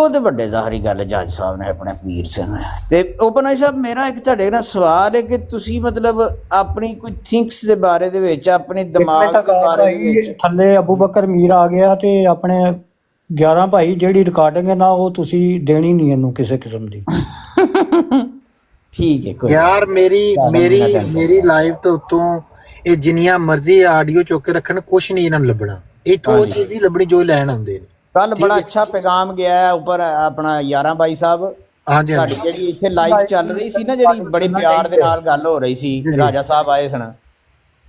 ਉਹ ਤੇ ਵੱਡੇ ਜ਼ਾਹਰੀ ਗੱਲ ਜੱਜ ਸਾਹਿਬ ਨੇ ਆਪਣੇ ਪੀਰ ਸਿੰਘ ਤੇ ਓਪਨ ਸਾਹਿਬ। ਮੇਰਾ ਇੱਕ ਤੁਹਾਡੇ ਨਾਲ ਸਵਾਲ ਹੈ ਕਿ ਤੁਸੀਂ ਮਤਲਬ ਆਪਣੀ ਕੋਈ ਥਿੰਕਸ ਦੇ ਬਾਰੇ ਦੇ ਵਿੱਚ, ਆਪਣੇ ਦਿਮਾਗ ਦੇ ਬਾਰੇ ਦੇ ਵਿੱਚ ਥੱਲੇ ਅਬੂ ਬਕਰ ਮੀਰ ਆ ਗਿਆ ਤੇ ਆਪਣੇ 11 ਭਾਈ ਜਿਹੜੀ ਰਿਕਾਰਡਿੰਗ ਹੈ ਨਾ ਉਹ ਤੁਸੀਂ ਦੇਣੀ ਨਹੀਂ ਇਹਨੂੰ ਕਿਸੇ ਕਿਸਮ ਦੀ। ਠੀਕ ਹੈ ਯਾਰ ਮੇਰੀ ਲਾਈਵ ਤੋਂ ਉੱਤੋਂ ਇਹ ਜਿੰਨੀਆਂ ਮਰਜ਼ੀ ਆਡੀਓ ਚੁੱਕ ਕੇ ਰੱਖਣ, ਕੁਛ ਨਹੀਂ ਇਹਨਾਂ ਨੂੰ ਲੱਭਣਾ ਇੱਥੋਂ। ਉਹ ਚੀਜ਼ ਦੀ ਲੱਭਣੀ ਜੋ ਲੈਣ ਆਉਂਦੇ ਨੇ। ਕੱਲ ਬੜਾ ਅੱਛਾ ਪੈਗਾਮ ਗਿਆ ਹੈ ਉੱਪਰ ਆਪਣਾ 11 ਬਾਈ ਸਾਹਿਬ। ਹਾਂਜੀ ਸਾਡੀ ਜਿਹੜੀ ਇੱਥੇ ਲਾਈਵ ਚੱਲ ਰਹੀ ਸੀ ਨਾ, ਜਿਹੜੀ ਬੜੇ ਪਿਆਰ ਦੇ ਨਾਲ ਗੱਲ ਹੋ ਰਹੀ ਸੀ, ਰਾਜਾ ਸਾਹਿਬ ਆਏ ਸਨ,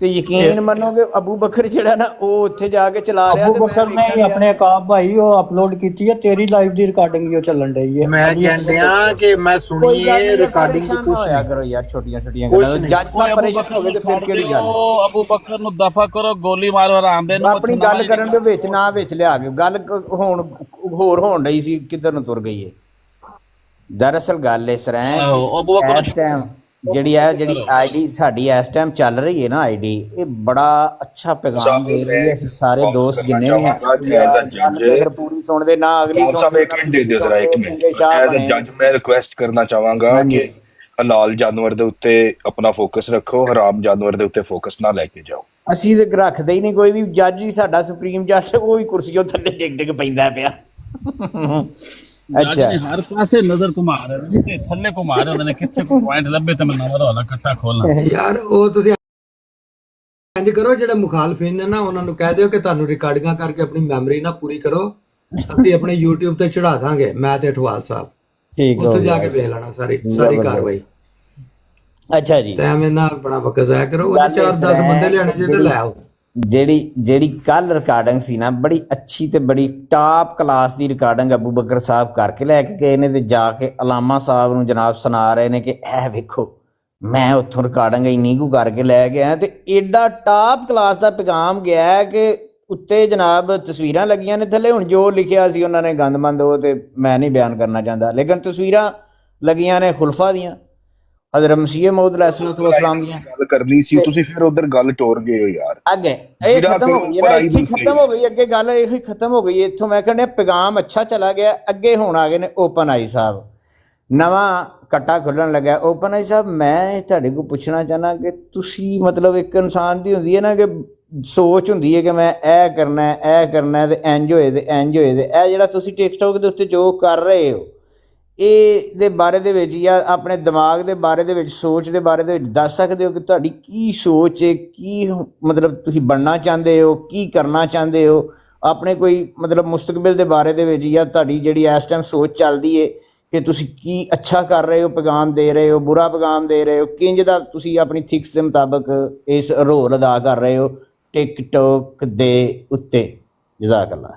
ਤੇ ਯਕੀਨ ਮੰਨੋਗੇ ਅਬੂ ਬਕਰ ਜਿਹੜਾ ਨਾ ਉਹ ਉੱਥੇ ਜਾ ਕੇ ਚਲਾ ਰਿਹਾ। ਅਬੂ ਬਕਰ ਨੇ ਆਪਣੇ ਕਾਬ ਭਾਈ ਉਹ ਅਪਲੋਡ ਕੀਤੀ ਹੈ, ਤੇਰੀ ਲਾਈਵ ਦੀ ਰਿਕਾਰਡਿੰਗ ਹੀ ਉਹ ਚੱਲਣ ਰਹੀ ਹੈ। ਮੈਂ ਕਹਿੰਦੇ ਆ ਕਿ ਮੈਂ ਸੁਣੀਏ ਰਿਕਾਰਡਿੰਗ ਦੀ ਕੁਛ ਹੋਇਆ ਕਰੋ ਯਾਰ, ਛੋਟੀਆਂ ਛੋਟੀਆਂ ਗੱਲਾਂ ਜੱਜ ਸਾਹਿਬ ਪਰੇਸ਼ਾਨ ਹੋਵੇ ਤੇ ਫਿਰ ਕਿਹੜੀ ਗੱਲ। ਅਬੂ ਬਕਰ ਨੂੰ ਦਫਾ ਕਰੋ, ਗੋਲੀ ਮਾਰੋ ਆਰਾਮ ਦੇ। ਆਪਣੀ ਗੱਲ ਕਰਨ ਦੇ ਵਿੱਚ ਨਾ ਵਿੱਚ ਲਿਆ ਕੇ ਗੱਲ ਹੋਣ ਰਹੀ ਸੀ, ਕਿੱਧਰ ਨੂੰ ਤੁਰ ਗਈ ਹੈ। ਦਰਅਸਲ ਗੱਲ ਇਸ ਤਰ੍ਹਾਂ ਹੈ, ਇਸ ਟਾਈਮ ਜਿਹੜੀ ਆਈਡੀ ਸਾਡੀ ਇਸ ਟਾਈਮ ਚੱਲ ਰਹੀ ਹੈ ਨਾ, ਆਈਡੀ ਇਹ ਬੜਾ ਅੱਛਾ ਪੈਗਾਮ ਦੇ ਰਹੀ ਹੈ। ਅਸੀਂ ਸਾਰੇ ਦੋਸਤ ਜਿੰਨੇ ਵੀ हैं ਪੂਰੀ ਸੁਣਦੇ ਨਾ ਅਗਲੀ एक मिनट दे दियो जरा, एक मिनट। एज अ जज मैं रिक्वेस्ट करना चाहांगा कि हलाल जानवर ਦੇ ਉੱਤੇ ਆਪਣਾ ਫੋਕਸ ਰੱਖੋ, ਹਰਾਮ ਜਾਨਵਰ ਦੇ ਉੱਤੇ ਫੋਕਸ ਨਾ ਲੈ ਕੇ ਜਾਓ। ਅਸੀਂ ਤੇ ਰੱਖਦੇ ਹੀ ਨਹੀਂ ਕੋਈ ਵੀ। ਜੱਜ ਹੀ ਸਾਡਾ ਸੁਪਰੀਮ ਜੱਜ, ਉਹ ਹੀ ਕੁਰਸੀੋਂ ਥੱਲੇ ਡਿੱਗ ਪੈਂਦਾ ਪਿਆ। ਅੱਛਾ, ਹਰ ਪਾਸੇ ਨਜ਼ਰ ਘੁਮਾ ਰਹੇ ਨੇ, ਥੱਲੇ ਘੁਮਾ ਰਹੇ ਹੁੰਦੇ ਨੇ, ਕਿੱਥੇ ਕੋਈ ਪੁਆਇੰਟ ਲੱਭੇ ਤੇ ਮੈਂ ਨਵਾਂ ਵਾਲਾ ਇਕੱਠਾ ਖੋਲਣਾ। ਯਾਰ ਉਹ ਤੁਸੀਂ ਇੰਜ ਕਰੋ, ਜਿਹੜੇ ਮੁਖਾਲਫਿਨ ਨੇ ਨਾ ਉਹਨਾਂ ਨੂੰ ਕਹਿ ਦਿਓ ਕਿ ਤੁਹਾਨੂੰ ਰਿਕਾਰਡਿੰਗਾਂ ਕਰਕੇ ਆਪਣੀ ਮੈਮਰੀ ਨਾ ਪੂਰੀ ਕਰੋ, ਅਸੀਂ ਆਪਣੇ YouTube ਤੇ ਚੜਾ ਦਾਂਗੇ, ਮੈਂ ਤੇ ਅਠਵਾਲ ਸਾਹਿਬ। ਠੀਕ ਉੱਥੇ ਜਾ ਕੇ ਵੇਖ ਲੈਣਾ ਸਾਰੀ ਕਾਰਵਾਈ। ਅੱਛਾ ਜੀ, ਤੇ ਐਵੇਂ ਨਾ ਆਪਣਾ ਵਕਤ ਜ਼ਾਇਆ ਕਰੋ। ਉਹ 4-10 ਬੰਦੇ ਲਿਆਣੇ ਜਿਹੜੇ ਲੈ ਆਓ। ਜਿਹੜੀ ਕੱਲ ਰਿਕਾਰਡਿੰਗ ਸੀ ਨਾ, ਬੜੀ ਅੱਛੀ ਤੇ ਬੜੀ ਟਾਪ ਕਲਾਸ ਦੀ ਰਿਕਾਰਡਿੰਗ ਅਬੂ ਬਕਰ ਸਾਹਿਬ ਕਰਕੇ ਲੈ ਕੇ ਗਏ ਨੇ, ਤੇ ਜਾ ਕੇ ਅਲਾਮਾ ਸਾਹਿਬ ਨੂੰ ਜਨਾਬ ਸੁਣਾ ਰਹੇ ਨੇ ਕਿ ਇਹ ਵੇਖੋ ਮੈਂ ਉੱਥੋਂ ਰਿਕਾਰਡਿੰਗ ਇੰਨੀ ਕੁ ਕਰਕੇ ਲੈ ਕੇ ਆਇਆ। ਤੇ ਏਡਾ ਟਾਪ ਕਲਾਸ ਦਾ ਪੈਗਾਮ ਗਿਆ ਕਿ ਉੱਤੇ ਜਨਾਬ ਤਸਵੀਰਾਂ ਲੱਗੀਆਂ ਨੇ, ਥੱਲੇ ਹੁਣ ਜੋ ਲਿਖਿਆ ਸੀ ਉਹਨਾਂ ਨੇ ਗੰਦਮੰਦ, ਉਹ ਤੇ ਮੈਂ ਨਹੀਂ ਬਿਆਨ ਕਰਨਾ ਚਾਹੁੰਦਾ, ਲੇਕਿਨ ਤਸਵੀਰਾਂ ਲੱਗੀਆਂ ਨੇ ਖੁਲਫਾ ਦੀਆਂ, ਹਜ਼ਰਤ ਮਸੀਹ ਮੌਊਦ अलैहिस्सलाम ਦੀਆਂ। ਗੱਲ ਕਰਨੀ ਸੀ, ਤੁਸੀਂ ਫਿਰ ਉਧਰ ਗੱਲ ਟੋਰ ਗਏ ਹੋ ਯਾਰ। ਅੱਗੇ ਇਹ ਖਤਮ ਹੋ ਗਈ ਨਾ, ਇੱਥੇ ਖਤਮ ਹੋ ਗਈ, ਅੱਗੇ ਗੱਲ ਇਹੀ ਖਤਮ ਹੋ ਗਈ ਇੱਥੋਂ। ਮੈਂ ਕਹਿੰਦਾ ਪੈਗਾਮ ਅੱਛਾ ਚਲਾ ਗਿਆ, ਅੱਗੇ ਹੁਣ ਆ ਗਏ ਨੇ ਓਪਨ ਆਈ ਸਾਹਿਬ, ਨਵਾਂ ਕੱਟਾ ਖੁੱਲਣ ਲੱਗਾ। ਓਪਨ ਆਈ ਸਾਹਿਬ, ਮੈਂ ਤੁਹਾਡੇ ਕੋਲ ਪੁੱਛਣਾ ਚਾਹੁੰਦਾ ਕਿ ਤੁਸੀਂ ਮਤਲਬ ਇੱਕ ਇਨਸਾਨ ਦੀ ਹੁੰਦੀ ਹੈ ਨਾ ਕਿ ਸੋਚ ਹੁੰਦੀ ਹੈ ਕਿ ਮੈਂ ਇਹ ਕਰਨਾ ਤੇ ਇੰਜ ਹੋਏ ਤੇ ਇੰਜ ਹੋਏ, ਤੇ ਇਹ ਜਿਹੜਾ ਤੁਸੀਂ ਟਿਕਟੋਕ ਦੇ ਉੱਤੇ ਜੋ ਕਰ ਰਹੇ ਹੋ, ਇਹ ਦੇ ਬਾਰੇ ਦੇ ਵਿੱਚ ਜਾਂ ਆਪਣੇ ਦਿਮਾਗ ਦੇ ਬਾਰੇ ਦੇ ਵਿੱਚ, ਸੋਚ ਦੇ ਬਾਰੇ ਦੇ ਵਿੱਚ ਦੱਸ ਸਕਦੇ ਹੋ ਕਿ ਤੁਹਾਡੀ ਕੀ ਸੋਚ ਹੈ, ਕੀ ਮਤਲਬ ਤੁਸੀਂ ਬਣਨਾ ਚਾਹੁੰਦੇ ਹੋ, ਕੀ ਕਰਨਾ ਚਾਹੁੰਦੇ ਹੋ, ਆਪਣੇ ਕੋਈ ਮਤਲਬ ਮੁਸਤਕਬਲ ਦੇ ਬਾਰੇ ਦੇ ਵਿੱਚ, ਜਾਂ ਤੁਹਾਡੀ ਜਿਹੜੀ ਇਸ ਟਾਈਮ ਸੋਚ ਚੱਲਦੀ ਹੈ ਕਿ ਤੁਸੀਂ ਕੀ ਅੱਛਾ ਕਰ ਰਹੇ ਹੋ, ਪੈਗਾਮ ਦੇ ਰਹੇ ਹੋ, ਬੁਰਾ ਪੈਗਾਮ ਦੇ ਰਹੇ ਹੋ, ਕਿੰਜ ਦਾ ਤੁਸੀਂ ਆਪਣੀ ਥਿਕਸ ਦੇ ਮੁਤਾਬਕ ਇਸ ਰੋਲ ਅਦਾ ਕਰ ਰਹੇ ਹੋ टिकटॉक दे उत्ते। जज़ाकल्लाह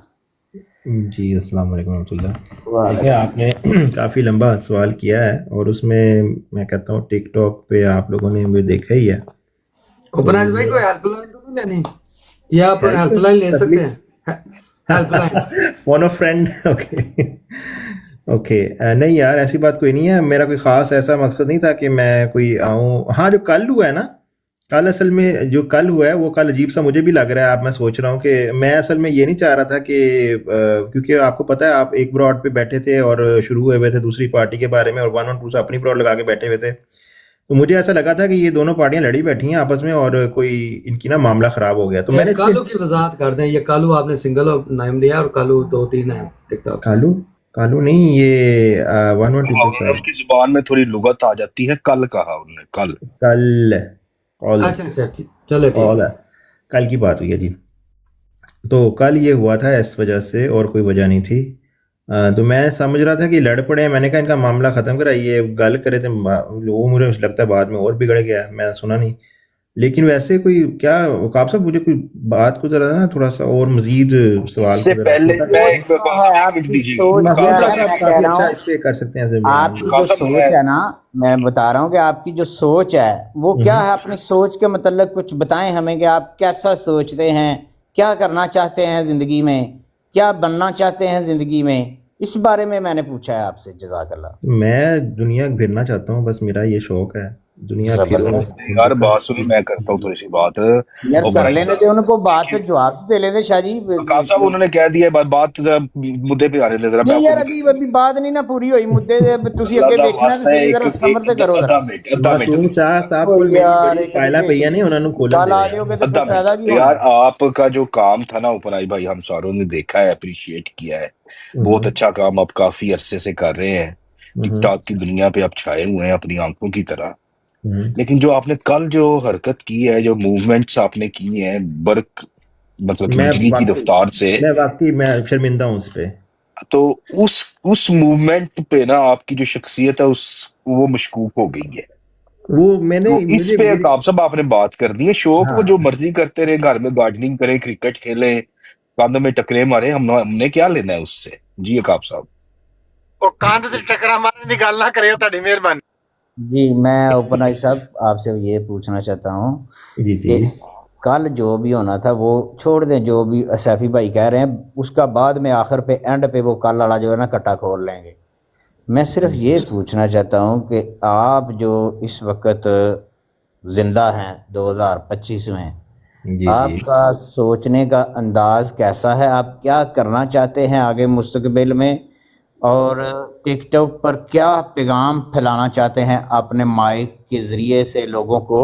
जी। अस्सलाम वालेकुम रहमतुल्लाह। देखिए आपने काफ़ी लंबा सवाल किया है और उसमें मैं कहता हूँ टिकटॉक पे आप लोगों ने मुझे देखा ही है। उपराज भाई कोई हेल्पलाइन तो नहीं लेनी, या आप हेल्पलाइन ले सकते हैं? Helpline phone of friend. Okay okay नहीं यार ऐसी बात कोई नहीं है, मेरा कोई ख़ास ऐसा मकसद नहीं था कि मैं कोई आऊँ। हाँ जो कल हुआ है ना, कल असल में जो कल हुआ है वो कल अजीब सा मुझे भी लग रहा है। आप मैं सोच रहा हूँ कि मैं असल में ये नहीं चाह रहा था कि क्योंकि आपको पता है आप एक ब्रॉड पे बैठे थे और शुरू हुए हुए थे दूसरी पार्टी के बारे में, और 112 से अपनी ब्रॉड लगा के बैठे हुए थे, तो मुझे ऐसा लगा था कि ये दोनों पार्टियां लड़ी बैठी हैं आपस में और कोई इनकी ना मामला खराब हो गया। तो मैंने कालू की वजाहत कर दें, ये कालू आपने सिंगल नाम दिया और कालू 2-3 है टिकटॉक। कालू नहीं, ये 112 की जुबान में थोड़ी लुगत आ जाती है। कल कहा उन्होंने, कल अच्छा चलो कॉल है, कल की बात हुई है जी। तो कल ये हुआ था इस वजह से और कोई वजह नहीं थी। तो मैं समझ रहा था कि लड़ पड़े हैं, मैंने कहा इनका मामला ख़त्म कराइए, गल करे थे। वो मुझे लगता है बाद में और बिगड़ गया, मैं सुना नहीं। लेकिन वैसे कोई क्या वकाब साहब, मुझे कोई बात को जरा ना थोड़ा सा और मजीद सवाल से पहले कर सकते हैं। आपकी जो सोच है ना, मैं बता रहा हूँ कि आपकी जो सोच है वो क्या है, अपनी सोच के मतलब कुछ बताएं हमें कि आप कैसा सोचते हैं, क्या करना चाहते हैं ज़िंदगी में, क्या बनना चाहते हैं ज़िंदगी में, इस बारे में मैंने पूछा है आपसे। जज़ाकल्लाह। मैं दुनिया घिरना चाहता हूँ, बस मेरा ये शौक़ है। दुनिया फिर यार बात सुनी, मैं करता हूँ थोड़ी सी बात। यार और कर भाई लेने दे उनको बात, तो जवाब तो दे लेते शाह जी। काफ साहब उन्होंने कह दिया, बात तो जरा मुद्दे पे आने दे जरा। नहीं यार अभी बात नहीं ना पूरी होई मुद्दे दे, ਤੁਸੀਂ ਅੱਗੇ ਵੇਖਣਾ ਤੇ ਸਹੀ ਜ਼ਰਾ ਸਬਰ ਤੇ ਕਰੋ ਜ਼ਰਾ। ਅੱਧਾ ਮਿੰਟ मासूम शाह साहब ओ को मेरी यार, बड़ी एक फाइला मिनट पईया ने उन्होंने खोलन कल दे आ रहे जाओगे हैं। तो फिर फायदा की यार होना। आपका जो काम था ना ओपन आई भाई, हम सारों ने देखा है, अप्रिशिएट किया है, बहुत अच्छा काम आप काफी अरसे से कर रहे हैं, टिकटॉक की दुनिया पे आप छाए हुए हैं अपनी आंखों की तरह। लेकिन जो आपने कल जो हरकत की है, जो मूवमेंट्स आपने की हैं बर्क मतलब कि मैं बिजली की रफ्तार से, वाकई मैं शर्मिंदा हूँ उस पे। तो उस मूवमेंट पे ना आपकी जो शख्सियत है उस वो मशकूक हो गई है। वो मैंने तो इस पे आप सब आपने बात करनी है। शौक वो हाँ। जो मर्जी करते रहे, घर में गार्डनिंग करें, क्रिकेट खेलें, कंध में टकरे मारे, हमने क्या लेना है उससे? जी अकाब साहब। ਉਹ ਕੰਧ ਤੇ ਟਕਰਾ ਮਾਰਨ ਦੀ ਗੱਲ ਨਾ ਕਰਿਓ, ਤੁਹਾਡੀ ਮਿਹਰਬਾਨੀ। जी मैं ओपन आई साहब आपसे ये पूछना चाहता हूँ जी कि कल जो भी होना था वो छोड़ दें, जो भी सैफी भाई कह रहे हैं उसका बाद में आखिर पे एंड पे वो कल वाला जो है ना कट्टा खोल लेंगे। मैं सिर्फ ये पूछना चाहता हूँ कि आप जो इस वक्त ज़िंदा हैं 2025 में, जी आपका सोचने का अंदाज़ कैसा है? आप क्या करना चाहते हैं आगे मुस्तकबिल में, और टिकटॉक पर क्या पैगाम फैलाना चाहते हैं अपने माइक के ज़रिए से लोगों को,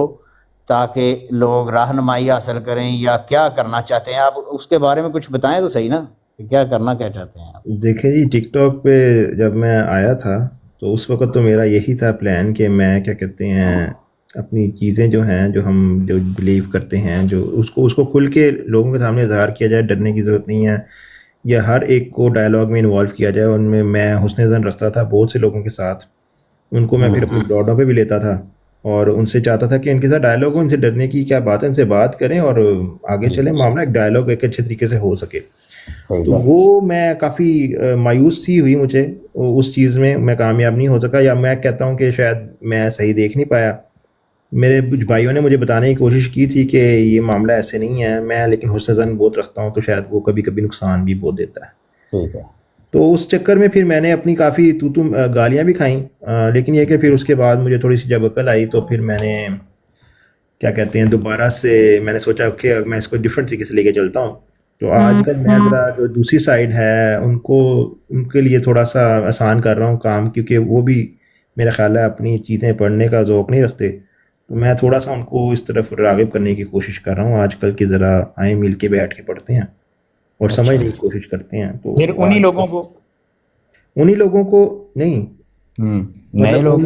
ताकि लोग रहनुमाई हासिल करें, या क्या करना चाहते हैं आप? उसके बारे में कुछ बताएं तो सही ना, कि क्या करना क्या चाहते हैं आप? देखिए जी, टिकटॉक पे जब मैं आया था तो उस वक्त तो मेरा यही था प्लान कि मैं क्या कहते हैं अपनी चीज़ें जो हैं, जो हम जो बिलीव करते हैं, जो उसको खुल के लोगों के सामने इजहार किया जाए, डरने की ज़रूरत नहीं है, या हर एक को डायलॉग में इन्वॉल्व किया जाए। उनमें मैं हुस्न ज़न रखता था बहुत से लोगों के साथ, उनको मैं फिर अपने ब्लॉगों पे भी लेता था और उनसे चाहता था कि इनके साथ डायलॉग हो, इनसे डरने की क्या बात है, इनसे बात करें और आगे चलें, मामला एक डायलॉग एक अच्छे तरीके से हो सके। तो वो मैं काफ़ी मायूस सी हुई मुझे उस चीज़ में, मैं कामयाब नहीं हो सका, या मैं कहता हूँ कि शायद मैं सही देख नहीं पाया। मेरे कुछ भाइयों ने मुझे बताने की कोशिश की थी कि ये मामला ऐसे नहीं है, मैं लेकिन हुस्न ज़न बहुत रखता हूँ, तो शायद वो कभी कभी नुकसान भी बहुत देता है। ठीक है। तो उस चक्कर में फिर मैंने अपनी काफ़ी गालियाँ भी खाई, लेकिन ये कि फिर उसके बाद मुझे थोड़ी सी जब अकल आई तो फिर मैंने क्या कहते हैं दोबारा से मैंने सोचा कि मैं इसको डिफरेंट तरीके से लेके चलता हूँ। तो आजकल मैं ज़रा जो दूसरी साइड है उनके लिए थोड़ा सा आसान कर रहा हूँ काम, क्योंकि वो भी मेरा ख्याल है अपनी चीज़ें पढ़ने का ज़ौक़ नहीं रखते, तो मैं थोड़ा सा उनको इस तरफ राग़िब करने की कोशिश कर रहा हूँ आजकल की, ज़रा आए मिल के बैठ के पढ़ते हैं और समझने की कोशिश करते हैं। तो फिर उन्हीं लोगों को नहीं, नए लोग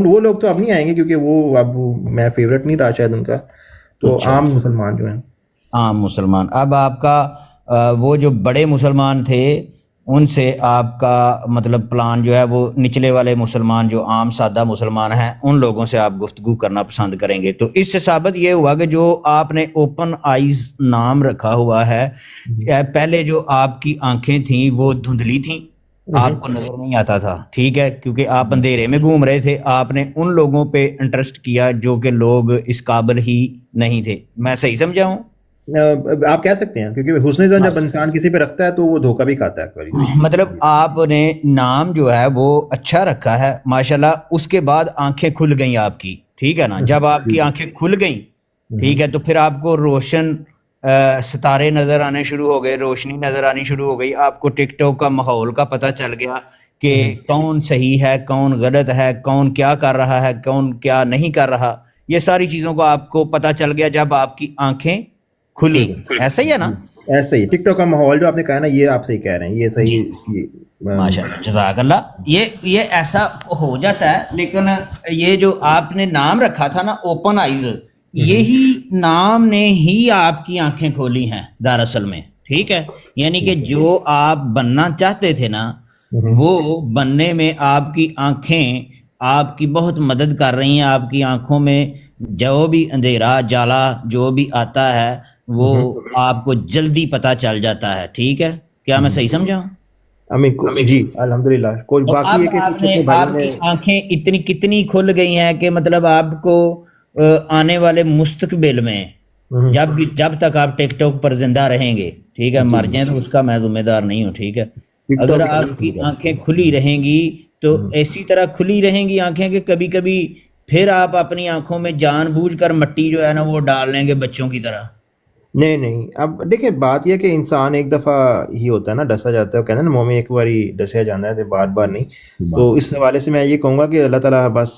वो लोग तो अब नहीं आएंगे, क्योंकि वो अब मैं फेवरेट नहीं रहा शायद उनका, तो आम मुसलमान जो हैं, आम मुसलमान। अब आपका वो जो बड़े मुसलमान थे उनसे आपका मतलब प्लान जो है वो निचले वाले मुसलमान जो आम सादा मुसलमान हैं उन लोगों से आप गुफ्तगू करना पसंद करेंगे। तो इससे साबित ये हुआ कि जो आपने ओपन आइज़ नाम रखा हुआ है, पहले जो आपकी आंखें थीं वो धुंधली थीं, आपको नज़र नहीं आता था, ठीक है, क्योंकि आप अंधेरे में घूम रहे थे। आपने उन लोगों पे इंटरेस्ट किया जो कि लोग इस काबिल ही नहीं थे। मैं सही समझा हूँ? आप कह सकते हैं, क्योंकि हुस्न ज़न जब इंसान किसी पे रखता है तो वो धोखा भी खाता है कभी। मतलब आपने नाम जो है वो अच्छा रखा है माशाल्लाह, उसके बाद आंखें खुल गई आपकी, ठीक है ना। जब आपकी आंखें खुल गई, ठीक है, तो फिर आपको रोशन सितारे नज़र आने शुरू हो गए, रोशनी नज़र आनी शुरू हो गई, आपको टिकटॉक का माहौल का पता चल गया कि कौन सही है, कौन गलत है, कौन क्या कर रहा है, कौन क्या नहीं कर रहा। ये सारी चीज़ों का आपको पता चल गया जब आपकी आंखें खुली। ऐसा ही है ना? ऐसा ही टिकटॉक का माहौल जो आपने कहा ना, ये आप सही कह रहे हैं, ये सही, माशाल्लाह जज़ाकल्लाह। ये ऐसा हो जाता है, लेकिन ये जो आपने नाम रखा था ना ओपन आइज़, यही नाम ने ही आपकी आंखें खोली हैं दरअसल में, ठीक है। यानी कि जो आप बनना चाहते थे ना, वो बनने में आपकी आंखें आपकी बहुत मदद कर रही हैं। आपकी आंखों में जो भी अंधेरा जाला जो भी आता है वो आपको जल्दी पता चल जाता है, ठीक है। क्या मैं सही समझा हूँ? जी अल्हम्दुलिल्लाह। कोई तो बाकी है कि आपकी आंखें इतनी कितनी खुल गई हैं कि मतलब आपको आने वाले मुस्तकबिल में जब तक आप टिकटॉक पर जिंदा रहेंगे, ठीक है, मर जाए तो उसका मैं जिम्मेदार नहीं हूँ, ठीक है। अगर आपकी आंखें खुली रहेंगी तो ऐसी तरह खुली रहेंगी आंखें कि कभी कभी پھر آپ اپنی آنکھوں میں جان بوجھ کر مٹی جو ہے نا وہ ڈال لیں گے بچوں کی طرح. نہیں اب دیکھیں بات یہ کہ انسان ایک دفعہ ہی ہوتا ہے نا ڈسا جاتا ہے, کہنا نا مومن ایک باری ڈسیا جانا ہے تو بار بار نہیں. تو اس حوالے سے میں یہ کہوں گا کہ اللہ تعالیٰ بس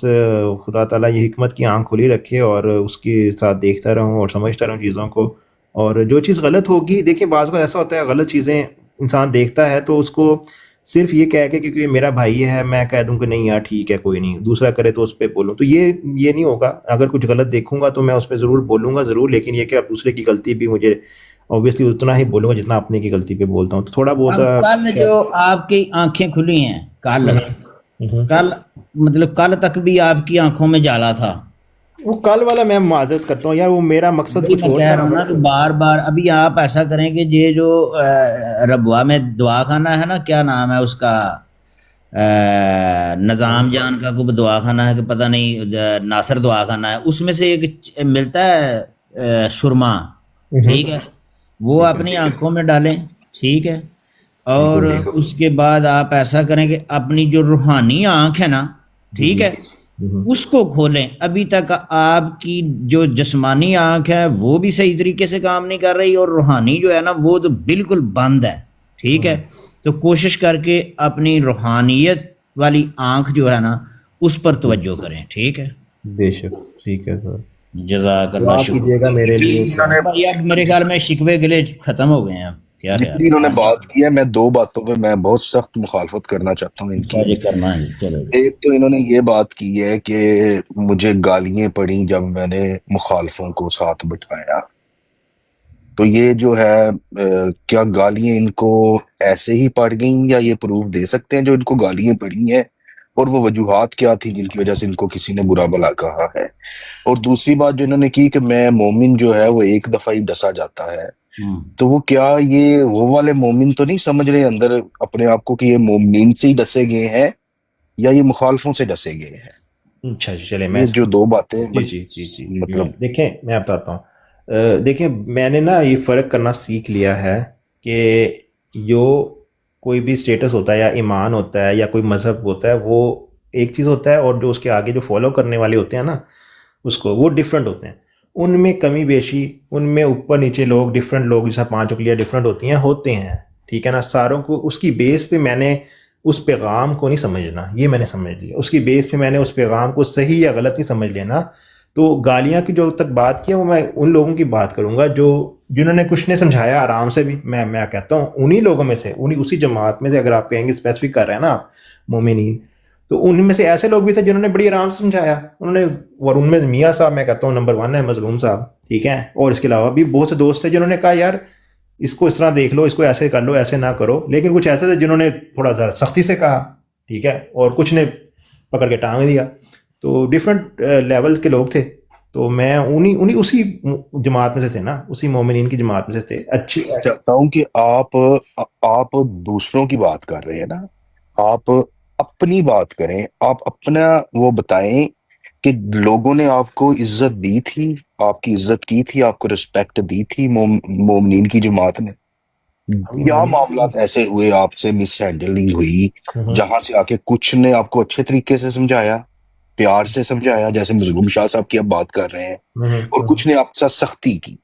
خدا تعالیٰ یہ حکمت کی آنکھ کھلی رکھے اور اس کے ساتھ دیکھتا رہوں اور سمجھتا رہوں چیزوں کو. اور جو چیز غلط ہوگی, دیکھیں بعض کو ایسا ہوتا ہے غلط چیزیں انسان دیکھتا ہے تو اس کو صرف یہ کہہ کے کہ میرا بھائی ہے میں کہہ دوں کہ نہیں یار ٹھیک ہے کوئی نہیں, دوسرا کرے تو اس پہ بولوں, تو یہ نہیں ہوگا. اگر کچھ غلط دیکھوں گا تو میں اس پہ ضرور بولوں گا ضرور, لیکن یہ کہ اب دوسرے کی غلطی بھی مجھے اوبیسلی اتنا ہی بولوں گا جتنا اپنے کی غلطی پہ بولتا ہوں. تو تھوڑا بہت کل جو آپ کی آنکھیں کھلی ہیں کل مطلب کل تک بھی آپ کی آنکھوں میں جالا تھا. وہ کل والا میں معذرت کرتا ہوں یار, وہ میرا مقصد کچھ اور تھا. تو بار بار ابھی آپ ایسا کریں کہ یہ جو ربوہ میں دعا خانہ ہے نا, کیا نام ہے اس کا, نظام جان کا کوئی دعا خانہ ہے کہ پتہ نہیں, ناصر دعا خانہ ہے, اس میں سے ایک ملتا ہے سرما, ٹھیک ہے, وہ اپنی آنکھوں میں ڈالیں, ٹھیک ہے. اور اس کے بعد آپ ایسا کریں کہ اپنی جو روحانی آنکھ ہے نا, ٹھیک ہے, اس کو کھولیں. ابھی تک آپ کی جو جسمانی آنکھ ہے وہ بھی صحیح طریقے سے کام نہیں کر رہی اور روحانی جو ہے نا وہ تو بالکل بند ہے, ٹھیک ہے. تو کوشش کر کے اپنی روحانیت والی آنکھ جو ہے نا اس پر توجہ کریں, ٹھیک ہے. بے شک ٹھیک ہے سر, جزاک اللہ شکر. کیجیے گا میرے لیے. بھائی اب میرے خیال میں شکوے گلے ختم ہو گئے ہیں, کیا خیال جتنی انہوں نے بات کی ہے میں دو باتوں پہ میں بہت سخت مخالفت کرنا چاہتا ہوں ان کی. ہے کرنا ہے. چلو ایک تو انہوں نے یہ بات کی ہے کہ مجھے گالیاں پڑیں جب میں نے مخالفوں کو ساتھ بٹھایا. تو یہ جو ہے کیا گالیاں ان کو ایسے ہی پڑ گئیں یا یہ پروف دے سکتے ہیں جو ان کو گالیاں پڑی ہیں, اور وہ وجوہات کیا تھی جن کی وجہ سے ان کو کسی نے برا بھلا کہا ہے. اور دوسری بات جو انہوں نے کی کہ میں مومن جو ہے وہ ایک دفعہ ہی ڈسا جاتا ہے, تو وہ کیا یہ وہ والے مومن تو نہیں سمجھ رہے اندر اپنے آپ کو کہ یہ مومنین سے ہی ڈسے گئے ہیں یا یہ مخالفوں سے ڈسے گئے ہیں؟ اچھا چلے میں جو دو باتیں جی مطلب دیکھیں میں بتاتا ہوں. دیکھیں میں نے نا یہ فرق کرنا سیکھ لیا ہے کہ جو کوئی بھی سٹیٹس ہوتا ہے یا ایمان ہوتا ہے یا کوئی مذہب ہوتا ہے وہ ایک چیز ہوتا ہے, اور جو اس کے آگے جو فالو کرنے والے ہوتے ہیں نا اس کو وہ ڈیفرنٹ ہوتے ہیں. ان میں کمی بیشی, ان میں اوپر نیچے لوگ ڈیفرنٹ لوگ جیسا 5 انگلیاں ڈیفرنٹ ہوتے ہیں, ٹھیک ہے نا. ساروں کو اس کی بیس پہ میں نے اس پیغام کو نہیں سمجھنا, یہ میں نے سمجھ لیا. اس کی بیس پہ میں نے اس پیغام کو صحیح یا غلط نہیں سمجھ لینا. تو گالیاں کی جو تک بات کی ہے وہ میں ان لوگوں کی بات کروں گا جنہوں نے کچھ نے سمجھایا آرام سے بھی. میں کہتا ہوں انہی لوگوں میں سے, اسی جماعت میں سے, اگر آپ کہیں گے اسپیسیفک کر رہے ہیں نا آپ مومنین, تو ان میں سے ایسے لوگ بھی تھے جنہوں نے بڑی آرام سے سمجھایا انہوں نے. اور ان میں میاں صاحب میں کہتا ہوں نمبر 1 ہے, مظلوم صاحب, ٹھیک ہے. اور اس کے علاوہ بھی بہت سے دوست تھے جنہوں نے کہا یار اس کو اس طرح دیکھ لو, اس کو ایسے کر لو, ایسے نہ کرو. لیکن کچھ ایسے تھے جنہوں نے تھوڑا سا سختی سے کہا, ٹھیک ہے, اور کچھ نے پکڑ کے ٹانگ دیا. تو ڈفرینٹ لیول کے لوگ تھے. تو میں انہی اسی جماعت میں سے تھے نا, اسی مومنین کی جماعت میں سے تھے. اچھی چاہتا ہوں کہ آپ دوسروں کی بات کر رہے ہیں نا, آپ اپنی بات کریں, آپ اپنا وہ بتائیں کہ لوگوں نے آپ کو عزت دی تھی, آپ کی عزت کی تھی, آپ کو رسپیکٹ دی تھی مومنین کی جماعت نے, یا معاملات ایسے ہوئے آپ سے مس ہینڈلنگ ہوئی جہاں سے آ کے کچھ نے آپ کو اچھے طریقے سے سمجھایا, پیار سے سمجھایا, جیسے مظلوم شاہ صاحب کی اب بات کر رہے ہیں, اور کچھ نے آپ کے ساتھ سختی کی,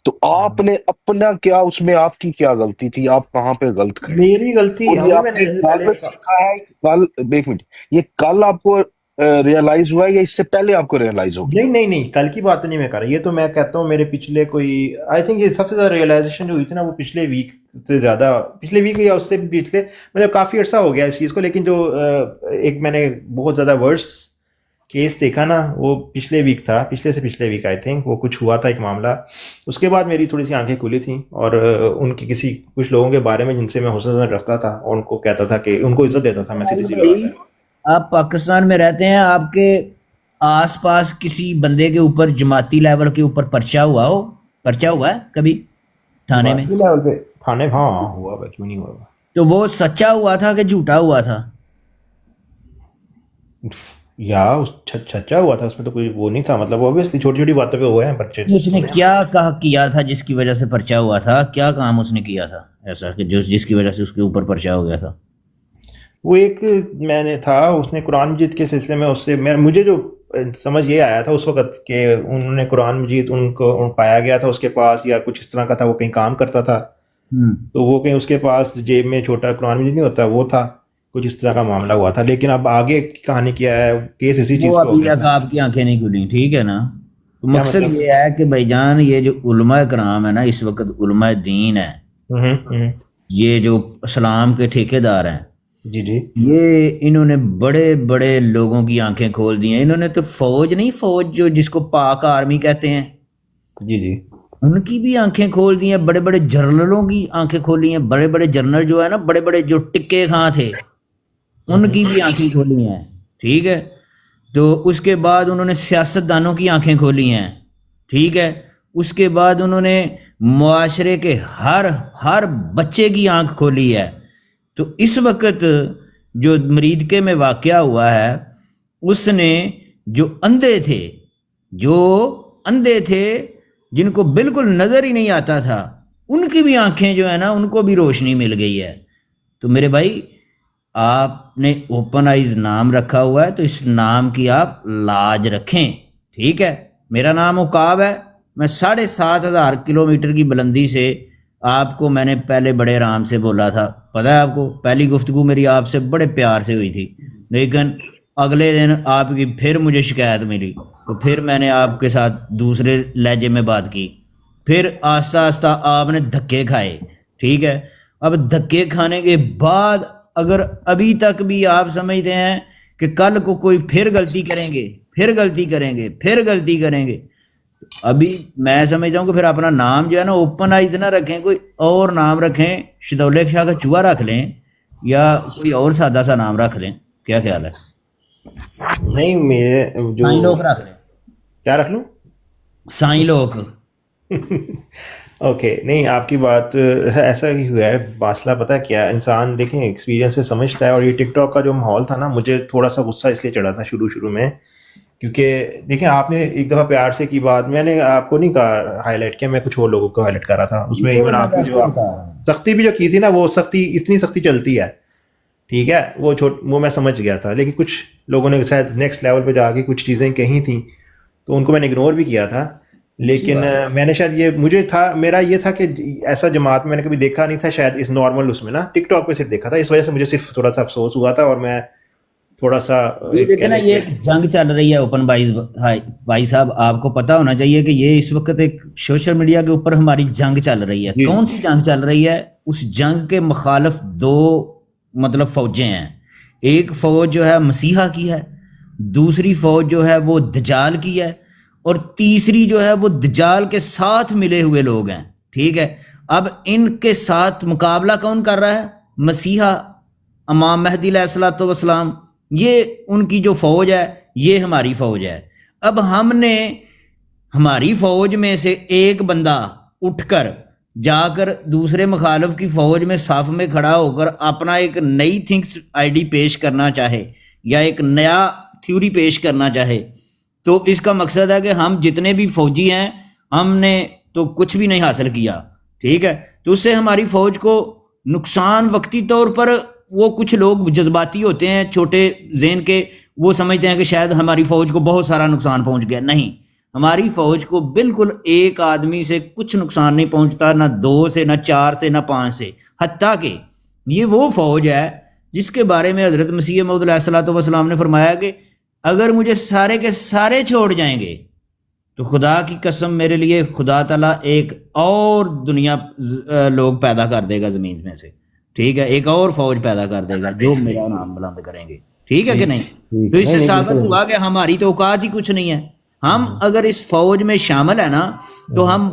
تو آپ نے اپنا کیا, اس میں آپ کی کیا غلطی تھی, آپ کہاں پہ غلط کھڑے؟ میری غلطی اور یہ آپ نے کل سیکھا ہے, کل ایک منٹ, یہ کل آپ کو ریئلائز ہوا ہے یا اس سے پہلے آپ کو ریئلائز ہو گیا؟ نہیں کل کی بات نہیں میں کر رہا, یہ تو میں کہتا ہوں میرے پچھلے کوئی آئی تھنک یہ سب سے زیادہ ریئلائزیشن جو ہوئی تھی نا وہ پچھلے ویک سے زیادہ, پچھلے ویک یا اس سے پچھلے مطلب کافی عرصہ ہو گیا اس چیز کو. لیکن جو ایک میں نے بہت زیادہ ورس کیس دیکھا نا وہ پچھلے ویک تھا, پچھلے ویک آئی تھنک وہ کچھ ہوا تھا ایک معاملہ. اس کے بعد میری تھوڑی سی آنکھیں کھلی تھیں, اور ان کی کچھ لوگوں کے بارے میں جن سے میں حسن نظر رکھتا تھا اور ان کو کہتا تھا کہ ان کو عزت دیتا تھا, میں سیدھی سی بات ہے. آپ پاکستان میں رہتے ہیں, آپ کے آس پاس کسی بندے کے اوپر جماعتی لیول کے اوپر پرچہ ہوا ہے کبھی تھانے میں؟ تھانے ہاں ہوا, کیوں نہیں ہوا. تو وہ سچا ہوا تھا کہ جھوٹا ہوا تھا؟ یا سچا ہوا تھا, اس میں تو کوئی وہ نہیں تھا, مطلب obviously چھوٹی چھوٹی باتوں پہ ہوئے ہیں پرچے. اس نے کیا کیا تھا جس کی وجہ سے پرچہ ہوا تھا, کیا کام اس نے کیا تھا ایسا کہ جس کی وجہ سے اس کے اوپر پرچہ ہو گیا تھا؟ وہ ایک میں نے تھا, اس نے قرآن مجید کے سلسلے میں اس سے مجھے جو سمجھ یہ آیا تھا اس وقت کہ انہوں نے قرآن مجید ان کو پایا گیا تھا اس کے پاس یا کچھ اس طرح کا تھا, وہ کہیں کام کرتا تھا تو وہ کہیں اس کے پاس جیب میں چھوٹا قرآن مجید نہیں ہوتا وہ تھا, کچھ اس طرح کا معاملہ ہوا تھا. لیکن اب آگے کی کہانی کیا ہے, کیس اسی چیز وہ پہ ہو ابھی گیا تک آپ کی آنکھیں نہیں کھلیں, ٹھیک ہے نا. تو کیا مقصد مطلب؟ یہ ہے کہ بھائی جان یہ جو علماء کرام ہے نا اس وقت علماء دین ہے, یہ جو اسلام کے ٹھیکیدار ہیں, جی جی یہ انہوں نے بڑے بڑے لوگوں کی آنکھیں کھول دی ہیں. انہوں نے تو فوج نہیں, فوج جو جس کو پاک آرمی کہتے ہیں, جی جی ان کی بھی آنکھیں کھول دی ہیں, بڑے بڑے جرنلوں کی آنکھیں کھولی ہیں. بڑے بڑے جرنل جو ہے نا, بڑے بڑے جو ٹکے خاں تھے, ان کی بھی آنکھیں کھولی ہیں, ٹھیک ہے. تو اس کے بعد انہوں نے سیاستدانوں کی آنکھیں کھولی ہیں, ٹھیک ہے. اس کے بعد انہوں نے معاشرے کے ہر بچے کی آنکھ کھولی ہے. تو اس وقت جو مریدکے میں واقعہ ہوا ہے, اس نے جو اندھے تھے جن کو بالکل نظر ہی نہیں آتا تھا, ان کی بھی آنکھیں جو ہے نا ان کو بھی روشنی مل گئی ہے. تو میرے بھائی آپ نے اوپن آئیز نام رکھا ہوا ہے تو اس نام کی آپ لاج رکھیں, ٹھیک ہے. میرا نام عقاب ہے, میں 7,500 کلومیٹر کی بلندی سے آپ کو میں نے پہلے بڑے آرام سے بولا تھا, پتہ ہے آپ کو. پہلی گفتگو میری آپ سے بڑے پیار سے ہوئی تھی, لیکن اگلے دن آپ کی پھر مجھے شکایت ملی, تو پھر میں نے آپ کے ساتھ دوسرے لہجے میں بات کی. پھر آہستہ آہستہ آپ نے دھکے کھائے, ٹھیک ہے. اب دھکے کھانے کے بعد اگر ابھی تک بھی آپ سمجھتے ہیں کہ کل کو کوئی پھر غلطی کریں گے, ابھی میں سمجھتا ہوں کہ پھر اپنا نام جو ہے نا اوپن آئیز نہ رکھیں, کوئی اور نام رکھیں, شدولے شاہ کا چوہا رکھ لیں یا کوئی اور سادہ سا نام رکھ لیں. کیا خیال ہے؟ نہیں میرے جو سائیں لوک رکھ لیں, کیا رکھ لوں؟ سائیں لوک. اوکے, نہیں آپ کی بات ایسا ہی ہوا ہے. مسئلہ پتہ ہے کیا, انسان دیکھیں ایکسپیرینس سے سمجھتا ہے. اور یہ ٹک ٹاک کا جو ماحول تھا نا, مجھے تھوڑا سا غصہ اس لیے چڑھا تھا شروع میں, کیونکہ دیکھیں آپ نے ایک دفعہ پیار سے کی بات, میں نے آپ کو نہیں کہا ہائی لائٹ کیا, میں کچھ اور لوگوں کو ہائی لائٹ کر رہا تھا. اس میں ایون آپ کی جو سختی بھی جو کی تھی نا, وہ سختی اتنی سختی چلتی ہے, ٹھیک ہے, وہ میں سمجھ گیا تھا. لیکن کچھ لوگوں نے شاید نیکسٹ لیول پہ جا کے کچھ چیزیں کہی تھیں تو ان کو میں نے اگنور بھی کیا تھا. لیکن میں نے شاید میرا یہ تھا کہ ایسا جماعت میں نے کبھی دیکھا نہیں تھا شاید اس نارمل اس میں نا, ٹک ٹاک پہ صرف دیکھا تھا. اس وجہ سے مجھے صرف تھوڑا سا افسوس ہوا تھا. اور میں تھوڑا سا نا یہ ایک جنگ چل رہی ہے اوپن بھائی صاحب, آپ کو پتا ہونا چاہیے کہ یہ اس وقت ایک سوشل میڈیا کے اوپر ہماری جنگ چل رہی ہے. کون سی جنگ چل رہی ہے؟ اس جنگ کے مخالف دو فوجیں ہیں. ایک فوج جو ہے مسیحا کی ہے, دوسری فوج جو ہے وہ دجال کی ہے, اور تیسری جو ہے وہ دجال کے ساتھ ملے ہوئے لوگ ہیں, ٹھیک ہے. اب ان کے ساتھ مقابلہ کون کر رہا ہے؟ مسیحا, امام مہدی علیہ الصلوۃ والسلام, یہ ان کی جو فوج ہے یہ ہماری فوج ہے. اب ہم نے ہماری فوج میں سے ایک بندہ اٹھ کر جا کر دوسرے مخالف کی فوج میں صف میں کھڑا ہو کر اپنا ایک نئی تھنکس آئی ڈی پیش کرنا چاہے یا ایک نیا تھیوری پیش کرنا چاہے, تو اس کا مقصد ہے کہ ہم جتنے بھی فوجی ہیں ہم نے تو کچھ بھی نہیں حاصل کیا, ٹھیک ہے. تو اس سے ہماری فوج کو نقصان وقتی طور پر, وہ کچھ لوگ جذباتی ہوتے ہیں چھوٹے ذہن کے, وہ سمجھتے ہیں کہ شاید ہماری فوج کو بہت سارا نقصان پہنچ گیا. نہیں, ہماری فوج کو بالکل ایک آدمی سے کچھ نقصان نہیں پہنچتا, نہ 2 سے, نہ 4 سے, نہ 5 سے. حتیٰ کہ یہ وہ فوج ہے جس کے بارے میں حضرت مسیح موعود علیہ الصلوۃ والسلام نے فرمایا کہ اگر مجھے سارے کے سارے چھوڑ جائیں گے تو خدا کی قسم میرے لیے خدا تعالیٰ ایک اور دنیا لوگ پیدا کر دے گا زمین میں سے, ٹھیک ہے. ایک اور فوج پیدا کر دے گا جو میرا نام بلند کریں گے, ٹھیک ہے کہ نہیں. تو اس سے ثابت ہوا کہ ہماری تو اوقات ہی کچھ نہیں ہے. ہم اگر اس فوج میں شامل ہیں نا تو ہم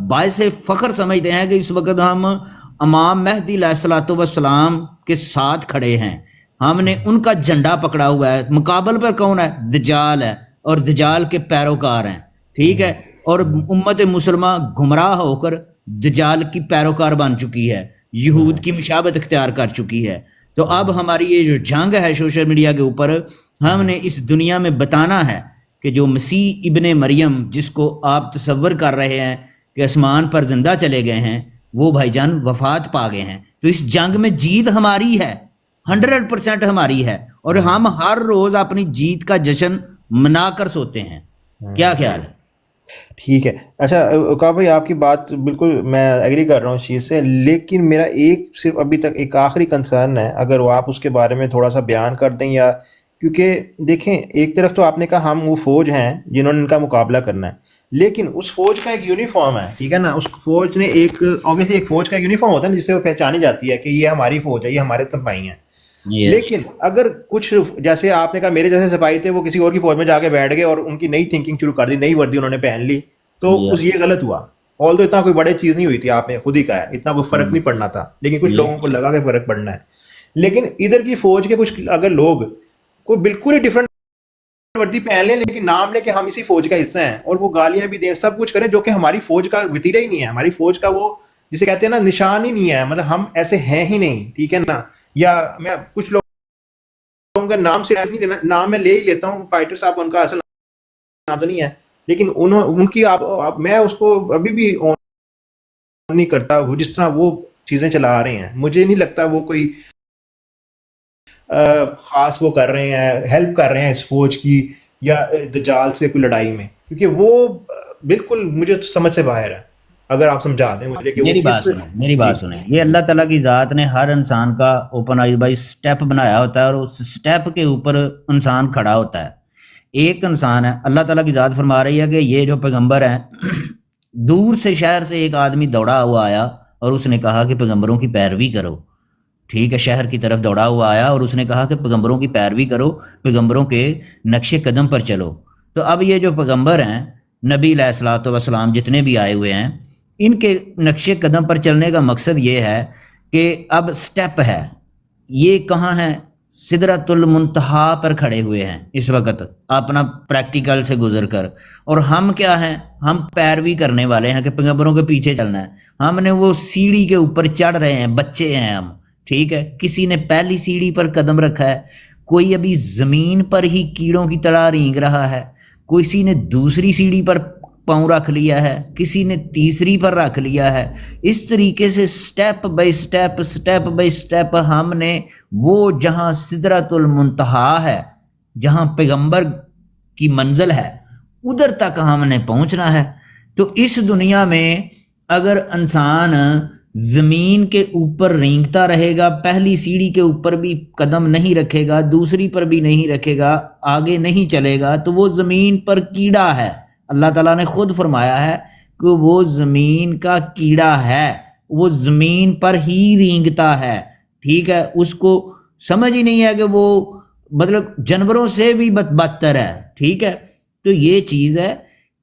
باعث فخر سمجھتے ہیں کہ اس وقت ہم امام مہدی علیہ الصلوۃ والسلام کے ساتھ کھڑے ہیں. ہم نے ان کا جھنڈا پکڑا ہوا ہے. مقابل پر کون ہے؟ دجال ہے, اور دجال کے پیروکار ہیں, ٹھیک ہے. اور امت مسلمہ گمراہ ہو کر دجال کی پیروکار بن چکی ہے, یہود کی مشابہت اختیار کر چکی ہے. تو اب ہماری یہ جو جنگ ہے سوشل میڈیا کے اوپر, ہم نے اس دنیا میں بتانا ہے کہ جو مسیح ابن مریم جس کو آپ تصور کر رہے ہیں کہ آسمان پر زندہ چلے گئے ہیں, وہ بھائی جان وفات پا گئے ہیں. تو اس جنگ میں جیت ہماری ہے, 100% ہماری ہے, اور ہم ہر روز اپنی جیت کا جشن منا کر سوتے ہیں. کیا خیال ہے؟ ٹھیک ہے. اچھا اوقاف بھائی آپ کی بات بالکل میں ایگری کر رہا ہوں اس چیز سے، لیکن میرا ایک صرف ابھی تک ایک آخری کنسرن ہے، اگر وہ آپ اس کے بارے میں تھوڑا سا بیان کر دیں. یا کیونکہ دیکھیں ایک طرف تو آپ نے کہا ہم وہ فوج ہیں جنہوں نے ان کا مقابلہ کرنا ہے، لیکن اس فوج کا ایک یونیفارم ہے، ٹھیک ہے نا. اس فوج نے ایک اوبیسلی ایک فوج کا یونیفارم ہوتا ہے جس سے وہ پہچانی جاتی ہے کہ یہ ہماری فوج ہے، یہ ہمارے سپاہی ہیں. لیکن اگر کچھ جیسے آپ نے کہا میرے جیسے سپاہی تھے وہ کسی اور کی فوج میں جا کے بیٹھ گئے اور ان کی نئی تھنکنگ شروع کر دی، نئی وردی انہوں نے پہن لی، تو یہ غلط ہوا. آل تو اتنا کوئی بڑی چیز نہیں ہوئی تھی، آپ نے خود ہی کہا ہے اتنا کوئی فرق نہیں پڑنا تھا، لیکن کچھ لوگوں کو لگا کہ فرق پڑنا ہے. لیکن ادھر کی فوج کے کچھ اگر لوگ کوئی بالکل ہی ڈفرینٹ وردی پہن لیں لیکن نام لے کہ ہم اسی فوج کا حصہ ہیں، اور وہ گالیاں بھی دیں، سب کچھ کریں، جو کہ ہماری فوج کا وتیرہ ہی نہیں ہے، ہماری فوج کا وہ جسے کہتے ہیں نا نشان ہی نہیں ہے، مطلب ہم ایسے ہیں ہی نہیں، ٹھیک ہے نا. یا میں کچھ لوگوں کا نام سے نہیں لینا، نام میں لے ہی لیتا ہوں، فائٹر صاحب ان کا اصل نام تو نہیں ہے، لیکن ان کی میں اس کو ابھی بھی نہیں کرتا، وہ جس طرح وہ چیزیں چلا رہے ہیں مجھے نہیں لگتا وہ کوئی خاص وہ کر رہے ہیں، ہیلپ کر رہے ہیں اس فوج کی یا دجال سے کوئی لڑائی میں، کیونکہ وہ بالکل مجھے سمجھ سے باہر ہے. اگر آپ سمجھا دیں مجھے کہ میری بات سنیں. یہ اللہ تعالیٰ کی ذات نے ہر انسان کا اوپن آئی بائی سٹیپ بنایا ہوتا ہے، اور اس سٹیپ کے اوپر انسان کھڑا ہوتا ہے. ایک انسان ہے، اللہ تعالیٰ کی ذات فرما رہی ہے کہ یہ جو پیغمبر ہیں، دور سے شہر سے ایک آدمی دوڑا ہوا آیا اور اس نے کہا کہ پیغمبروں کی پیروی کرو. ٹھیک ہے، شہر کی طرف دوڑا ہوا آیا اور اس نے کہا کہ پیغمبروں کی پیروی کرو، پیغمبروں کے نقش قدم پر چلو. تو اب یہ جو پیغمبر ہیں، نبی علیہ الصلوۃ والسلام جتنے بھی آئے ہوئے ہیں، ان کے نقش قدم پر چلنے کا مقصد یہ ہے کہ اب سٹیپ ہے. یہ کہاں ہیں؟ سدرۃ المنتہا پر کھڑے ہوئے ہیں اس وقت اپنا پریکٹیکل سے گزر کر. اور ہم کیا ہیں؟ ہم پیروی کرنے والے ہیں کہ پیغمبروں کے پیچھے چلنا ہے. ہم نے وہ سیڑھی کے اوپر چڑھ رہے ہیں، بچے ہیں ہم، ٹھیک ہے. کسی نے پہلی سیڑھی پر قدم رکھا ہے، کوئی ابھی زمین پر ہی کیڑوں کی طرح رینگ رہا ہے، کسی نے دوسری سیڑھی پر پاؤں رکھ لیا ہے، کسی نے تیسری پر رکھ لیا ہے. اس طریقے سے سٹیپ بائی سٹیپ ہم نے وہ جہاں سدرۃ المنتہا ہے، جہاں پیغمبر کی منزل ہے، ادھر تک ہم نے پہنچنا ہے. تو اس دنیا میں اگر انسان زمین کے اوپر رینگتا رہے گا، پہلی سیڑھی کے اوپر بھی قدم نہیں رکھے گا، دوسری پر بھی نہیں رکھے گا، آگے نہیں چلے گا، تو وہ زمین پر کیڑا ہے. اللہ تعالیٰ نے خود فرمایا ہے کہ وہ زمین کا کیڑا ہے، وہ زمین پر ہی رینگتا ہے، ٹھیک ہے. اس کو سمجھ ہی نہیں ہے کہ وہ مطلب جانوروں سے بھی بدتر ہے، ٹھیک ہے. تو یہ چیز ہے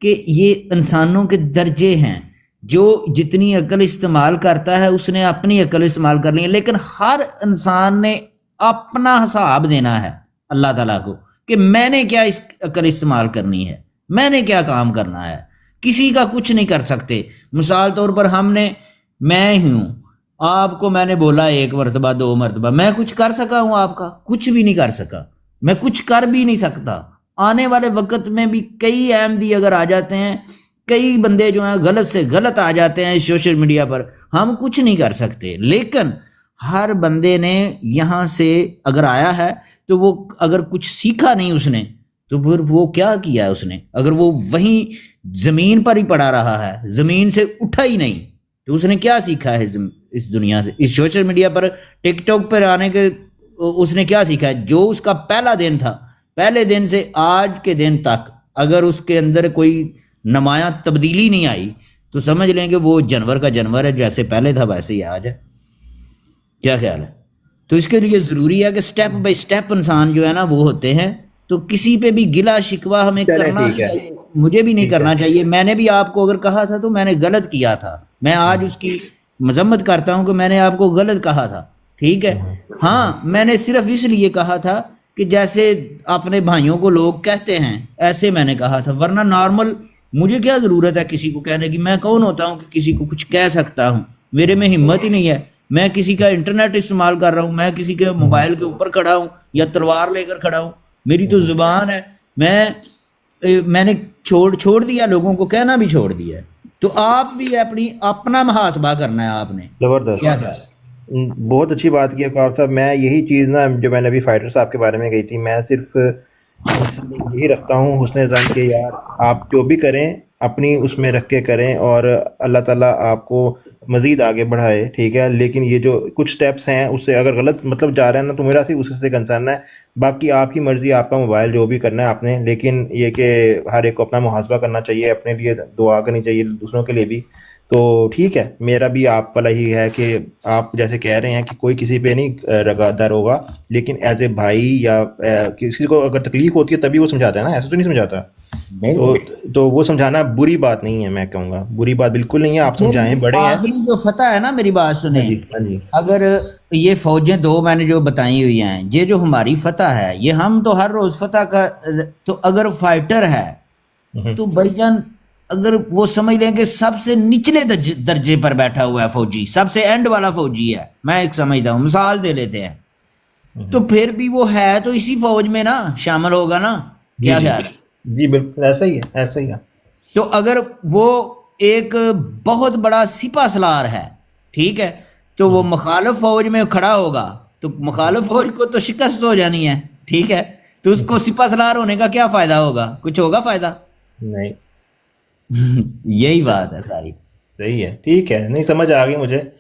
کہ یہ انسانوں کے درجے ہیں. جو جتنی عقل استعمال کرتا ہے اس نے اپنی عقل استعمال کرنی ہے، لیکن ہر انسان نے اپنا حساب دینا ہے اللہ تعالیٰ کو کہ میں نے کیا اس عقل استعمال کرنی ہے، میں نے کیا کام کرنا ہے. کسی کا کچھ نہیں کر سکتے. مثال طور پر میں ہوں، آپ کو میں نے بولا 1 مرتبہ 2 مرتبہ، میں کچھ کر سکا ہوں؟ آپ کا کچھ بھی نہیں کر سکا، میں کچھ کر بھی نہیں سکتا. آنے والے وقت میں بھی کئی احمدی اگر آ جاتے ہیں، کئی بندے جو ہیں غلط سے غلط آ جاتے ہیں سوشل میڈیا پر، ہم کچھ نہیں کر سکتے. لیکن ہر بندے نے یہاں سے اگر آیا ہے تو وہ اگر کچھ سیکھا نہیں اس نے، تو پھر وہ کیا کیا ہے اس نے؟ اگر وہ وہیں زمین پر ہی پڑا رہا ہے، زمین سے اٹھا ہی نہیں، تو اس نے کیا سیکھا ہے اس دنیا سے؟ اس سوشل میڈیا پر ٹک ٹاک پر آنے کے اس نے کیا سیکھا ہے؟ جو اس کا پہلا دن تھا، پہلے دن سے آج کے دن تک اگر اس کے اندر کوئی نمایاں تبدیلی نہیں آئی تو سمجھ لیں کہ وہ جانور کا جانور ہے، جیسے پہلے تھا ویسے ہی آج ہے. کیا خیال ہے؟ تو اس کے لیے ضروری ہے کہ سٹیپ بائی سٹیپ انسان جو ہے نا وہ ہوتے ہیں. تو کسی پہ بھی گلا شکوہ ہمیں کرنا نہیں چاہیے، مجھے بھی نہیں کرنا چاہیے. میں نے بھی آپ کو اگر کہا تھا تو میں نے غلط کیا تھا، میں آج اس کی مذمت کرتا ہوں کہ میں نے آپ کو غلط کہا تھا، ٹھیک ہے. ہاں میں نے صرف اس لیے کہا تھا کہ جیسے اپنے بھائیوں کو لوگ کہتے ہیں ایسے میں نے کہا تھا، ورنہ نارمل مجھے کیا ضرورت ہے کسی کو کہنے کی؟ میں کون ہوتا ہوں کہ کسی کو کچھ کہہ سکتا ہوں؟ میرے میں ہمت ہی نہیں ہے. میں کسی کا انٹرنیٹ استعمال کر رہا ہوں، میں کسی کے موبائل کے اوپر کھڑا ہوں یا تلوار لے کر کھڑا ہوں، میری تو زبان ہے. میں نے چھوڑ دیا، لوگوں کو کہنا بھی چھوڑ دیا ہے. تو آپ بھی اپنا محاسبہ کرنا ہے آپ نے. زبردست، کیا کہا؟ بہت اچھی بات کی آپ صاحب. میں یہی چیز نا جو میں نے ابھی فائٹر صاحب کے بارے میں کہی تھی، میں صرف यही रखता हूँ हुस्न ज़न के यार, आप जो भी करें अपनी उसमें रख के करें और अल्लाह ताला आपको मज़ीद आगे बढ़ाए, ठीक है। लेकिन ये जो कुछ स्टेप्स हैं उससे अगर गलत मतलब जा रहे हैं ना तो मेरा सिर्फ उससे कंसर्न है, बाकी आपकी मर्ज़ी, आपका मोबाइल, जो भी करना है आपने। लेकिन ये कि हर एक को अपना मुहासबा करना चाहिए, अपने लिए दुआ करनी चाहिए, दूसरों के लिए भी। तो ठीक है, मेरा भी आप वाला ही है कि आप जैसे कह रहे हैं कि कोई किसी पे नहीं रगादार होगा, लेकिन एज ए भाई या किसी को अगर तकलीफ होती है तभी वो समझाता है ना, ऐसा तो नहीं समझाता। तो वो समझाना बुरी बात नहीं है, मैं कहूँगा बुरी बात बिल्कुल नहीं है, आप समझाएं, बड़े हैं। आखिरी जो फतह है ना, मेरी बात सुने, हाँ जी। अगर ये फौजें दो मैंने जो बताई हुई हैं, ये जो हमारी फतह है, ये हम तो हर रोज फतह कर, तो अगर फाइटर है तो भाईजान अगर वो समझ लें कि सबसे निचले दर्जे पर बैठा हुआ है फौजी, सबसे एंड वाला फौजी है, मैं एक समझता हूँ, मिसाल दे लेते हैं, तो फिर भी वो है तो इसी फौज में ना शामिल होगा ना, क्या ख्याल है? जी बिल्कुल ऐसा ही है, ऐसा ही है। तो अगर वो एक बहुत बड़ा सिपा सलार है, ठीक है, तो वो मुखालिफ फौज में खड़ा होगा तो मुखालिफ फौज को तो शिकस्त हो जानी है, ठीक है, तो उसको सिपा सलार होने का क्या फायदा होगा? कुछ होगा फायदा? नहीं। यही बात है सारी। सही है, ठीक है, नहीं समझ आ गई मुझे।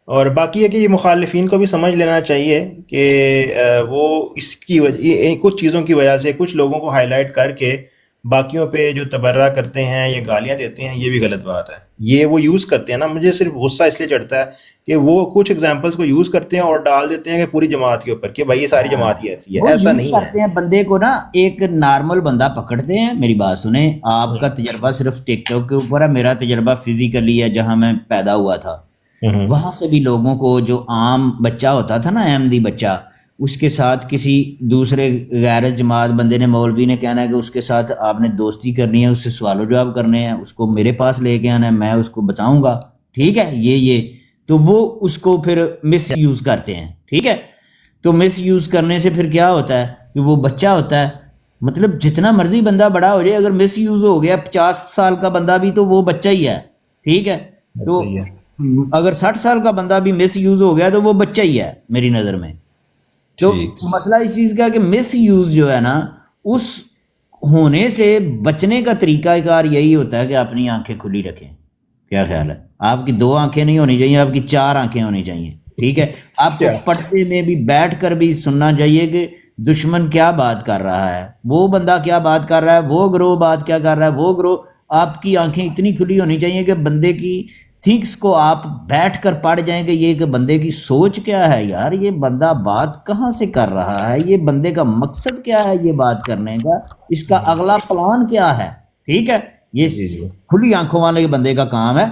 और बाकी है कि ये मुखालिफिन को भी समझ लेना चाहिए कि वो इसकी वजह, कुछ चीज़ों की वजह से कुछ लोगों को हाईलाइट करके बाकियों पे जो तबर्रा करते हैं या गालियां देते हैं, ये भी गलत बात है। ये वो यूज़ करते हैं ना, मुझे सिर्फ गुस्सा इसलिए चढ़ता है कि वो कुछ एग्जांपल्स को यूज़ करते हैं और डाल देते हैं कि पूरी जमात के ऊपर कि भाई ये सारी जमात ही ऐसी है, ऐसा नहीं है। करते हैं बंदे को ना, एक नॉर्मल बंदा पकड़ते हैं, मेरी बात सुने, आपका तजर्बा सिर्फ टिकटॉक के ऊपर है, मेरा तजर्बा फिजिकली है, जहां मैं पैदा हुआ था वहां से भी लोगों को, जो आम बच्चा होता था ना, अहमदी बच्चा, उसके साथ किसी दूसरे गैर जमात बंदे ने, मौलवी ने कहना है कि उसके साथ आपने दोस्ती करनी है, उससे सवाल जवाब करने हैं, उसको मेरे पास लेके आना है, मैं उसको बताऊंगा, ठीक है, ये तो वो उसको फिर मिस यूज करते हैं, ठीक है। तो मिस यूज करने से फिर क्या होता है कि वो बच्चा होता है, मतलब जितना मर्जी बंदा बड़ा हो जाए, अगर मिस यूज हो गया 50 साल का बंदा भी तो वो बच्चा ही है, ठीक है। तो अगर 60 साल का बंदा भी मिस यूज हो गया तो वो बच्चा ही है मेरी नज़र में। तो मसला इस चीज़ का कि मिस यूज जो है ना, उस होने से बचने का तरीकाकार यही होता है कि अपनी आंखें खुली रखें। क्या ख्याल है? आपकी 2 आंखें नहीं होनी चाहिए, आपकी 4 आंखें होनी चाहिए, ठीक है। आपको पर्दे में भी बैठ कर भी सुनना चाहिए कि दुश्मन क्या बात कर रहा है, वो बंदा क्या बात कर रहा है, वो ग्रोह बात क्या कर रहा है, वो ग्रोह। आपकी आंखें इतनी खुली होनी चाहिए कि बंदे की थिंक्स को आप बैठ कर पढ़ जाएंगे, ये कि बंदे की सोच क्या है, यार ये बंदा बात कहाँ से कर रहा है, ये बंदे का मकसद क्या है ये बात करने का, इसका अगला प्लान क्या है, ठीक है। ये खुली आंखों वाले बंदे का काम है।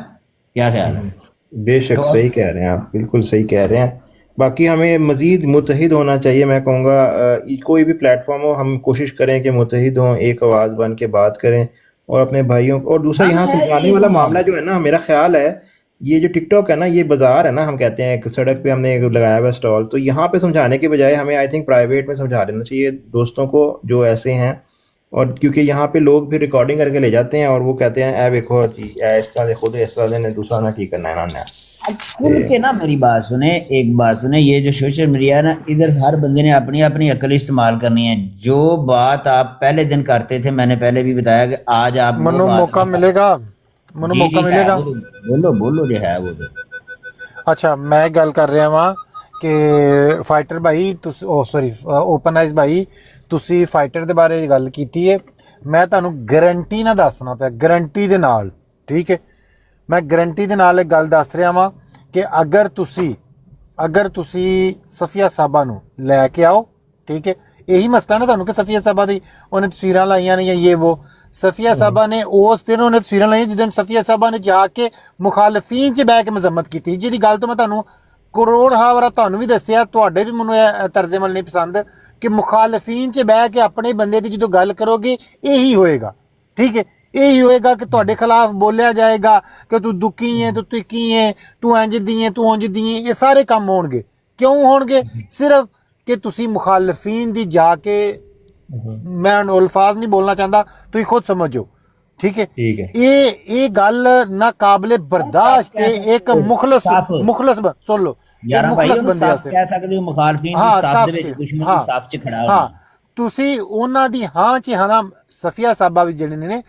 क्या ख्याल है? बेशक सही कह रहे हैं आप, बिल्कुल सही कह रहे हैं। बाकी हमें मज़ीद मुत्तहिद होना चाहिए, मैं कहूँगा कोई भी प्लेटफॉर्म हो, हम कोशिश करें कि मुत्तहिद हों, एक आवाज़ बन के बात करें और अपने भाइयों को। और दूसरा यहाँ समझाने वाला मामला जो है ना, मेरा ख्याल है ये जो टिकटॉक है ना, ये बाजार है ना, हम कहते हैं एक सड़क पे हमने लगाया हुआ स्टॉल, तो यहाँ पे समझाने के बजाय हमें आई थिंक प्राइवेट में समझा देना चाहिए दोस्तों को जो ऐसे हैं। और क्योंकि यहाँ पे लोग फिर रिकॉर्डिंग करके ले जाते हैं और वो कहते हैं ए देखो जी इस तरह खुद इस तरह ने दूसरा ना ठीक करना है इन्होंने। खुल के ना मेरी बात सुने, एक बात सुने, ये जो सोशल मीडिया है ना, इधर हर बंदे ने अपनी अपनी अकल इस्तेमाल करनी है। जो बात आप पहले दिन करते थे, मैंने पहले भी बताया कि आज आप मनु मौका मिलेगा, मनु मौका मिलेगा, बोलो जो है वो। अच्छा मैं गल कर रहा वां कि फाइटर भाई सॉरी ओपन आइज भाई, ਤੁਸੀਂ फाइटर ਦੇ ਬਾਰੇ ਗੱਲ ਕੀਤੀ ਹੈ, ਮੈਂ ਤੁਹਾਨੂੰ ਗਾਰੰਟੀ ਨਾਲ ਦੱਸਣਾ ਪਿਆ, ਗਾਰੰਟੀ ਦੇ ਨਾਲ, ਠੀਕ ਹੈ। ਮੈਂ ਗਾਰੰਟੀ ਦੇ ਨਾਲ ਇੱਕ ਗੱਲ ਦੱਸ ਰਿਹਾ ਵਾਂ ਕਿ ਅਗਰ ਤੁਸੀਂ ਸਫੀਆ ਸਾਹਿਬਾ ਨੂੰ ਲੈ ਕੇ ਆਓ, ਠੀਕ ਹੈ। ਇਹੀ ਮਸਲਾ ਨਾ ਤੁਹਾਨੂੰ ਕਿ ਸਫੀਆ ਸਾਹਿਬਾ ਦੀ ਉਹਨੇ ਤਸਵੀਰਾਂ ਲਾਈਆਂ ਨੇ ਜਾਂ ਇਹ ਉਹ, ਸਫੀਆ ਸਾਹਿਬਾ ਨੇ ਉਸ ਦਿਨ ਉਹਨੇ ਤਸਵੀਰਾਂ ਲਾਈਆਂ ਜਿਸ ਦਿਨ ਸਫੀਆ ਸਾਹਿਬਾ ਨੇ ਜਾ ਕੇ ਮੁਖਾਲਫੀਨ 'ਚ ਬਹਿ ਕੇ ਮਜ਼ਮਤ ਕੀਤੀ, ਜਿਹਦੀ ਗੱਲ ਤੋਂ ਮੈਂ ਤੁਹਾਨੂੰ ਕਰੋੜ ਹਾਵਰਾ ਤੁਹਾਨੂੰ ਵੀ ਦੱਸਿਆ, ਤੁਹਾਡੇ ਵੀ ਮੈਨੂੰ ਇਹ ਤਰਜਮਲ ਨਹੀਂ ਪਸੰਦ ਕਿ ਮੁਖਾਲਫੀਨ 'ਚ ਬਹਿ ਕੇ ਆਪਣੇ ਬੰਦੇ ਦੀ ਜਦੋਂ ਗੱਲ ਕਰੋਗੇ ਇਹੀ ਹੋਏਗਾ, ਠੀਕ ਹੈ। ਇਹੀ ਹੋਏਗਾ ਕਿ ਤੁਹਾਡੇ ਖਿਲਾਫ ਬੋਲਿਆ ਜਾਏਗਾ ਕਿ ਤੂੰ ਦੁਖੀ ਹੈ, ਤੂੰ ਤਿੱਖੀ ਹੈ, ਤੂੰ ਇੰਝ ਦੀ ਹੈ, ਤੂੰ ਉਂਝ ਦੀ ਹੈ। ਇਹ ਸਾਰੇ ਕੰਮ ਹੋਣਗੇ। ਕਿਉਂ ਹੋਣਗੇ? ਸਿਰਫ ਕਿ ਤੁਸੀਂ ਮੁਖਾਲਫੀਨ ਦੀ ਜਾ ਕੇ, ਮੈਂ ਅਲਫਾਜ਼ ਨਹੀਂ ਬੋਲਣਾ ਚਾਹੁੰਦਾ, ਤੁਸੀਂ ਖੁਦ ਸਮਝੋ, ਠੀਕ ਹੈ। ਇਹ ਗੱਲ ਨਾ ਕਾਬਲੇ ਬਰਦਾਸ਼ਤ ਹੈ ਇੱਕ ਮੁਖਲਸ ਸੁਣ ਲਓ, ਯਾਰ ਭਾਈ ਉਹਨੂੰ ਸਾਫ਼ ਕਹਿ ਸਕਦੇ ਹੋ, ਮੁਖਾਲਫੀਨ ਦੀ ਸਾਫ਼ ਦੇ ਵਿੱਚ ਦੁਸ਼ਮਣ ਦੀ ਸਾਫ਼ 'ਚ ਖੜਾ ਹੋ। ਤੁਸੀਂ ਉਹਨਾਂ ਦੀ ਹਾਂ 'ਚ ਹਾਂ ਸਫੀਆ ਸਾਹਿਬਾ ਵੀ ਜਿਹੜੇ ਨੇ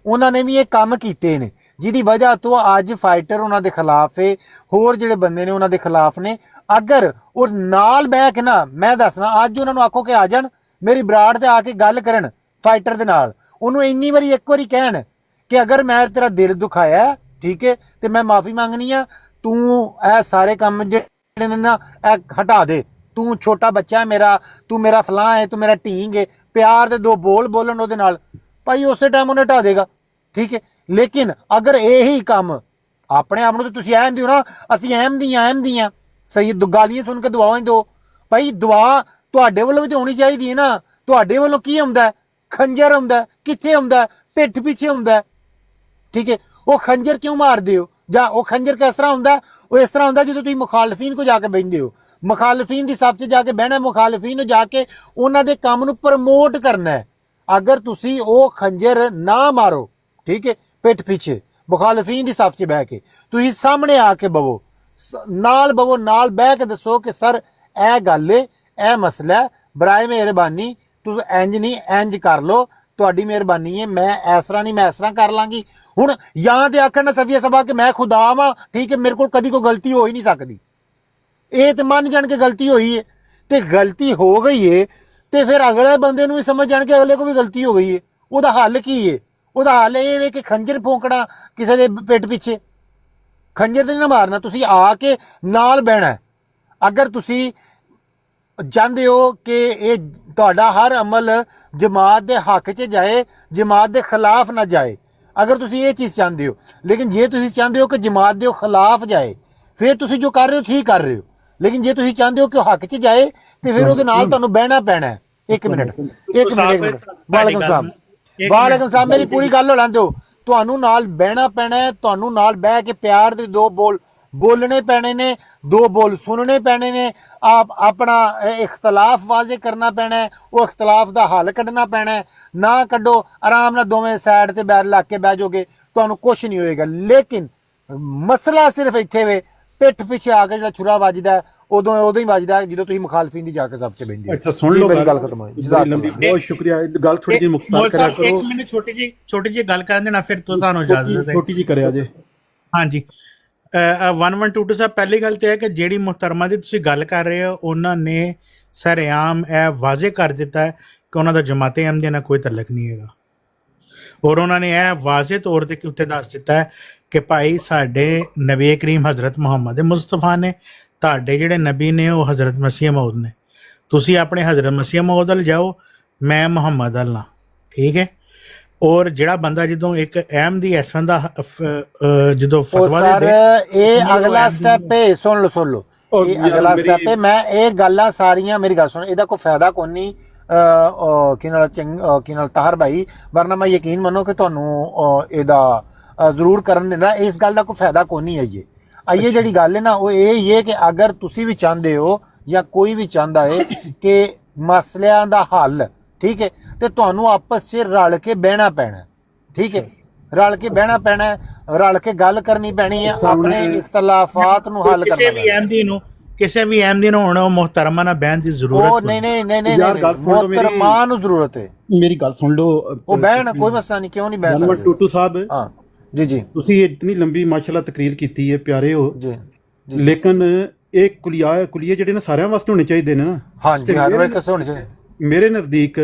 ਉਹਨਾਂ ਨੇ ਵੀ ਇਹ ਕੰਮ ਕੀਤੇ ਨੇ, ਜਿਹਦੀ ਵਜ੍ਹਾ ਤੋਂ ਅੱਜ ਫਾਈਟਰ ਉਹਨਾਂ ਦੇ ਖਿਲਾਫ ਹੈ, ਹੋਰ ਜਿਹੜੇ ਬੰਦੇ ਨੇ ਉਹਨਾਂ ਦੇ ਖਿਲਾਫ ਨੇ। ਅਗਰ ਉਹ ਨਾਲ ਬਹਿ ਕੇ ਨਾ, ਮੈਂ ਦੱਸਣਾ, ਅੱਜ ਉਹਨਾਂ ਨੂੰ ਆਖੋ ਕਿ ਆ ਜਾਣ ਮੇਰੀ ਬਰਾੜ ਤੇ ਆ ਕੇ ਗੱਲ ਕਰਨ ਫਾਈਟਰ ਦੇ ਨਾਲ, ਉਹਨੂੰ ਇੰਨੀ ਵਾਰੀ ਇੱਕ ਵਾਰੀ ਕਹਿਣ ਕਿ ਅਗਰ ਮੈਂ ਤੇਰਾ ਦਿਲ ਦੁਖਾਇਆ ਠੀਕ ਹੈ ਤੇ ਮੈਂ ਮਾਫੀ ਮੰਗਣੀ ਆ, ਤੂੰ ਇਹ ਸਾਰੇ ਕੰਮ ਜਿਹੜੇ ਨੇ ਨਾ ਇਹ ਹਟਾ ਦੇ, ਤੂੰ ਛੋਟਾ ਬੱਚਾ ਹੈ ਮੇਰਾ, ਤੂੰ ਮੇਰਾ ਫਲਾਂ ਹੈ, ਤੂੰ ਮੇਰਾ ਢੀਂਗ ਹੈ, ਪਿਆਰ ਦੇ ਦੋ ਬੋਲ ਬੋਲਣ ਉਹਦੇ ਨਾਲ, ਭਾਈ ਉਸੇ ਟਾਈਮ ਉਹਨੇ ਹਟਾ ਦੇਗਾ ਠੀਕ ਹੈ। ਲੇਕਿਨ ਅਗਰ ਇਹੀ ਕੰਮ ਆਪਣੇ ਆਪ ਨੂੰ, ਤੇ ਤੁਸੀਂ ਐਂ ਦਿਓ ਨਾ ਅਸੀਂ ਅਹਿਮਦੀ ਆ ਸਹੀ, ਗਾਲੀਆਂ ਸੁਣ ਕੇ ਦੁਆਵਾਂ ਹੀ ਦਿਓ, ਭਾਈ ਦੁਆ ਤੁਹਾਡੇ ਵੱਲੋਂ ਵੀ ਤੇ ਹੋਣੀ ਚਾਹੀਦੀ ਹੈ ਨਾ। ਤੁਹਾਡੇ ਵੱਲੋਂ ਕੀ ਹੁੰਦਾ? ਖੰਜਰ ਹੁੰਦਾ, ਕਿੱਥੇ ਹੁੰਦਾ? ਪਿੱਠ ਪਿੱਛੇ ਹੁੰਦਾ ਠੀਕ ਹੈ। ਉਹ ਖੰਜਰ ਕਿਉਂ ਮਾਰਦੇ ਹੋ? ਜਾਂ ਉਹ ਖੰਜਰ ਕਿਸ ਤਰ੍ਹਾਂ ਹੁੰਦਾ? ਉਹ ਇਸ ਤਰ੍ਹਾਂ ਹੁੰਦਾ ਜਦੋਂ ਤੁਸੀਂ ਮੁਖਾਲਫੀਨ ਕੋ ਜਾ ਕੇ ਬਹਿੰਦੇ ਹੋ, ਮੁਖਾਲਫੀਨ ਦੀ ਸਫ 'ਚ ਜਾ ਕੇ ਬਹਿਣਾ, ਮੁਖਾਲਫੀਨ ਨੂੰ ਜਾ ਕੇ ਉਹਨਾਂ ਦੇ ਕੰਮ ਨੂੰ ਪ੍ਰਮੋਟ ਕਰਨਾ ਹੈ। ਅਗਰ ਤੁਸੀਂ ਉਹ ਖੰਜਰ ਨਾ ਮਾਰੋ ਠੀਕ ਹੈ ਪਿੱਠ ਪਿੱਛੇ, ਮੁਖਾਲਫੀਨ ਦੀ ਸਫ 'ਚ ਬਹਿ ਕੇ, ਤੁਸੀਂ ਸਾਹਮਣੇ ਆ ਕੇ ਬਵੋ, ਨਾਲ ਬਵੋ, ਨਾਲ ਬਹਿ ਕੇ ਦੱਸੋ ਕਿ ਸਰ ਇਹ ਗੱਲ ਹੈ, ਇਹ ਮਸਲਾ ਹੈ, ਬਰਾਏ ਮਿਹਰਬਾਨੀ ਤੁਸੀਂ ਇੰਜ ਨਹੀਂ ਇੰਜ ਕਰ ਲਓ, ਤੁਹਾਡੀ ਮਿਹਰਬਾਨੀ ਹੈ, ਮੈਂ ਇਸ ਤਰ੍ਹਾਂ ਨਹੀਂ ਮੈਂ ਇਸ ਤਰ੍ਹਾਂ ਕਰ ਲਾਂਗੀ। ਹੁਣ ਜਾਂ ਤੇ ਆਖਣ ਨਾ ਸਫੀਆ ਸਭਾ ਕਿ ਮੈਂ ਖੁਦਾ ਵਾਂ ਠੀਕ ਹੈ, ਮੇਰੇ ਕੋਲ ਕਦੀ ਕੋਈ ਗਲਤੀ ਹੋ ਹੀ ਨਹੀਂ ਸਕਦੀ, ਇਹ ਤੇ ਮੰਨ ਜਾਣ ਕੇ ਗਲਤੀ ਹੋਈ ਹੈ ਤੇ ਗਲਤੀ ਹੋ ਗਈ ਹੈ ਤੇ ਫਿਰ ਅਗਲੇ ਬੰਦੇ ਨੂੰ ਵੀ ਸਮਝ ਜਾਣ ਕੇ ਅਗਲੇ ਕੋ ਵੀ ਗਲਤੀ ਹੋ ਗਈ ਹੈ। ਉਹਦਾ ਹੱਲ ਕੀ ਹੈ? ਉਹਦਾ ਹੱਲ ਇਹ ਵੇ ਕਿ ਖੰਜਰ ਫੋਂਕਣਾ ਕਿਸੇ ਦੇ ਪਿੱਠ ਪਿੱਛੇ, ਖੰਜਰ ਤੇ ਨਹੀਂ ਮਾਰਨਾ, ਤੁਸੀਂ ਆ ਕੇ ਨਾਲ ਬਹਿਣਾ। ਅਗਰ ਤੁਸੀਂ ਚਾਹੁੰਦੇ ਹੋ ਕਿ ਇਹ ਤੁਹਾਡਾ ਹਰ ਅਮਲ ਜਮਾਤ ਦੇ ਹੱਕ 'ਚ ਜਾਏ, ਜਮਾਤ ਦੇ ਖਿਲਾਫ ਨਾ ਜਾਏ, ਅਗਰ ਤੁਸੀਂ ਇਹ ਚੀਜ਼ ਚਾਹੁੰਦੇ ਹੋ, ਲੇਕਿਨ ਜੇ ਤੁਸੀਂ ਚਾਹੁੰਦੇ ਹੋ ਕਿ ਜਮਾਤ ਦੇ ਖਿਲਾਫ ਜਾਏ ਫਿਰ ਤੁਸੀਂ ਜੋ ਕਰ ਰਹੇ ਹੋ ਠੀਕ ਕਰ ਰਹੇ ਹੋ, ਲੇਕਿਨ ਜੇ ਤੁਸੀਂ ਚਾਹੁੰਦੇ ਹੋ ਕਿ ਉਹ ਹੱਕ 'ਚ ਜਾਏ ਤੇ ਫਿਰ ਉਹਦੇ ਨਾਲ ਤੁਹਾਨੂੰ ਬਹਿਣਾ ਪੈਣਾ ਹੈ। ਇੱਕ ਮਿੰਟ ਵਾਲੇਕੁਮ ਸਲਾਮ, ਮੇਰੀ ਪੂਰੀ ਗੱਲ ਹੋ ਲੈਣ ਦਿਓ। ਤੁਹਾਨੂੰ ਨਾਲ ਬਹਿਣਾ ਪੈਣਾ ਹੈ, ਤੁਹਾਨੂੰ ਨਾਲ ਬਹਿ ਕੇ ਪਿਆਰ ਦੇ ਦੋ ਬੋਲ ਬੋਲਣੇ ਪੈਣੇ ਨੇ, ਦੋ ਬੋਲ ਸੁਣਨੇ ਪੈਣੇ ਨੇ, ਆਪਣਾ ਇਖਤਲਾਫ ਵਾਜ਼ੇ ਕਰਨਾ ਪੈਣਾ ਹੈ, ਉਹ ਇਖਤਲਾਫ ਦਾ ਹੱਲ ਕੱਢਣਾ ਪੈਣਾ ਹੈ। ਨਾ ਕੱਢੋ, ਆਰਾਮ ਨਾਲ ਦੋਵੇਂ ਸਾਈਡ ਤੇ ਬੈਠ ਲਾ ਕੇ ਬਹਿ ਜਾਓਗੇ, ਤੁਹਾਨੂੰ ਕੁਛ ਨਹੀਂ ਹੋਏਗਾ। ਲੇਕਿਨ ਮਸਲਾ ਸਿਰਫ ਇੱਥੇ ਵੇ, ਪਿੱਠ ਪਿੱਛੇ ਆ ਕੇ ਜਿਹੜਾ ਛੁਰਾ ਵੱਜਦਾ ਉਦੋਂ ਹੀ ਵੱਜਦਾ ਜਦੋਂ ਤੁਸੀਂ ਮੁਖਾਲਫੀਨ ਦੀ ਜਾ ਕੇ ਸਭ 'ਚ ਬੈਠਦੇ ਹੋ। ਅੱਛਾ ਸੁਣ ਲਓ, ਮੇਰੀ ਗੱਲ ਖਤਮ ਹੋਈ। ਬਹੁਤ ਸ਼ੁਕਰੀਆ, ਗੱਲ ਥੋੜੀ ਜਿਹੀ ਮੁਖਤਾਰ ਕਰਿਆ ਕਰੋ। ਇੱਕ ਮਿੰਟ ਛੋਟੀ ਜਿਹੀ ਗੱਲ ਕਰਨ ਦੇਣਾ, ਫਿਰ ਤੁਹਾਨੂੰ ਇਜਾਜ਼ਤ ਹੈ। ਛੋਟੀ ਜਿਹੀ ਕਰਿਆ ਜੇ। ਹਾਂਜੀ 1122 ਸਾਹਿਬ, ਪਹਿਲੀ ਗੱਲ ਤੇ ਹੈ ਕਿ ਜਿਹੜੀ ਮੁਹਤਰਮਾ ਦੀ ਤੁਸੀਂ ਗੱਲ ਕਰ ਰਹੇ ਹੋ ਉਹਨਾਂ ਨੇ ਸਰੇਆਮ ਇਹ ਵਾਜ਼ਿਹ ਕਰ ਦਿੱਤਾ ਹੈ ਕਿ ਉਹਨਾਂ ਦਾ ਜਮਾਤੇ ਅਹਿਮਦੀਆ ਨਾਲ ਕੋਈ ਤਲਕ ਨਹੀਂ ਹੈਗਾ, ਔਰ ਉਹਨਾਂ ਨੇ ਇਹ ਵਾਜ਼ਿਹ ਤੌਰ ਤੇ ਉੱਤੇ ਦੱਸ ਦਿੱਤਾ ਹੈ ਕਿ ਭਾਈ ਸਾਡੇ ਨਬੀ ਕਰੀਮ ਹਜ਼ਰਤ ਮੁਹੰਮਦ ਮੁਸਤਫਾ ਨੇ, ਤੁਹਾਡੇ ਜਿਹੜੇ ਨਬੀ ਨੇ ਉਹ ਹਜ਼ਰਤ ਮਸੀਹ ਮਊਦ ਨੇ, ਤੁਸੀਂ ਆਪਣੇ ਹਜ਼ਰਤ ਮਸੀਹ ਮਊਦ ਵੱਲ ਜਾਓ, ਮੈਂ ਮੁਹੰਮਦ ਵੱਲ ਨਾ, ਠੀਕ ਹੈ। ਔਰ ਜਿਹੜਾ ਬੰਦਾ ਜਦੋਂ ਇੱਕ ਅਹਿਮਦੀ ਇਸ ਤਰ੍ਹਾਂ ਦਾ ਜਦੋਂ ਫਤਵਾ ਦੇ ਦੇ, ਇਹ ਅਗਲਾ ਸਟੈਪ ਹੈ, ਸੁਣ ਲਓ ਇਹ ਅਗਲਾ ਸਟੈਪ ਹੈ। ਮੈਂ ਇਹ ਗੱਲਾਂ ਸਾਰੀਆਂ, ਮੇਰੀ ਗੱਲ ਸੁਣ, ਇਹਦਾ ਕੋਈ ਫਾਇਦਾ ਕੋਈ ਨਹੀਂ ਕਿ ਨਾਲ ਤਾਹਰ ਭਾਈ, ਵਰਨਾ ਮੈਂ ਯਕੀਨ ਮੰਨੋ ਕਿ ਤੁਹਾਨੂੰ ਇਹਦਾ ਜ਼ਰੂਰ ਕਰਨ ਦੇਣਾ, ਇਸ ਗੱਲ ਦਾ ਕੋਈ ਫਾਇਦਾ ਕੋਈ ਨਹੀਂ ਹੈ। ਆਈਏ ਜਿਹੜੀ ਗੱਲ ਹੈ ਨਾ ਉਹ ਇਹ ਹੀ ਹੈ ਕਿ ਅਗਰ ਤੁਸੀਂ ਵੀ ਚਾਹੁੰਦੇ ਹੋ ਜਾਂ ਕੋਈ ਵੀ ਚਾਹੁੰਦਾ ਹੈ ਕਿ ਮਸਲਿਆਂ ਦਾ ਹੱਲ ਠੀਕ ਹੈ, ਤੇ ਤੁਹਾਨੂੰ ਆਪਸ 'ਚ ਰਲ ਕੇ ਬਹਿਣਾ ਪੈਣਾ, ਠੀਕ ਹੈ, ਰਲ ਕੇ ਬਹਿਣਾ ਪੈਣਾ, ਰਲ ਕੇ ਗੱਲ ਕਰਨੀ ਪੈਣੀ ਹੈ, ਆਪਣੇ ਇਖਤਲਾਫਾਤ ਨੂੰ ਹੱਲ ਕਰਨਾ ਪੈਣਾ। ਕਿਸੇ ਵੀ ਅਹਿਮਦੀ ਨੂੰ ਹੁਣ ਮੁਹਤਰਮਾ ਨਾਲ ਬਹਿਣ ਦੀ ਜ਼ਰੂਰਤ ਨਹੀਂ, ਮੁਹਤਰਮਾ ਨੂੰ ਜ਼ਰੂਰਤ ਹੈ। ਮੇਰੀ ਗੱਲ ਸੁਣ ਲਓ, ਉਹ ਬਹਿਣ, ਕੋਈ ਮਸਲਾ ਨਹੀਂ, ਕਿਉਂ ਨਹੀਂ ਬਹਿ ਸਕਦੇ। ਟੂਟੂ ਸਾਹਿਬ, ਹਾਂ ਜੀ ਤੁਸੀਂ ਇਤਨੀ ਲੰਬੀ ਮਾਸ਼ਾਅੱਲਾ ਤਕਰੀਰ ਕੀਤੀ ਹੈ, ਪਿਆਰੇ ਹੋ ਜੀ, ਲੇਕਿਨ ਇਹ ਕੁਲੀਏ ਜਿਹੜੇ ਨੇ ਸਾਰਿਆਂ ਵਾਸਤੇ ਹੋਣੇ ਚਾਹੀਦੇ ਨੇ ਨਾ। ਹਾਂਜੀ ਹਰ ਇੱਕ ਹੋਣੇ ਚਾਹੀਦੇ। ਮੇਰੇ ਨਜ਼ਦੀਕ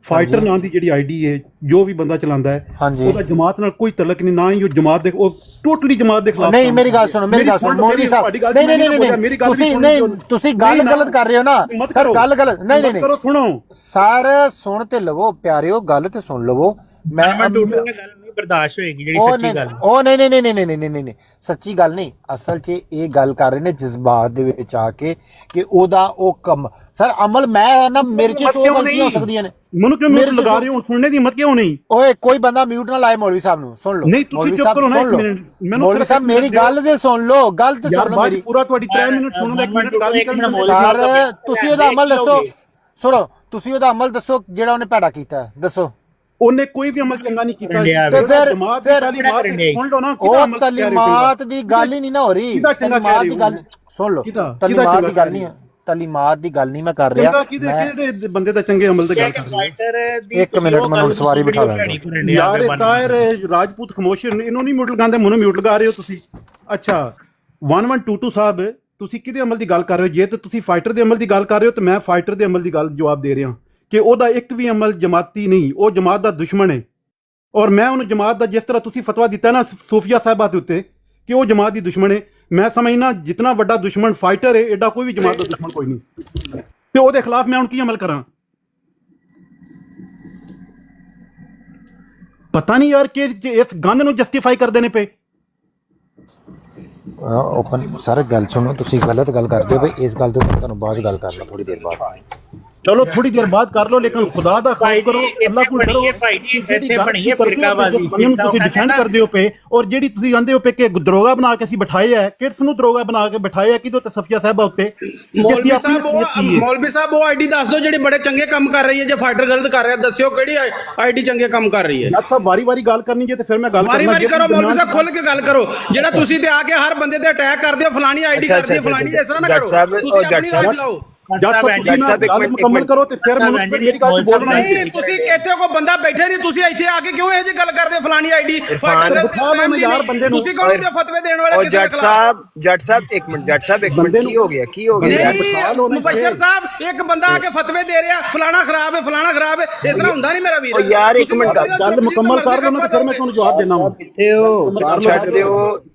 ਫਾਈਟਰ ਨਾਂ ਦੀ ਜਿਹੜੀ ਆਈਡੀ ਹੈ, ਜੋ ਵੀ ਬੰਦਾ ਚਲਾਉਂਦਾ ਹੈ, ਉਹਦਾ ਜਮਾਤ ਨਾਲ ਕੋਈ ਤਲਕ ਨਹੀਂ, ਨਾ ਹੀ ਉਹ ਜਮਾਤ ਦੇ, ਉਹ ਟੋਟਲੀ ਜਮਾਤ ਦੇ ਖਿਲਾਫ। ਨਹੀਂ ਮੇਰੀ ਗੱਲ ਸੁਣੋ, ਮੌਲਵੀ ਸਾਹਿਬ, ਨਹੀਂ ਤੁਸੀਂ ਗੱਲ ਗਲਤ ਕਰ ਰਹੇ ਹੋ ਨਾ ਸਰ, ਗੱਲ ਗਲਤ ਨਹੀਂ ਕਰੋ, ਸੁਣੋ ਸਰ, ਸੁਣ ਤੇ ਲਵੋ ਪਿਆਰਿਓ, ਗੱਲ ਤੇ ਸੁਣ ਲਵੋ। ਮੈਂ ਬਰਦਾਸ਼ਤ ਹੋਏਗੀ ਜਿਹੜੀ ਸੱਚੀ ਗੱਲ, ਉਹ ਨਹੀਂ ਸੱਚੀ ਗੱਲ ਨਹੀਂ, ਅਸਲ 'ਚ ਇਹ ਗੱਲ ਕਰ ਰਹੇ ਨੇ ਜਜ਼ਬਾਤ ਦੇ ਵਿੱਚ ਆ ਕੇ ਕਿ ਉਹਦਾ ਉਹ ਕੰਮ ਸਰ ਅਮਲ, ਮੈਂ ਨਾ ਮੇਰੇ 'ਚ 100 ਗਲਤੀਆਂ ਹੋ ਸਕਦੀਆਂ ਨੇ, ਮੈਨੂੰ ਕਿਉਂ ਮਿਊਟ ਲਗਾ ਰਹੇ ਹੋ? ਸੁਣਨੇ ਦੀ ਹਿੰਮਤ ਕਿਉਂ ਨਹੀਂ? ਓਏ ਕੋਈ ਬੰਦਾ ਮਿਊਟ ਨਾ ਲਾਏ, ਮੌਲਵੀ ਸਾਹਿਬ ਨੂੰ ਸੁਣ ਲਓ। ਨਹੀਂ ਤੁਸੀਂ ਚੁੱਪ ਕਰੋ ਨਾ, ਮੌਲਵੀ ਸਾਹਿਬ ਮੇਰੀ ਗੱਲ ਤੇ ਸੁਣ ਲਓ, ਗੱਲ ਤੇ ਸੁਣ ਲਓ ਮੇਰੀ। ਪੂਰਾ ਤੁਹਾਡੀ 3 ਮਿੰਟ ਸੁਣਨ ਦਾ 1 ਮਿੰਟ ਗੱਲ ਕਰਨ ਦਾ। ਸਰ ਤੁਸੀਂ ਉਹਦਾ ਅਮਲ ਦੱਸੋ, ਸੁਣੋ ਤੁਸੀਂ ਉਹਦਾ ਅਮਲ ਦੱਸੋ ਜਿਹੜਾ ਉਹਨੇ ਭੈੜਾ ਕੀਤਾ, ਦੱਸੋ। ਉਹਨੇ ਕੋਈ ਵੀ ਅਮਲ ਚੰਗਾ ਨਹੀਂ ਕੀਤਾ, ਤੇ ਫਿਰ ਸੁਣ ਲਓ ਨਾ, ਉਹ ਤਾਲੀਮਾਤ ਦੀ ਗੱਲ ਹੀ ਨਹੀਂ ਨਾ ਹੋ ਰਹੀ, ਤਾਲੀਮਾਤ ਦੀ ਗੱਲ ਸੁਣ ਲਓ, ਤਾਲੀਮਾਤ ਦੀ ਗੱਲ ਨਹੀਂ ਹੈ, ਤਾਲੀਮਾਤ ਦੀ ਗੱਲ ਨਹੀਂ ਮੈਂ ਕਰ ਰਿਹਾ। ਕਿਹੜੇ ਬੰਦੇ ਦਾ ਚੰਗੇ ਅਮਲ ਦੀ ਗੱਲ ਕਰ ਰਹੇ ਹੋ? ਇੱਕ ਮਿੰਟ ਮੈਨੂੰ ਸਵਾਰੀ ਬਿਠਾ ਲੈਣ ਯਾਰ ਇਹ ਤਾਹਿਰ ਰਾਜਪੂਤ ਖਮੋਸ਼ ਇਹਨੂੰ ਨਹੀਂ ਮਿਊਟ ਲਗਾਉਂਦੇ, ਮੈਨੂੰ ਮਿਊਟ ਲਗਾ ਰਹੇ ਹੋ ਤੁਸੀਂ। ਅੱਛਾ 1122 ਸਾਹਿਬ ਤੁਸੀਂ ਕਿਹਦੇ ਅਮਲ ਦੀ ਗੱਲ ਕਰ ਰਹੇ ਹੋ? ਜੇ ਤੇ ਤੁਸੀਂ ਫਾਈਟਰ ਦੇ ਅਮਲ ਦੀ ਗੱਲ ਕਰ ਰਹੇ ਹੋ ਤਾਂ ਮੈਂ ਫਾਈਟਰ ਦੇ ਅਮਲ ਦੀ ਗੱਲ ਜਵਾਬ ਦੇ ਰਿਹਾ ਕਿ ਉਹਦਾ ਇੱਕ ਵੀ ਅਮਲ ਜਮਾਤੀ ਨਹੀਂ, ਉਹ ਜਮਾਤ ਦਾ ਦੁਸ਼ਮਣ ਹੈ। ਔਰ ਮੈਂ ਉਹਨੂੰ ਜਮਾਤ ਦਾ ਜਿਸ ਤਰ੍ਹਾਂ ਤੁਸੀਂ ਫਤਵਾ ਦਿੱਤਾ ਨਾ ਸੂਫੀਆ ਸਾਹਿਬਾਂ ਦੇ ਉੱਤੇ ਕਿ ਉਹ ਜਮਾਤ ਦੀ ਦੁਸ਼ਮਣ ਹੈ, ਮੈਂ ਸਮਝਣਾ ਜਿੰਨਾ ਵੱਡਾ ਦੁਸ਼ਮਣ ਫਾਈਟਰ ਹੈ ਐਡਾ ਕੋਈ ਵੀ ਜਮਾਤ ਦਾ ਦੁਸ਼ਮਣ ਕੋਈ ਨਹੀਂ। ਤੇ ਉਹਦੇ ਖਿਲਾਫ ਮੈਂ ਹੁਣ ਕੀ ਅਮਲ ਕਰਾਂ? ਪਤਾ ਨਹੀਂ ਯਾਰ ਕਿ ਇਸ ਗੰਦ ਨੂੰ ਜਸਟੀਫਾਈ ਕਰਦੇ ਨੇ ਪਏ। ਓਪਨ ਸਾਰੇ ਗੱਲ ਸੁਣੋ, ਤੁਸੀਂ ਗਲਤ ਗੱਲ ਕਰਦੇ ਹੋ ਬਈ। ਇਸ ਗੱਲ ਤੇ ਤੁਹਾਨੂੰ ਬਾਅਦ ਗੱਲ ਕਰਨਾ ਥੋੜੀ ਦੇਰ ਬਾਅਦ। ਚਲੋ ਥੋੜੀ ਦੇਰ ਬਾਅਦ ਕਰ ਲਓ, ਲੇਕਿਨ ਖੁਦਾ ਦਾ ਖੌਫ ਕਰੋ, ਅੱਲਾਹ ਕੋਲ ਡਰੋ। ਤੁਸੀਂ ਡਿਫੈਂਡ ਕਰਦੇ ਹੋ ਪਏ ਔਰ ਜਿਹੜੀ ਤੁਸੀਂ ਆਂਦੇ ਹੋ ਪਏ ਕਿ ਦਰੋਗਾ ਬਣਾ ਕੇ ਅਸੀਂ ਬਿਠਾਏ ਆ, ਕਿਡਸ ਨੂੰ ਦਰੋਗਾ ਬਣਾ ਕੇ ਬਿਠਾਏ ਆ ਕਿਦੋਂ ਤੇ ਸਫੀਆ ਸਾਹਿਬਾ ਉੱਤੇ। ਮੌਲਵੀ ਸਾਹਿਬ ਉਹ ਆਈਡੀ ਦੱਸ ਦਿਓ ਜਿਹੜੀ ਬੜੇ ਚੰਗੇ ਕੰਮ ਕਰ ਰਹੀ ਹੈ। ਜੇ ਫਾਈਟਰ ਗਲਤ ਕਰ ਰਿਹਾ ਦੱਸਿਓ ਕਿਹੜੀ ਆਈਡੀ ਚੰਗੇ ਕੰਮ ਕਰ ਰਹੀ ਹੈ। ਡਾਕਟਰ ਸਾਹਿਬ ਵਾਰੀ ਗੱਲ ਕਰਨੀ ਜੇ ਤੇ ਫਿਰ ਮੈਂ ਗੱਲ ਕਰਨਾ। ਵਾਰੀ ਕਰੋ ਮੌਲਵੀ ਸਾਹਿਬ, ਖੁੱਲ ਕੇ ਗੱਲ ਕਰੋ। ਜਿਹੜਾ ਤੁਸੀਂ ਤੇ ਆ ਕੇ ਹਰ ਬੰਦੇ ਤੇ ਅਟੈਕ ਕਰਦੇ ਹੋ, ਫਲਾਣੀ ਆਈਡੀ ਕਰਦੀ ਹੈ ਫਲਾਣੀ, ਇਸ ਤਰ੍ਹਾਂ ਨਾ ਕਰੋ। ਤੁਸੀਂ ਆਪਣੀ ਆਈਡੀ ਲਾਓ। ਜੱਟ ਸਾਹਿਬ ਮੁਕੰਮਲ ਕਰੋ ਤੇ ਫਿਰ ਮੈਨੂੰ ਮੇਰੀ ਗੱਲ ਬੋਲਣਾ ਨਹੀਂ। ਤੁਸੀਂ ਇੱਥੇ ਕੋਈ ਬੰਦਾ ਬੈਠੇ ਨਹੀਂ, ਤੁਸੀਂ ਇੱਥੇ ਆ ਕੇ ਕਿਉਂ ਇਹ ਜੀ ਗੱਲ ਕਰਦੇ ਫਲਾਣੀ ਆਈਡੀ? ਤੁਸੀਂ ਕੌਣ ਹੁੰਦੇ ਫਤਵੇ ਦੇਣ ਵਾਲੇ? ਜੱਟ ਸਾਹਿਬ ਇੱਕ ਮਿੰਟ, ਜੱਟ ਸਾਹਿਬ ਇੱਕ ਮਿੰਟ, ਕੀ ਹੋ ਗਿਆ ਮੁਬਸ਼ਰ ਸਾਹਿਬ ਇੱਕ ਬੰਦਾ ਆ ਕੇ ਫਤਵੇ ਦੇ ਰਿਹਾ ਫਲਾਣਾ ਖਰਾਬ ਹੈ ਫਲਾਣਾ ਖਰਾਬ ਹੈ, ਇਸ ਤਰ੍ਹਾਂ ਹੁੰਦਾ ਨਹੀਂ ਮੇਰਾ ਵੀਰ। ਯਾਰ ਇੱਕ ਮਿੰਟ ਗੱਲ ਮੁਕੰਮਲ ਕਰ ਦੋ ਨਾ ਫਿਰ ਮੈਂ ਤੁਹਾਨੂੰ ਜਵਾਬ ਦੇਣਾ ਵਾ। ਕਿੱਥੇ ਹੋ?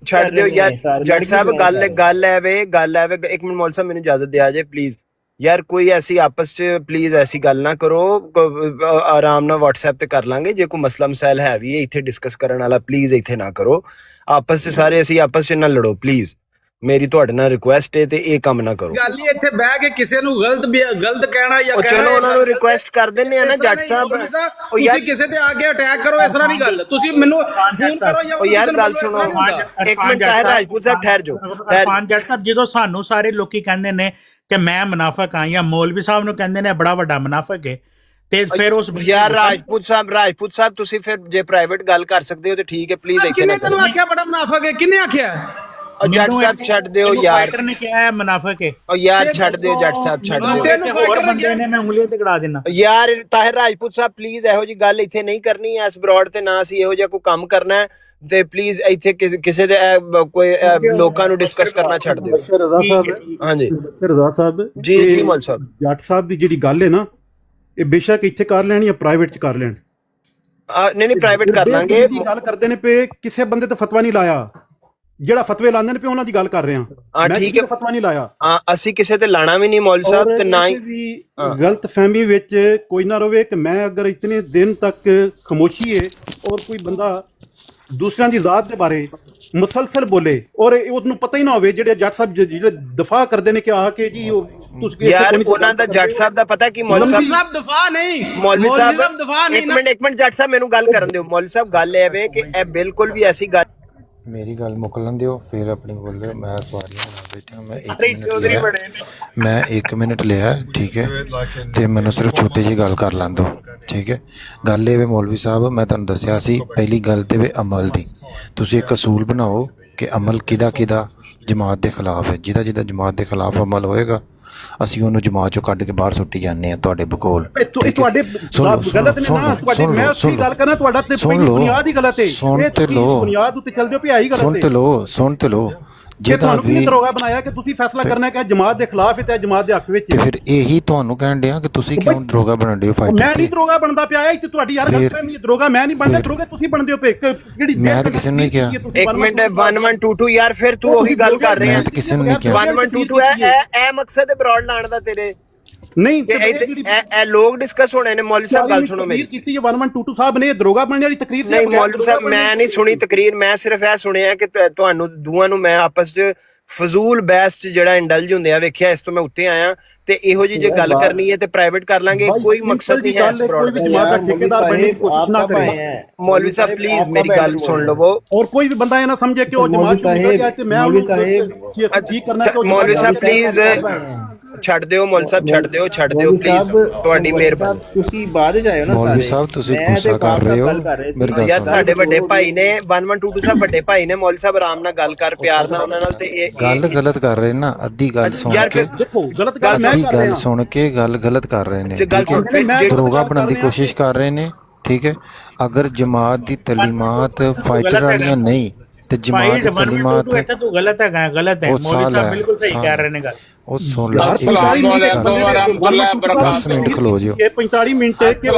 ਛੱਡ ਦਿਓ ਯਾਰ ਜੱਟ ਸਾਹਿਬ, ਗੱਲ ਹੈ ਵੇ ਇੱਕ ਮਿੰਟ ਮੌਲ ਸਾਹਿਬ ਮੈਨੂੰ ਇਜਾਜ਼ਤ ਦਿਆ ਜੇ ਪਲੀਜ਼। ਯਾਰ ਕੋਈ ਐਸੀ ਆਪਸ ਚ ਪਲੀਜ਼ ਐਸੀ ਗੱਲ ਨਾ ਕਰੋ, ਆਰਾਮ ਨਾਲ WhatsApp ਤੇ ਕਰ ਲਾਂਗੇ। ਜੇ ਕੋਈ ਮਸਲਾ ਮਸਾਇਲ ਹੈ ਵੀ ਇੱਥੇ ਡਿਸਕਸ ਕਰਨ ਵਾਲਾ ਪਲੀਜ਼ ਇੱਥੇ ਨਾ ਕਰੋ ਆਪਸ ਚ, ਸਾਰੇ ਅਸੀਂ ਆਪਸ ਚ ਨਾ ਲੜੋ ਪਲੀਜ਼, ਮੇਰੀ ਤੁਹਾਡੇ ਨਾਲ ਰਿਕੁਐਸਟ ਹੈ ਤੇ ਇਹ ਕੰਮ ਨਾ ਕਰੋ। ਗੱਲ ਹੀ ਇੱਥੇ ਬਹਿ ਕੇ ਕਿਸੇ ਨੂੰ ਗਲਤ ਕਹਿਣਾ ਜਾਂ ਚਲੋ ਉਹਨਾਂ ਨੂੰ ਰਿਕੁਐਸਟ ਕਰ ਦਿੰਦੇ ਆ ਨਾ ਜੱਟ ਸਾਹਿਬ। ਉਹ ਯਾਰ ਕਿਸੇ ਤੇ ਆ ਕੇ ਅਟੈਕ ਕਰੋ, ਇਸ ਤਰ੍ਹਾਂ ਨਹੀਂ ਗੱਲ। ਤੁਸੀਂ ਮੈਨੂੰ ਫੋਨ ਕਰੋ ਜਾਂ ਉਹ ਯਾਰ ਗੱਲ ਸੁਣੋ ਇੱਕ ਮਿੰਟ। ਰਾਜਪੂਤ ਸਾਹਿਬ ਠਹਿਰ ਜਾਓ। ਜੱਟ ਸਾਹਿਬ ਜਦੋਂ ਸਾਨੂੰ ਸਾਰੇ ਲੋਕੀ ਕਹਿੰਦੇ ਨੇ ਕਿ ਮੈਂ ਮੁਨਾਫਿਕ ਹਾਂ ਜਾਂ ਮੌਲਵੀ ਸਾਹਿਬ ਨੂੰ ਕਹਿੰਦੇ ਨੇ ਬੜਾ ਵੱਡਾ ਮੁਨਾਫਿਕ ਹੈ, ਤੇ ਫਿਰ ਉਸ ਯਾਰ ਰਾਜਪੂਤ ਸਾਹਿਬ ਤੁਸੀਂ ਫਿਰ ਜੇ ਪ੍ਰਾਈਵੇਟ ਗੱਲ ਕਰ ਸਕਦੇ ਹੋ ਤੇ ਠੀਕ ਹੈ ਪਲੀਜ਼। ਕਿੰਨੇ ਤੈਨੂੰ ਆਖਿਆ ਬੜਾ ਮੁਨਾਫਿਕ ਹੈ? ਕਿੰਨੇ ਆਖਿਆ? ਜੱਟ ਸਾਹਿਬ ਛੱਡ ਦਿਓ ਯਾਰ, ਫਾਈਟਰ ਨੇ ਕਿਹਾ ਹੈ ਮੁਨਾਫਿਕ ਹੈ। ਉਹ ਯਾਰ ਛੱਡ ਦਿਓ ਜੱਟ ਸਾਹਿਬ, ਛੱਡ ਦਿਓ। ਹੋਰ ਬੰਦੇ ਨੇ ਮੈਂ ਉਂਗਲੀਆਂ ਤੇ ਗੜਾ ਦੇਣਾ। ਯਾਰ ਤਾਹਿਰ ਰਾਜਪੂਤ ਸਾਹਿਬ ਪਲੀਜ਼ ਇਹੋ ਜੀ ਗੱਲ ਇੱਥੇ ਨਹੀਂ ਕਰਨੀ ਐ ਇਸ ਬਰੋਡ ਤੇ, ਨਾ ਅਸੀਂ ਇਹੋ ਜਿਹਾ ਕੋਈ ਕੰਮ ਕਰਨਾ ਹੈ ਤੇ ਪਲੀਜ਼ ਇੱਥੇ ਕਿਸੇ ਦੇ ਕੋਈ ਲੋਕਾਂ ਨੂੰ ਡਿਸਕਸ ਕਰਨਾ ਛੱਡ ਦਿਓ। ਹਾਂਜੀ ਰਜ਼ਾ ਸਾਹਿਬ ਜੀ ਮੌਲ ਸਾਹਿਬ, ਜੱਟ ਸਾਹਿਬ ਦੀ ਜਿਹੜੀ ਗੱਲ ਹੈ ਨਾ ਇਹ ਬੇਸ਼ੱਕ ਇੱਥੇ ਕਰ ਲੈਣ ਜਾਂ ਪ੍ਰਾਈਵੇਟ ਚ ਕਰ ਲੈਣ। ਨਹੀਂ ਪ੍ਰਾਈਵੇਟ ਕਰ ਲਾਂਗੇ। ਗੱਲ ਕਰਦੇ ਨੇ ਪਏ ਕਿਸੇ ਬੰਦੇ ਤੇ ਫਤਵਾ ਨਹੀਂ ਲਾਇਆ, ਜਿਹੜਾ ਫਤਵੇ ਲਾਉਂਦੇ ਨੇ ਪਏ ਉਹਨਾਂ ਦੀ ਗੱਲ ਕਰ ਰਹੇ ਹਾਂ। ਠੀਕ ਹੈ, ਫਤਵਾ ਨਹੀਂ ਲਾਇਆ, ਅਸੀਂ ਕਿਸੇ ਤੇ ਲਾਣਾ ਵੀ ਨਹੀਂ ਮੌਲ ਸਾਹਿਬ, ਤੇ ਨਾ ਹੀ ਗਲਤ ਫਹਿਮੀ ਵਿੱਚ ਕੋਈ ਨਾ ਰਵੇ ਕਿ ਮੈਂ ਅਗਰ ਇਤਨੇ ਦਿਨ ਤੱਕ ਖਾਮੋਸ਼ੀ ਹੈ ਔਰ ਕੋਈ ਬੰਦਾ ਦੂਸਰਿਆਂ ਦੀ ਜ਼ਾਤ ਦੇ ਬਾਰੇ ਮੁਸਲਸਲ ਬੋਲੇ ਔਰ ਉਹਨੂੰ ਪਤਾ ਹੀ ਨਾ ਹੋਵੇ, ਜਿਹੜੇ ਜੱਟ ਸਾਹਿਬ ਜਿਹੜੇ ਦਫਾ ਕਰਦੇ ਨੇ ਕਿ ਆ ਕੇ ਜੀ ਤੁਸੀਂ ਯਾਰ ਉਹਨਾਂ ਦਾ ਜੱਟ ਸਾਹਿਬ ਦਾ ਪਤਾ ਕੀ ਮੌਲਵੀ ਸਾਹਿਬ ਦਫਾ ਨਹੀਂ, ਮੌਲਵੀ ਸਾਹਿਬ ਦਫਾ ਨਹੀਂ। ਇੱਕ ਮਿੰਟ ਜੱਟ ਸਾਹਿਬ ਮੈਨੂੰ ਗੱਲ ਕਰਨ ਦਿਓ। ਮੌਲਵੀ ਸਾਹਿਬ ਗੱਲ ਇਹ ਹੈ ਕਿ ਇਹ ਬਿਲਕੁਲ ਵੀ ਐਸੀ ਗੱਲ, ਮੇਰੀ ਗੱਲ ਮੁੱਕ ਲੈਣ ਦਿਓ ਫਿਰ ਆਪਣੀ ਬੋਲਿਓ। ਮੈਂ ਸਵਾਰੀਆਂ ਨਾਲ ਬੈਠਾ, ਮੈਂ 1 ਮਿੰਟ ਲਿਆ ਠੀਕ ਹੈ, ਤੇ ਮੈਨੂੰ ਸਿਰਫ ਛੋਟੀ ਜਿਹੀ ਗੱਲ ਕਰ ਲੈਣ ਦਿਓ ਠੀਕ ਹੈ। ਗੱਲ ਇਹ ਵੇ ਮੌਲਵੀ ਸਾਹਿਬ, ਮੈਂ ਤੁਹਾਨੂੰ ਦੱਸਿਆ ਸੀ ਪਹਿਲੀ ਗੱਲ ਤੇ ਵੇ ਅਮਲ ਦੀ। ਤੁਸੀਂ ਇੱਕ ਅਸੂਲ ਬਣਾਓ ਕਿ ਅਮਲ ਕਿਹਦਾ ਜਮਾਤ ਦੇ ਖਿਲਾਫ ਹੈ। ਜਿਹਦਾ ਜਮਾਤ ਦੇ ਖਿਲਾਫ ਅਮਲ ਹੋਏਗਾ ਅਸੀਂ ਉਹਨੂੰ ਜਮਾਤ ਚੋਂ ਕੱਢ ਕੇ ਬਾਹਰ ਸੁੱਟੀ ਜਾਂਦੇ ਹਾਂ ਤੁਹਾਡੇ ਬਕੋਲ। ਤੁਹਾਡੇ ਗਲਤ ਨੇ ਨਾ, ਤੁਹਾਡੇ ਮੈਂ ਉਸਦੀ ਗੱਲ ਕਰਨਾ, ਤੁਹਾਡਾ ਤੇ ਬੁਨਿਆਦ ਹੀ ਗਲਤ ਹੈ। ਸੁਣ ਤੇ ਲੋ, ਬੁਨਿਆਦ ਉੱਤੇ ਚੱਲਦੇ ਹੋ ਪਿਆ ਹੀ ਗਲਤ ਹੈ। ਸੁਣ ਤੇ ਲੋ ਜੇ ਤੁਹਾਨੂੰ ਵੀ ਦਰੋਗਾ ਬਣਾਇਆ ਕਿ ਤੁਸੀਂ ਫੈਸਲਾ ਕਰਨਾ ਕਿ ਜਮਾਤ ਦੇ ਖਿਲਾਫ ਹੈ ਤੇ ਜਮਾਤ ਦੇ ਹੱਕ ਵਿੱਚ ਹੈ, ਫਿਰ ਇਹੀ ਤੁਹਾਨੂੰ ਕਹਿਣ ਡਿਆ ਕਿ ਤੁਸੀਂ ਕਿਉਂ ਦਰੋਗਾ ਬਣਦੇ ਹੋ ਫਾਈਟਰ। ਮੈਂ ਨਹੀਂ ਦਰੋਗਾ ਬਣਦਾ ਪਿਆ ਇੱਥੇ, ਤੁਹਾਡੀ ਯਾਰ ਗਲਤਫਹਿਮੀ। ਦਰੋਗਾ ਮੈਂ ਨਹੀਂ ਬਣਦਾ, ਦਰੋਗਾ ਤੁਸੀਂ ਬਣਦੇ ਹੋ ਪਏ। ਕਿਹੜੀ ਮੈਂ ਤਾਂ ਕਿਸੇ ਨੂੰ ਨਹੀਂ ਕਿਹਾ। ਇੱਕ ਮਿੰਟ 1122 ਯਾਰ ਫਿਰ ਤੂੰ ਉਹੀ ਗੱਲ ਕਰ ਰਿਹਾ। ਮੈਂ ਤਾਂ ਕਿਸੇ ਨੂੰ ਨਹੀਂ ਕਿਹਾ। 1122 ਇਹ ਮਕਸਦ ਹੈ ਬਰੋਡ ਲਾਣ ਦਾ ਤੇਰੇ? ਨਹੀਂ ਇਹ ਲੋਕ ਡਿਸਕਸ ਹੋਣੇ ਨੇ। ਮੌਲਵੀ ਸਾਹਿਬ ਗੱਲ ਸੁਣੋ ਮੇਰੀ। ਕੀਤੀ 1122 ਸਾਹਿਬ ਨੇ ਦਰੋਗਾ ਬਣਨ ਵਾਲੀ ਤਕਰੀਰ ਨਹੀਂ ਮੌਲਵੀ ਸਾਹਿਬ ਮੈਂ ਨਹੀਂ ਸੁਣੀ ਤਕਰੀਰ, ਮੈਂ ਸਿਰਫ ਇਹ ਸੁਣਿਆ ਕਿ ਤੁਹਾਨੂੰ ਦੋਵਾਂ ਨੂੰ ਮੈਂ ਆਪਸ ਚ ਫਜ਼ੂਲ ਬਹਿਸ ਚ ਜਿਹੜਾ ਇੰਡਲਜ ਹੁੰਦੇ ਆ ਵੇਖਿਆ। ਇਸ ਤੋਂ ਮੈਂ ਉੱਤੇ ਆਇਆ, ਤੇ ਇਹੋ ਜੀ ਜੇ ਗੱਲ ਕਰਨੀ ਹੈ ਤੇ ਪ੍ਰਾਈਵੇਟ ਕਰ ਲਾਂਗੇ, ਕੋਈ ਮਕਸਦ ਨਹੀਂ ਹੈ ਇਸ ਕੋਈ ਵੀ ਜਮਾਤ ਦਾ ਠੇਕੇਦਾਰ ਬਣने की कोशिश ना करे। मौलवी साहब प्लीज मेरी गल सुन लो। और कोई भी बंदा ये ना समझे कि वो जमात से निकल गया कि मैं ठीक करना चाहिए। मौलवी साहब प्लीज ਛੱਡ ਦਿਓ, ਮੌਲਵੀ ਸਾਹਿਬ ਛੱਡ ਦਿਓ ਪਲੀਜ਼, ਤੁਹਾਡੀ ਮਿਹਰਬਾਨੀ। ਤੁਸੀਂ ਬਾਅਦ ਚ ਆਇਓ ਨਾ ਮੌਲਵੀ ਸਾਹਿਬ ਤੁਸੀਂ ਗੁੱਸਾ ਕਰ ਰਹੇ ਹੋ, ਮੇਰੀ ਗੱਲ ਯਾਰ ਸੁਣੋ। ਸਾਡੇ ਵੱਡੇ ਭਾਈ ਨੇ 1122 ਸਾਹਿਬ ਵੱਡੇ ਭਾਈ ਨੇ, ਮੌਲਵੀ ਸਾਹਿਬ ਆਰਾਮ ਨਾਲ ਗੱਲ ਕਰ, ਪਿਆਰ ਨਾਲ ਉਹਨਾਂ ਨਾਲ। ਤੇ ਇਹ ਗੱਲ ਗਲਤ ਕਰ ਰਹੇ ਨਾ, ਅੱਧੀ ਗੱਲ ਸੁਣ ਕੇ देखो गलत गल मैं ਅੱਧੀ कर ਗੱਲ रहा ਸੁਣ ਕੇ ਗੱਲ ਗਲਤ ਕਰ ਰਹੇ ਨੇ, ਗੱਲ ਠੀਕ ਹੈ, ਦਰੋਗਾ ਬਣਨ ਦੀ ਕੋਸ਼ਿਸ਼ ਕਰ ਰਹੇ ਨੇ, ਠੀਕ ਹੈ। ਅਗਰ ਜਮਾਤ ਦੀ ਤਲੀਮਾਤ ਫਾਈਟਰ ਵਾਲੀਆਂ ਨਹੀਂ ਤੇ ਜਮਾਤ ਦੀ ਤਲੀਮਾਤ ਤੂੰ ਗਲਤ ਹੈ, ਗਲਤ ਹੈ। ਮੌਲਵੀ ਸਾਹਿਬ ਬਿਲਕੁਲ ਸਹੀ ਕਹਿ ਰਹੇ ਨੇ ਗੱਲ। ਉਹ ਸੁਣ ਲਓ, 10 ਮਿੰਟ ਖਲੋ ਜਿਓ। ये 45 मिनट के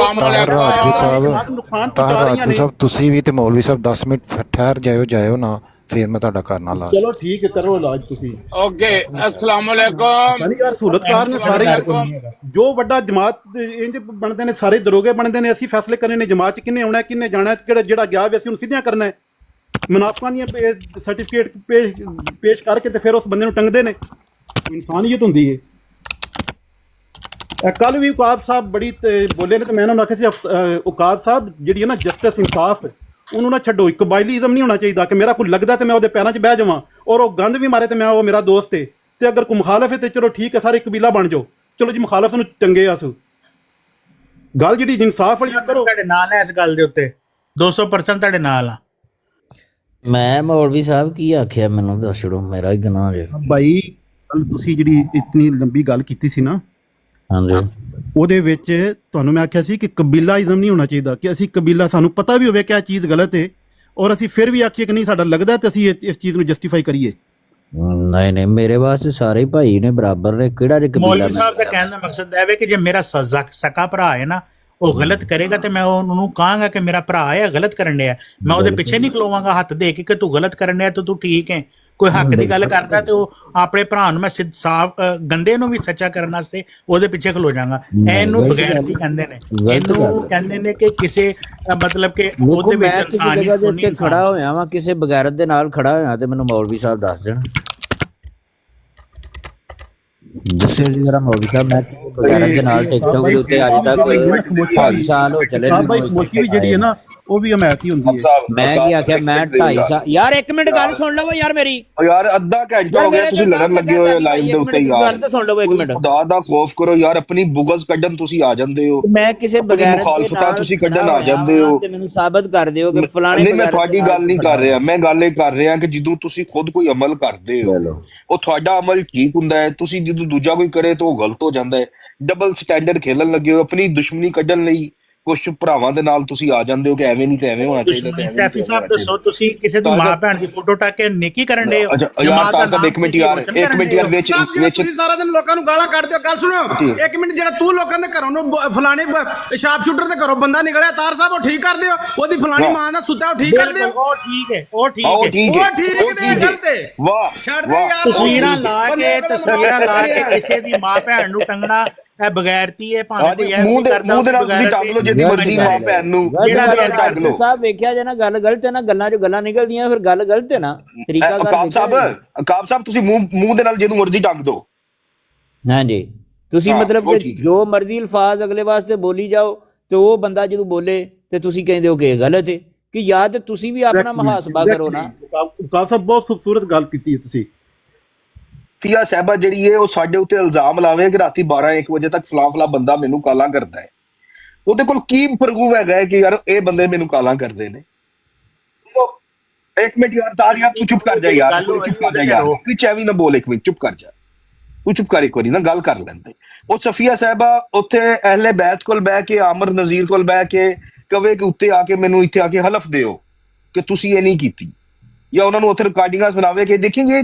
ਤਾਹਰ ਰਾਜਪੂਤ ਸਾਹਿਬ ਤੁਸੀਂ ਵੀ ਤੇ ਮੌਲਵੀ ਸਾਹਿਬ 10 ਮਿੰਟ ਠਹਿਰ ਜਾਇਓ ਨਾ, ਫਿਰ ਮੈਂ ਤੁਹਾਡਾ ਕਰਨਾ ਲਾ। चलो ठीक है, करो इलाज तुसी। ओके अस्सलाम वालेकुम। यानी यार सहूलतकार ने सारे जो ਵੱਡਾ ਜਮਾਤ ਇੰਜ ਬਣਦੇ ਨੇ, ਸਾਰੇ ਦਰੋਗੇ ਬਣਦੇ ਨੇ। ਅਸੀਂ ਫੈਸਲੇ ਕਰਨੇ ਨੇ ਜਮਾਤ ਚ ਕਿੰਨੇ ਆਉਣਾ ਕਿੰਨੇ ਜਾਣਾ, ਜਿਹੜਾ ਗਿਆ ਵੀ ਅਸੀਂ ਉਹਨੂੰ ਸਿੱਧਿਆਂ ਕਰਨਾ ਹੈ। ਮੁਨਾਫਿਕਾਂ ਦੀਆਂ ਸਰਟੀਫਿਕੇਟ ਪੇਸ਼ ਕਰਕੇ ਤੇ ਫਿਰ ਉਸ ਬੰਦੇ ਨੂੰ ਟੰਗਦੇ ਨੇ। ਇਨਸਾਨੀਅਤ ਹੁੰਦੀ ਹੈ। ਕੱਲ ਵੀ ਉਕਾਬ ਸਾਹਿਬ ਬੜੀ ਬੋਲੇ ਨੇ ਤੇ ਮੈਂ ਉਹਨਾਂ ਨੂੰ ਆਖਿਆ ਸੀ, ਉਕਾਬ ਸਾਹਿਬ ਜਿਹੜੀ ਹੈ ਨਾ ਜਸਟਿਸ ਇਨਸਾਫ ਉਹਨੂੰ ਨਾ ਛੱਡੋ। ਕਬਾਇਲੀਜ਼ਮ ਨਹੀਂ ਹੋਣਾ ਚਾਹੀਦਾ ਕਿ ਮੇਰਾ ਕੋਈ ਲੱਗਦਾ ਤੇ ਮੈਂ ਉਹਦੇ ਪੈਰਾਂ 'ਚ ਬਹਿ ਜਾਵਾਂ, ਔਰ ਉਹ ਗੰਦ ਵੀ ਮਾਰੇ ਤੇ ਮੈਂ ਉਹ ਮੇਰਾ ਦੋਸਤ ਹੈ। ਤੇ ਅਗਰ ਕੋਈ ਮੁਖਾਲਫ ਹੈ ਤੇ ਚਲੋ ਠੀਕ ਹੈ, ਸਾਰੇ ਕਬੀਲਾ ਬਣ ਜਾਓ, ਚਲੋ ਜੀ ਮੁਖਾਲਫ ਨੂੰ ਟੰਗੇ ਆਸੂ। ਗੱਲ ਜਿਹੜੀ ਇਨਸਾਫ ਵਾਲੀ ਕਰੋ। ਤੁਹਾਡੇ ਨਾਲ ਹੈ ਇਸ ਗੱਲ ਦੇ ਉੱਤੇ, 200% ਤੁਹਾਡੇ ਨਾਲ ਆ। ਮੈਂ ਮੌਲਵੀ ਸਾਹਿਬ ਕੀ ਆਖਿਆ ਮੈਨੂੰ ਦੱਸ ਛੜੋ, ਮੇਰਾ ਹੀ ਗੁਨਾਹ ਜੇ। ਭਾਈ ਕੱਲ ਤੁਸੀਂ ਜਿਹੜੀ ਇਤਨੀ ਲੰਬੀ ਗੱਲ ਕੀਤੀ ਸੀ ਨਾ, ਹਾਂਜੀ, ਉਹਦੇ ਵਿੱਚ ਤੁਹਾਨੂੰ ਮੈਂ ਆਖਿਆ ਸੀ ਕਿ ਕਬੀਲਾਇਜ਼ਮ ਨਹੀਂ ਹੋਣਾ ਚਾਹੀਦਾ, ਕਿ ਅਸੀਂ ਕਬੀਲਾ ਸਾਨੂੰ ਪਤਾ ਵੀ ਹੋਵੇ ਕਿ ਇਹ ਚੀਜ਼ ਗਲਤ ਹੈ ਔਰ ਅਸੀਂ ਫਿਰ ਵੀ ਆਖੀਏ ਕਿ ਨਹੀਂ ਸਾਡਾ ਲੱਗਦਾ ਤੇ ਅਸੀਂ ਇਸ ਚੀਜ਼ ਨੂੰ ਜਸਟੀਫਾਈ ਕਰੀਏ। ਨਹੀਂ ਮੇਰੇ ਵਾਸਤੇ ਸਾਰੇ ਭਾਈ ਨੇ, ਬਰਾਬਰ ਨੇ। ਕਿਹੜਾ ਜੇ ਕਬੀਲਾ? ਮੌਲਵੀ ਸਾਹਿਬ ਦਾ ਕਹਿਣ ਦਾ ਮਕਸਦ ਇਹ ਹੈ ਕਿ ਜੇ ਮੇਰਾ ਸਕਾ ਭਰਾ ਹੈ ਨਾ, ਉਹ ਗਲਤ ਕਰੇਗਾ ਤੇ ਮੈਂ ਉਹਨੂੰ ਕਹਾਂਗਾ ਕਿ ਮੇਰਾ ਭਰਾ ਹੈ ਗਲਤ ਕਰਨ ਡਿਆ, ਮੈਂ ਉਹਦੇ ਪਿੱਛੇ ਨਹੀਂ ਖਲੋਵਾਂਗਾ ਹੱਥ ਦੇ ਕੇ ਕਿ ਤੂੰ ਗਲਤ ਕਰਨ ਡਿਆ ਤੇ ਤੂੰ ਠੀਕ ਹੈ। ਕੋਈ ਹੱਕ ਦੀ ਗੱਲ ਕਰਦਾ ਤੇ ਉਹ ਆਪਣੇ ਭਰਾ ਨੂੰ ਮੈਂ ਸਾਫ਼ ਗੰਦੇ ਨੂੰ ਵੀ ਸੱਚਾ ਕਰਨ ਵਾਸਤੇ ਉਹਦੇ ਪਿੱਛੇ ਖਲੋ ਜਾਵਾਂਗਾ। ਇਹਨੂੰ ਬਗੈਰਤੀ ਕਹਿੰਦੇ ਨੇ, ਇਹਨੂੰ ਕਹਿੰਦੇ ਨੇ ਕਿ ਕਿਸੇ ਮਤਲਬ ਕਿ ਉਹਦੇ ਵਿੱਚ ਇਨਸਾਨੀਅਤ ਨਹੀਂ। ਖੜਾ ਹੋਇਆ ਵਾਂ ਕਿਸੇ ਬਗੈਰਤ ਦੇ ਨਾਲ ਖੜਾ ਹੋਇਆ ਤੇ ਮੈਨੂੰ ਮੌਲਵੀ ਸਾਹਿਬ ਦੱਸ ਦੇਣ। ਦੱਸਿਓ ਜੀ ਜਰਾ ਮੌਲਵੀ ਸਾਹਿਬ, ਮੈਂ ਬਗੈਰਤ ਦੇ ਨਾਲ ਟਿਕਟੋਕ ਦੇ ਉੱਤੇ ਅੱਜ ਤੱਕ ਕੋਈ 2.5 ਸਾਲ ਹੋ ਚਲੇ ਨੇ। ਭਾਈ ਖਮੋਸ਼ੀ ਵੀ ਜਿਹੜੀ ਹੈ ਨਾ ਉਹ ਵੀ ਹਮਾਇਤ ਹੀ ਹੁੰਦੀ ਹੈ। ਮੈਂ ਕੀ ਆਖਿਆ? ਮੈਂ 2.5 ਸਾਲ ਯਾਰ, 1 ਮਿੰਟ ਗੱਲ ਸੁਣ ਲਵੋ ਯਾਰ ਮੇਰੀ। ਯਾਰ ਅੱਧਾ ਘੰਟਾ ਹੋ ਗਿਆ ਤੁਸੀਂ ਲੜਨ ਲੱਗੇ ਹੋਏ ਲਾਈਵ ਦੇ ਉੱਤੇ ਯਾਰ। ਗੱਲ ਤਾਂ ਸੁਣ ਲਵੋ 1 ਮਿੰਟ। ਖੁਦਾ ਦਾ ਖੌਫ ਕਰੋ ਯਾਰ, ਆਪਣੀ ਬੁਗਜ਼ ਕੱਢਣ ਤੁਸੀਂ ਆ ਜਾਂਦੇ ਹੋ। ਮੈਂ ਕਿਸੇ ਬਗੈਰਤ ਮੁਖਾਲਫਤਾਂ ਤੁਸੀਂ ਕੱਢਣ ਆ ਜਾਂਦੇ ਹੋ ਤੇ ਮੈਨੂੰ ਸਾਬਤ ਕਰ ਦਿਓ ਕਿ ਫਲਾਣੇ। ਨਹੀਂ, ਮੈਂ ਤੁਹਾਡੀ ਗੱਲ ਨਹੀਂ ਕਰ ਰਿਹਾ, ਮੈਂ ਗੱਲ ਇਹ ਕਰ ਰਿਹਾ ਕਿ ਜਦੋਂ ਤੁਸੀਂ ਖੁਦ ਕੋਈ ਅਮਲ ਕਰਦੇ ਹੋ ਉਹ ਤੁਹਾਡਾ ਅਮਲ ਠੀਕ ਹੁੰਦਾ ਹੈ, ਤੁਸੀਂ ਜਦੋਂ ਦੂਜਾ ਕੋਈ ਕਰੇ ਤਾਂ ਉਹ ਗਲਤ ਹੋ ਜਾਂਦਾ ਹੈ। ਡਬਲ ਸਟੈਂਡਰਡ ਖੇਲਣ ਲੱਗੇ ਹੋ, ਆਪਣੀ ਦੁਸ਼ਮਣੀ ਕੱਢਣ ਲਈ ਕੁਝ ਭਰਾਵਾਂ ਦੇ ਨਾਲ ਤੁਸੀਂ ਆ ਜਾਂਦੇ ਹੋ ਕਿ ਐਵੇਂ ਨਹੀਂ ਤੇ ਐਵੇਂ ਹੋਣਾ ਚਾਹੀਦਾ। ਸੈਫੀ ਸਾਹਿਬ ਦੱਸੋ, ਤੁਸੀਂ ਕਿਸੇ ਦੀ ਮਾਂ ਭੈਣ ਦੀ ਫੋਟੋ ਟੱਕ ਕੇ ਨੇਕੀ ਕਰਨ ਦੇ ਹੋ? ਯਾਰ ਤਾਂ ਸਭ 1 ਮਿੰਟ ਯਾਰ, 1 ਮਿੰਟ ਯਾਰ ਵਿੱਚ ਤੁਸੀਂ ਸਾਰਾ ਦਿਨ ਲੋਕਾਂ ਨੂੰ ਗਾਲਾਂ ਕੱਢਦੇ ਹੋ। ਗੱਲ ਸੁਣੋ 1 ਮਿੰਟ, ਜਿਹੜਾ ਤੂੰ ਲੋਕਾਂ ਦੇ ਘਰੋਂ ਨੂੰ ਫਲਾਣੇ ਸ਼ਾਰਪ ਸ਼ੂਟਰ ਦੇ ਘਰੋਂ ਬੰਦਾ ਨਿਕਲਿਆ ਤਾਰ ਸਾਹਿਬ, ਉਹ ਠੀਕ ਕਰਦੇ ਹੋ? ਉਹਦੀ ਫਲਾਣੀ ਮਾਂ ਨਾਲ ਸੁੱਤਾ, ਉਹ ਠੀਕ ਕਰਦੇ ਹੋ? ਉਹ ਠੀਕ ਹੈ, ਉਹ ਠੀਕ ਹੈ, ਉਹ ਠੀਕ ਹੈ, ਗਲਤ ਹੈ। ਵਾਹ, ਛੱਡ ਦੇ ਯਾਰ, ਤਸਵੀਰਾਂ ਲਾ ਕੇ ਕਿਸੇ ਦੀ ਮਾਂ ਭੈਣ ਨੂੰ ਟੰਗਣਾ ਇਹ ਬਗੈਰਤੀ ਹੈ। ਭਾਵੇਂ ਕੋਈ ਮੂੰਹ ਦੇ ਨਾਲ ਤੁਸੀਂ ਟੰਗ ਲਓ ਜਿੰਨੀ ਮਰਜ਼ੀ ਮਾਂ ਭੈਣ ਨੂੰ, ਟੰਗ ਲਓ। ਸਾਹਿਬ ਵੇਖਿਆ ਜੇ ਨਾ ਗੱਲ ਗਲਤ ਹੈ ਨਾ, ਗੱਲਾਂ ਚੋਂ ਗੱਲਾਂ ਨਿਕਲਦੀਆਂ, ਫਿਰ ਗੱਲ ਗਲਤ ਹੈ ਨਾ, ਤਰੀਕਾ ਕਰ। ਕਾਬ ਸਾਹਿਬ ਤੁਸੀਂ ਮੂੰਹ ਦੇ ਨਾਲ ਜਿਹਨੂੰ ਮਰਜ਼ੀ ਟੰਗ ਦਿਓ। ਹਾਂਜੀ, ਤੁਸੀਂ ਮਤਲਬ ਕਿ ਜੋ ਮਰਜ਼ੀ ਅਲਫਾਜ਼ ਅਗਲੇ ਵਾਸਤੇ ਬੋਲੀ ਜਾਓ ਤੇ ਉਹ ਬੰਦਾ ਜਦੋਂ ਬੋਲੇ ਤੇ ਤੁਸੀਂ ਕਹਿੰਦੇ ਹੋ ਕਿ ਇਹ ਗਲਤ ਹੈ। ਕਿ ਯਾਦ ਤੁਸੀਂ ਵੀ ਆਪਣਾ ਮੁਹਾਸਬਾ ਕਰੋ ਨਾ। ਕਾਬ ਸਾਹਿਬ ਬਹੁਤ ਖੂਬਸੂਰਤ ਗੱਲ ਕੀਤੀ ਹੈ ਤੁਸੀਂ। ਫੀਆ ਸਾਹਿਬਾ ਜਿਹੜੀ ਹੈ ਉਹ ਸਾਡੇ ਉੱਤੇ ਇਲਜ਼ਾਮ ਲਾਵੇ ਕਿ ਰਾਤੀ 12-1 ਵਜੇ ਤੱਕ ਫਲਾ ਬੰਦਾ ਮੈਨੂੰ ਕਾਲਾਂ ਕਰਦਾ ਹੈ। ਉਹਦੇ ਕੋਲ ਕੀ ਪ੍ਰੂਫ ਹੈਗਾ ਕਿ ਯਾਰ ਇਹ ਬੰਦੇ ਮੈਨੂੰ ਕਾਲਾਂ ਕਰਦੇ ਨੇ? 1 ਮਿੰਟ ਯਾਰ ਤਾਰ ਯਾਰ, ਤੂੰ ਚੁੱਪ ਕਰ ਜਾ ਯਾਰ, ਚੁੱਪ ਕਰ ਜਾ ਯਾਰ, ਪਿੱਛੇ ਵੀ ਨਾ ਬੋਲ, 1 ਮਿੰਟ ਚੁੱਪ ਕਰ ਜਾ, ਤੂੰ ਚੁੱਪ ਕਰ, ਇੱਕ ਵਾਰੀ ਨਾ ਗੱਲ ਕਰ ਲੈਂਦੇ। ਉਹ ਸਫੀਆ ਸਾਹਿਬਾ ਉੱਥੇ ਅਹਿਲੇ ਬੈਤ ਕੋਲ ਬਹਿ ਕੇ, ਆਮਰ ਨਜ਼ੀਰ ਕੋਲ ਬਹਿ ਕੇ ਕਵੇ ਕਿ ਉੱਤੇ ਆ ਕੇ ਮੈਨੂੰ ਇੱਥੇ ਆ ਕੇ ਹਲਫ ਦਿਓ ਕਿ ਤੁਸੀਂ ਇਹ नहीं की, या उन्होंने उधर रिकॉर्डिंग सुनावे कि देखेंगे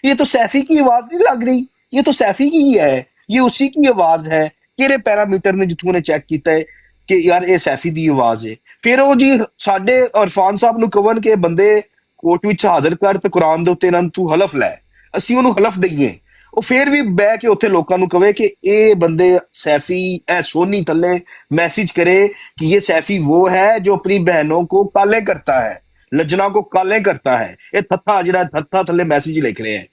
ये तो सैफी की आवाज नहीं लग रही, ये तो सैफी की ही है, ये उसी की आवाज है। किहड़े पैरामीटर ने जिथों ने चेक किया है कि यार ये सैफी दी आवाज है? फिर वो जी साडे इरफान साहब नूं कवन के बंदे कोर्ट विच हाਜ਼ਰ कर ते कुरान दे उत्ते इन्हां तू हलफ लै, ਅਸੀਂ ਉਹਨੂੰ ਹਲਫ ਦਈਏ। ਉਹ ਫਿਰ ਵੀ ਬਹਿ ਕੇ ਉੱਥੇ ਲੋਕਾਂ ਨੂੰ ਕਵੇ ਕਿ ਇਹ ਬੰਦੇ ਸੈਫੀ ਐ ਸੋਨੀ ਥੱਲੇ मैसेज करे कि ये सैफी वो है जो अपनी बहनों को काले करता है, लजना को काले करता है। ये थत्था जिहड़ा थत्था थल्ले मैसेज लिख रहे हैं,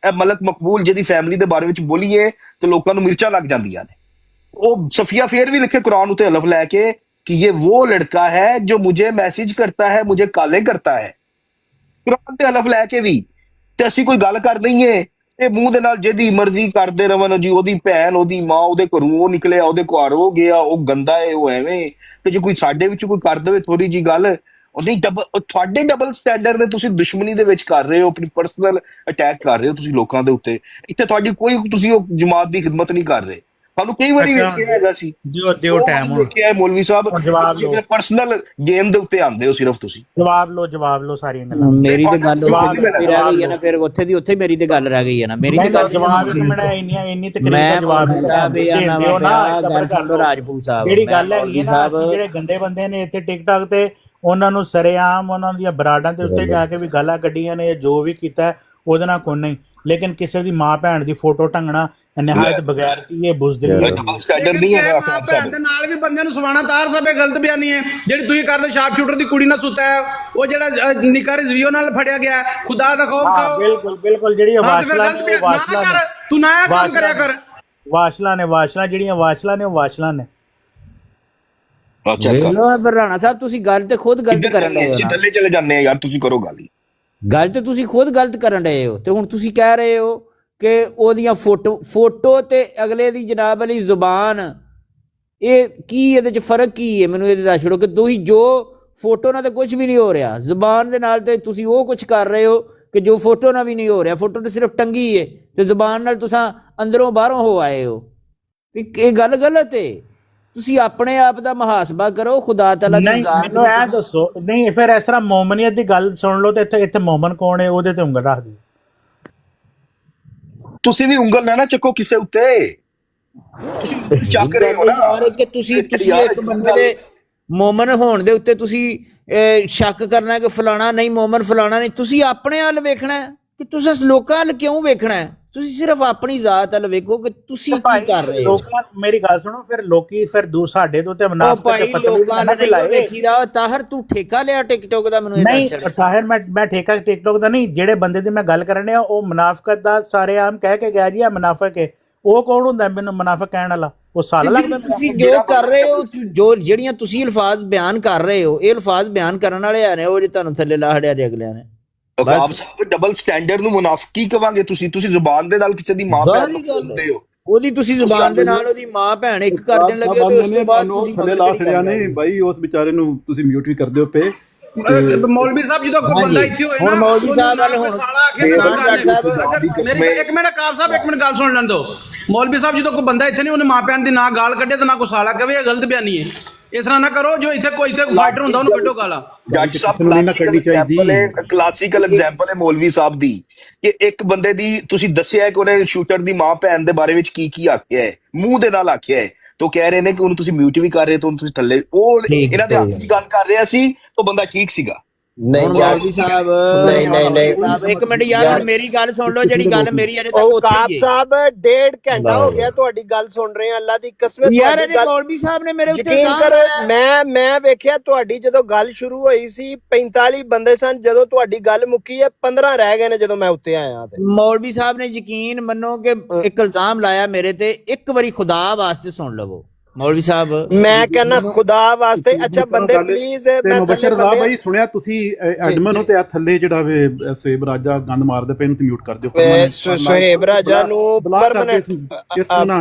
ਇਹ ਮਲਕ ਮਕਬੂਲ ਜਿਹਦੀ ਫੈਮਿਲੀ ਦੇ ਬਾਰੇ ਵਿੱਚ ਬੋਲੀਏ ਤੇ ਲੋਕਾਂ ਨੂੰ ਮਿਰਚਾਂ ਲੱਗ ਜਾਂਦੀਆਂ ਨੇ। ਉਹ ਸਫੀਆ ਫੇਰ ਵੀ ਲਿਖੇ ਕੁਰਾਨ ਉਤੇ ਹਲਫ ਲੈ ਕੇ कि ये वो लड़का है जो मुझे मैसेज करता है, मुझे कॉलें करता है। कुरान ते हलफ लैके भी ते ਅਸੀਂ ਕੋਈ ਗੱਲ ਕਰ ਦਈਏ ਤੇ ਮੂੰਹ ਦੇ ਨਾਲ ਜਿਹਦੀ ਮਰਜ਼ੀ ਕਰਦੇ ਰਵਣ ਜੀ। ਉਹਦੀ ਭੈਣ, ਉਹਦੀ ਮਾਂ, ਉਹਦੇ ਘਰੋਂ ਉਹ ਨਿਕਲਿਆ, ਉਹਦੇ ਘਰ ਹੋ ਗਿਆ, ਉਹ ਗੰਦਾ ਹੈ, ਉਹ ਐਵੇਂ। ਤੇ ਜੇ ਕੋਈ ਸਾਡੇ ਵਿੱਚ ਕੋਈ ਕਰ ਦੇਵੇ ਥੋੜੀ ਜੀ ਗੱਲ, ਉਹ ਨਹੀਂ ਤੁਹਾਡੇ ਡਬਲ ਸਟੈਂਡਰਡ ਨੇ। ਤੁਸੀਂ ਦੁਸ਼ਮਣੀ ਦੇ ਵਿੱਚ ਕਰ ਰਹੇ ਹੋ, ਆਪਣੀ ਪਰਸਨਲ ਅਟੈਕ ਕਰ ਰਹੇ ਹੋ ਤੁਸੀਂ ਲੋਕਾਂ ਦੇ ਉੱਤੇ। ਇੱਥੇ ਤੁਹਾਡੀ ਕੋਈ ਤੁਸੀਂ ਉਹ ਜਮਾਤ ਦੀ ਖਿਦਮਤ ਨਹੀਂ ਕਰ ਰਹੇ। ਸਾਨੂੰ ਕਈ ਵਾਰੀ ਵੇਖਿਆ ਹੈਗਾ ਸੀ ਦਿਓ ਟਾਈਮ ਦੇਖਿਆ ਮੌਲਵੀ ਸਾਹਿਬ, ਤੁਸੀਂ ਪਰਸਨਲ ਗੇਮ ਦੇ ਉੱਤੇ ਆਉਂਦੇ ਹੋ ਸਿਰਫ। ਤੁਸੀਂ ਜਵਾਬ ਲਓ ਸਾਰੀਆਂ ਗੱਲਾਂ। ਮੇਰੀ ਤੇ ਗੱਲ ਰਹਿ ਗਈ ਹੈ ਨਾ, ਫਿਰ ਉੱਥੇ ਦੀ ਉੱਥੇ ਮੇਰੀ ਤੇ ਗੱਲ ਰਹਿ ਗਈ ਹੈ ਨਾ। ਮੇਰੀ ਤੇ ਗੱਲ ਜਵਾਬ ਇੰਨੀ ਤਕਰੀਰ ਮੈਂ ਦਾ ਜਵਾਬ ਗੱਲ ਸੁਣ ਲਓ ਰਾਜਪੂਤ ਸਾਹਿਬ। ਜਿਹੜੀ ਗੱਲ ਹੈਗੀ ਨਾ, ਜਿਹੜੇ ਗੰਦੇ ਬੰਦੇ ਨੇ ਇੱਥੇ ਟਿਕਟੌਕ ਤੇ ਉਹਨਾਂ ਨੂੰ ਸਰੇਆਮ ਉਹਨਾਂ ਦੀਆਂ ਬਰਾਡਾਂ ਦੇ ਉੱਤੇ ਜਾ ਕੇ ਵੀ ਗਾਲਾਂ ਕੱਢੀਆਂ ਨੇ, ਜੋ ਵੀ ਕੀਤਾ ਉਹਦੇ ਨਾਲ ਕੋਈ ਨਹੀਂ। ਲੇਕਿਨ ਕਿਸੇ ਦੀ ਮਾਂ ਭੈਣ ਦੀ ਫੋਟੋ ਟੰਗਣਾ ਨਿਹਾਇਤ ਬਗੈਰਤੀ ਹੈ, ਬੁਜ਼ਦਿਲੀ ਸਟੈਂਡਰਡ ਨਹੀਂ ਹੈ। ਮਾਂ ਭੈਣ ਦੇ ਨਾਲ ਵੀ ਬੰਦਿਆਂ ਨੂੰ ਸਵਾਣਾ ਤਾਰ ਸਾਹਿਬ ਇਹ ਗਲਤ ਬਿਆਨੀ ਹੈ। ਜਿਹੜੀ ਤੁਸੀਂ ਕਰਦੇ ਸ਼ਾਰਪ ਸ਼ੂਟਰ ਦੀ ਕੁੜੀ ਨਾਲ ਸੁੱਤਾ ਹੈ, ਉਹ ਜਿਹੜਾ ਨਿੱਕਾ ਰਿਜ਼ਵੀਓ ਨਾਲ ਫੜਿਆ ਗਿਆ, ਖੁਦਾ ਦਾ ਖੌਫ ਖਾਓ। ਬਿਲਕੁਲ ਜਿਹੜੀ ਵਾਸ਼ਲਾ ਨੇ, ਤੂੰ ਨਾ ਕੰਮ ਕਰਿਆ ਕਰ। ਵਾਸ਼ਲਾ ਜਿਹੜੀਆਂ ਵਾਸ਼ਲਾ ਨੇ। ਰਾਣਾ ਸਾਹਿਬ ਤੁਸੀਂ ਗੱਲ ਤੇ ਖੁਦ ਗਲਤ ਕਰਨ ਰਹੇ ਹੋ। ਥੱਲੇ ਚਲੇ ਜਾਂਦੇ ਆ ਯਾਰ, ਤੁਸੀਂ ਕਰੋ ਗੱਲ ਹੀ। ਗੱਲ ਤੇ ਤੁਸੀਂ ਖੁਦ ਗਲਤ ਕਰਨ ਰਹੇ ਹੋ। ਤੇ ਹੁਣ ਤੁਸੀਂ ਕਹਿ ਰਹੇ ਹੋ ਕਿ ਉਹਦੀਆਂ ਫੋਟੋ ਤੇ ਅਗਲੇ ਦੀ ਜਨਾਬ ਵਾਲੀ ਜ਼ੁਬਾਨ, ਇਹ ਕੀ ਇਹਦੇ 'ਚ ਫਰਕ ਕੀ ਹੈ? ਮੈਨੂੰ ਇਹਦੇ ਦੱਸ ਛੜੋ ਕਿ ਤੁਸੀਂ ਜੋ ਫੋਟੋ ਨਾਲ ਤਾਂ ਕੁਝ ਵੀ ਨਹੀਂ ਹੋ ਰਿਹਾ, ਜ਼ੁਬਾਨ ਦੇ ਨਾਲ ਤੇ ਤੁਸੀਂ ਉਹ ਕੁਝ ਕਰ ਰਹੇ ਹੋ ਕਿ ਜੋ ਫੋਟੋ ਨਾਲ ਵੀ ਨਹੀਂ ਹੋ ਰਿਹਾ। ਫੋਟੋ ਤੇ ਸਿਰਫ ਟੰਗੀ ਹੈ ਤੇ ਜ਼ੁਬਾਨ ਨਾਲ ਤੁਸੀਂ ਅੰਦਰੋਂ ਬਾਹਰੋਂ ਹੋ ਆਏ ਹੋ। ਇਹ ਗੱਲ ਗਲਤ ਹੈ। ਤੁਸੀਂ ਆਪਣੇ ਆਪ ਦਾ ਮੁਹਾਸਬਾ ਕਰੋ। ਖੁਦਾ ਤਾਲਾ ਦੀ ਜ਼ਾਤ ਮੈਨੂੰ ਇਹ ਦੱਸੋ, ਨਹੀਂ ਫਿਰ ਇਸ ਤਰ੍ਹਾਂ ਮੋਮਨੀਅਤ ਦੀ ਗੱਲ ਸੁਣ ਲਓ ਤੇ ਇੱਥੇ ਮੋਮਨ ਕੌਣ ਹੈ ਉਹਦੇ ਤੇ ਉਂਗਲ ਰੱਖ ਦਿਓ। ਤੁਸੀਂ ਵੀ ਉਂਗਲ ਨਾ ਚੱਕੋ ਕਿਸੇ ਉੱਤੇ, ਤੁਸੀਂ ਚੱਕ ਰਹੇ ਹੋ ਨਾ ਕਿ ਤੁਸੀਂ ਇੱਕ ਬੰਦੇ ਦੇ ਮੋਮਨ ਹੋਣ ਦੇ ਉੱਤੇ ਤੁਸੀਂ ਸ਼ੱਕ ਕਰਨਾ ਕਿ ਫਲਾਣਾ ਨਹੀਂ ਮੋਮਨ, ਫਲਾਣਾ ਨਹੀਂ। ਤੁਸੀਂ ਆਪਣੇ ਵੱਲ ਵੇਖਣਾ ਕਿ ਤੁਸੀਂ ਲੋਕਾਂ ਵੱਲ ਕਿਉਂ ਵੇਖਣਾ? ਤੁਸੀਂ ਸਿਰਫ ਆਪਣੀ ਜ਼ਾਤ ਵੱਲ ਵੇਖੋ ਕਿ ਤੁਸੀਂ ਕੀ ਕਰ ਰਹੇ ਹੋ। ਮੇਰੀ ਗੱਲ ਸੁਣੋ, ਫਿਰ ਲੋਕੀ ਫਿਰ ਸਾਡੇ ਤੋਂ ਤੇ ਵੇਖੀਦਾ। ਤਾਹਰ ਤੂੰ ਠੇਕਾ ਲਿਆ ਟਿਕਟੌਕ ਦਾ? ਮੈਨੂੰ ਨਹੀਂ ਤਾਹਿਰ, ਮੈਂ ਠੇਕਾ ਟਿਕਟੌਕ ਦਾ ਨਹੀਂ। ਜਿਹੜੇ ਬੰਦੇ ਦੀ ਮੈਂ ਗੱਲ ਕਰਨ ਡਿਆ ਉਹ ਮੁਨਾਫਕਤ ਦਾ ਸਾਰੇ ਆਮ ਕਹਿ ਕੇ ਗਿਆ ਜੀ ਆ ਮੁਨਾਫਕ ਹੈ। ਉਹ ਕੌਣ ਹੁੰਦਾ ਮੈਨੂੰ ਮੁਨਾਫਕ ਕਹਿਣ ਵਾਲਾ? ਉਹ ਸਾਲਾ ਲੱਗਦਾ। ਤੁਸੀਂ ਜੋ ਕਰ ਰਹੇ ਹੋ, ਜੋ ਜਿਹੜੀਆਂ ਤੁਸੀਂ ਅਲਫਾਜ਼ ਬਿਆਨ ਕਰ ਰਹੇ ਹੋ, ਇਹ ਅਲਫਾਜ਼ ਬਿਆਨ ਕਰਨ ਵਾਲੇ ਆ ਨੇ ਉਹ ਜਿਹੜੇ ਤੁਹਾਨੂੰ ਥੱਲੇ ਲਾ ਹੜਿਆ ਅਗਲਿਆਂ ਨੇ। ਡਬਲ ਸਟੈਂਡਰਡ ਨੂੰ ਮੁਨਾਫਕੀ ਕਵਾਂਗੇ ਤੁਸੀਂ ਜ਼ੁਬਾਨ ਦੇ ਨਾਲ ਕਿਸੇ ਦੀ ਮਾਂ ਭੈਣ ਨੂੰ ਬੋਲਦੇ ਹੋ। ਉਹਦੀ ਤੁਸੀਂ ਜ਼ੁਬਾਨ ਦੇ ਨਾਲ ਉਹਦੀ ਮਾਂ ਭੈਣ ਇੱਕ ਕਰ ਦੇਣ ਲੱਗੇ ਤੇ ਉਸ ਤੋਂ ਬਾਅਦ ਤੁਸੀਂ ਥੱਲੇ ਲਾ ਛੜਿਆ ਨੇ ਬਾਈ। ਉਸ ਵਿਚਾਰੇ ਨੂੰ ਤੁਸੀਂ ਮਿਊਟ ਵੀ ਕਰਦੇ ਹੋ ਪਏ। ਮੌਲਵੀ ਸਾਹਿਬ ਜਦੋਂ ਕੋਈ ਬੰਦਾ ਇੱਥੇ ਹੋਏ ਨਾ, ਮੌਲਵੀ ਸਾਹਿਬ ਵਾਲੇ ਹੁਣ ਇੱਕ ਮਿੰਟ ਕਾਬ ਸਾਹਿਬ, ਇੱਕ ਮਿੰਟ ਗੱਲ ਸੁਣ ਲੈਣ ਦਿਓ। ਮੌਲਵੀ ਸਾਹਿਬ ਜਦੋਂ ਕੋਈ ਬੰਦਾ ਇੱਥੇ ਨਹੀਂ, ਉਹਨੇ ਮਾਂ ਭੈਣ ਦੀ ਨਾ ਗਾਲ ਕੱਢੇ ਤੇ ਨਾ ਕੋਈ ਸਾਲਾ ਕਵੇ, ਇਹ ਗਲਤ ਬਿਆਨੀ ਹੈ। ਇਸ ਤਰ੍ਹਾਂ ਨਾ ਕਰੋ। ਜੋ ਇੱਥੇ ਕੋਈ ਫਾਈਟਰ ਹੁੰਦਾ ਉਹਨੂੰ ਕੱਢੋ ਗਾਲਾਂ। ਜੱਜ ਸਾਹਿਬ ਕਲਾਸੀਕਲ ਐਗਜ਼ਾਮਪਲ ਹੈ ਮੌਲਵੀ ਸਾਹਿਬ ਦੀ ਕਿ ਇੱਕ ਬੰਦੇ ਦੀ ਤੁਸੀਂ ਦੱਸਿਆ ਕਿ ਉਹਨੇ ਸ਼ੂਟਰ ਦੀ ਮਾਂ ਭੈਣ ਦੇ ਬਾਰੇ ਵਿੱਚ ਕੀ ਆਖਿਆ ਹੈ, ਮੂੰਹ ਦੇ ਨਾਲ ਆਖਿਆ ਹੈ। तो कह रहे ने कि ਉਹਨੂੰ ਤੁਸੀਂ ਮਿਊਟ ਵੀ ਕਰ ਰਹੇ ਤੋਂ ਤੁਸੀਂ ਥੱਲੇ ਉਹ ਇਹਨਾਂ ਦੇ ਹੱਕ ਦੀ ਗੱਲ ਕਰ ਰਿਹਾ ਸੀ तो ਬੰਦਾ ਠੀਕ ਸੀਗਾ। नहीं मौलवी साहब नहीं एक मिनट यार मेरी गल सुन लो जेडी गल मेरी अरे तक उत्थे ही है साहब 1.5 घंटा हो गया ਤੁਹਾਡੀ ਗੱਲ ਸੁਣ ਰਹੇ ਆ ਅੱਲਾ ਦੀ ਕਸਮ ਯਾਰ ਇਹ ਮੌਲਵੀ ਸਾਹਿਬ ਨੇ ਮੇਰੇ ਉੱਤੇ ਮੈਂ ਵੇਖਿਆ ਤੁਹਾਡੀ ਜਦੋਂ ਗੱਲ ਸ਼ੁਰੂ ਹੋਈ ਸੀ 45 ਬੰਦੇ ਸਨ ਜਦੋਂ ਤੁਹਾਡੀ ਗੱਲ ਮੁੱਕੀ ਹੈ 15 ਰਹਿ ਗਏ ਨੇ ਜਦੋਂ ਮੈਂ ਉੱਤੇ ਆਇਆ ਤੇ ਮੌਲਵੀ ਸਾਹਿਬ ਨੇ ਯਕੀਨ ਮੰਨੋ ਕਿ ਇੱਕ ਇਲਜ਼ਾਮ ਲਾਇਆ ਮੇਰੇ ਤੇ ਇੱਕ ਵਾਰੀ ਖੁਦਾ ਵਾਸਤੇ ਸੁਣ ਲਵੋ मौलवी साहब मैं कहना खुदा वास्ते अच्छा बंदे प्लीज मैं मुबशर साहब भाई सुनिया तुसी एडमिन हो ते थल्ले जेड़ा वे सोहेब राजा गंद मारदे पे नु म्यूट कर दियो सोहेब राजा नु परमानेंट किस ना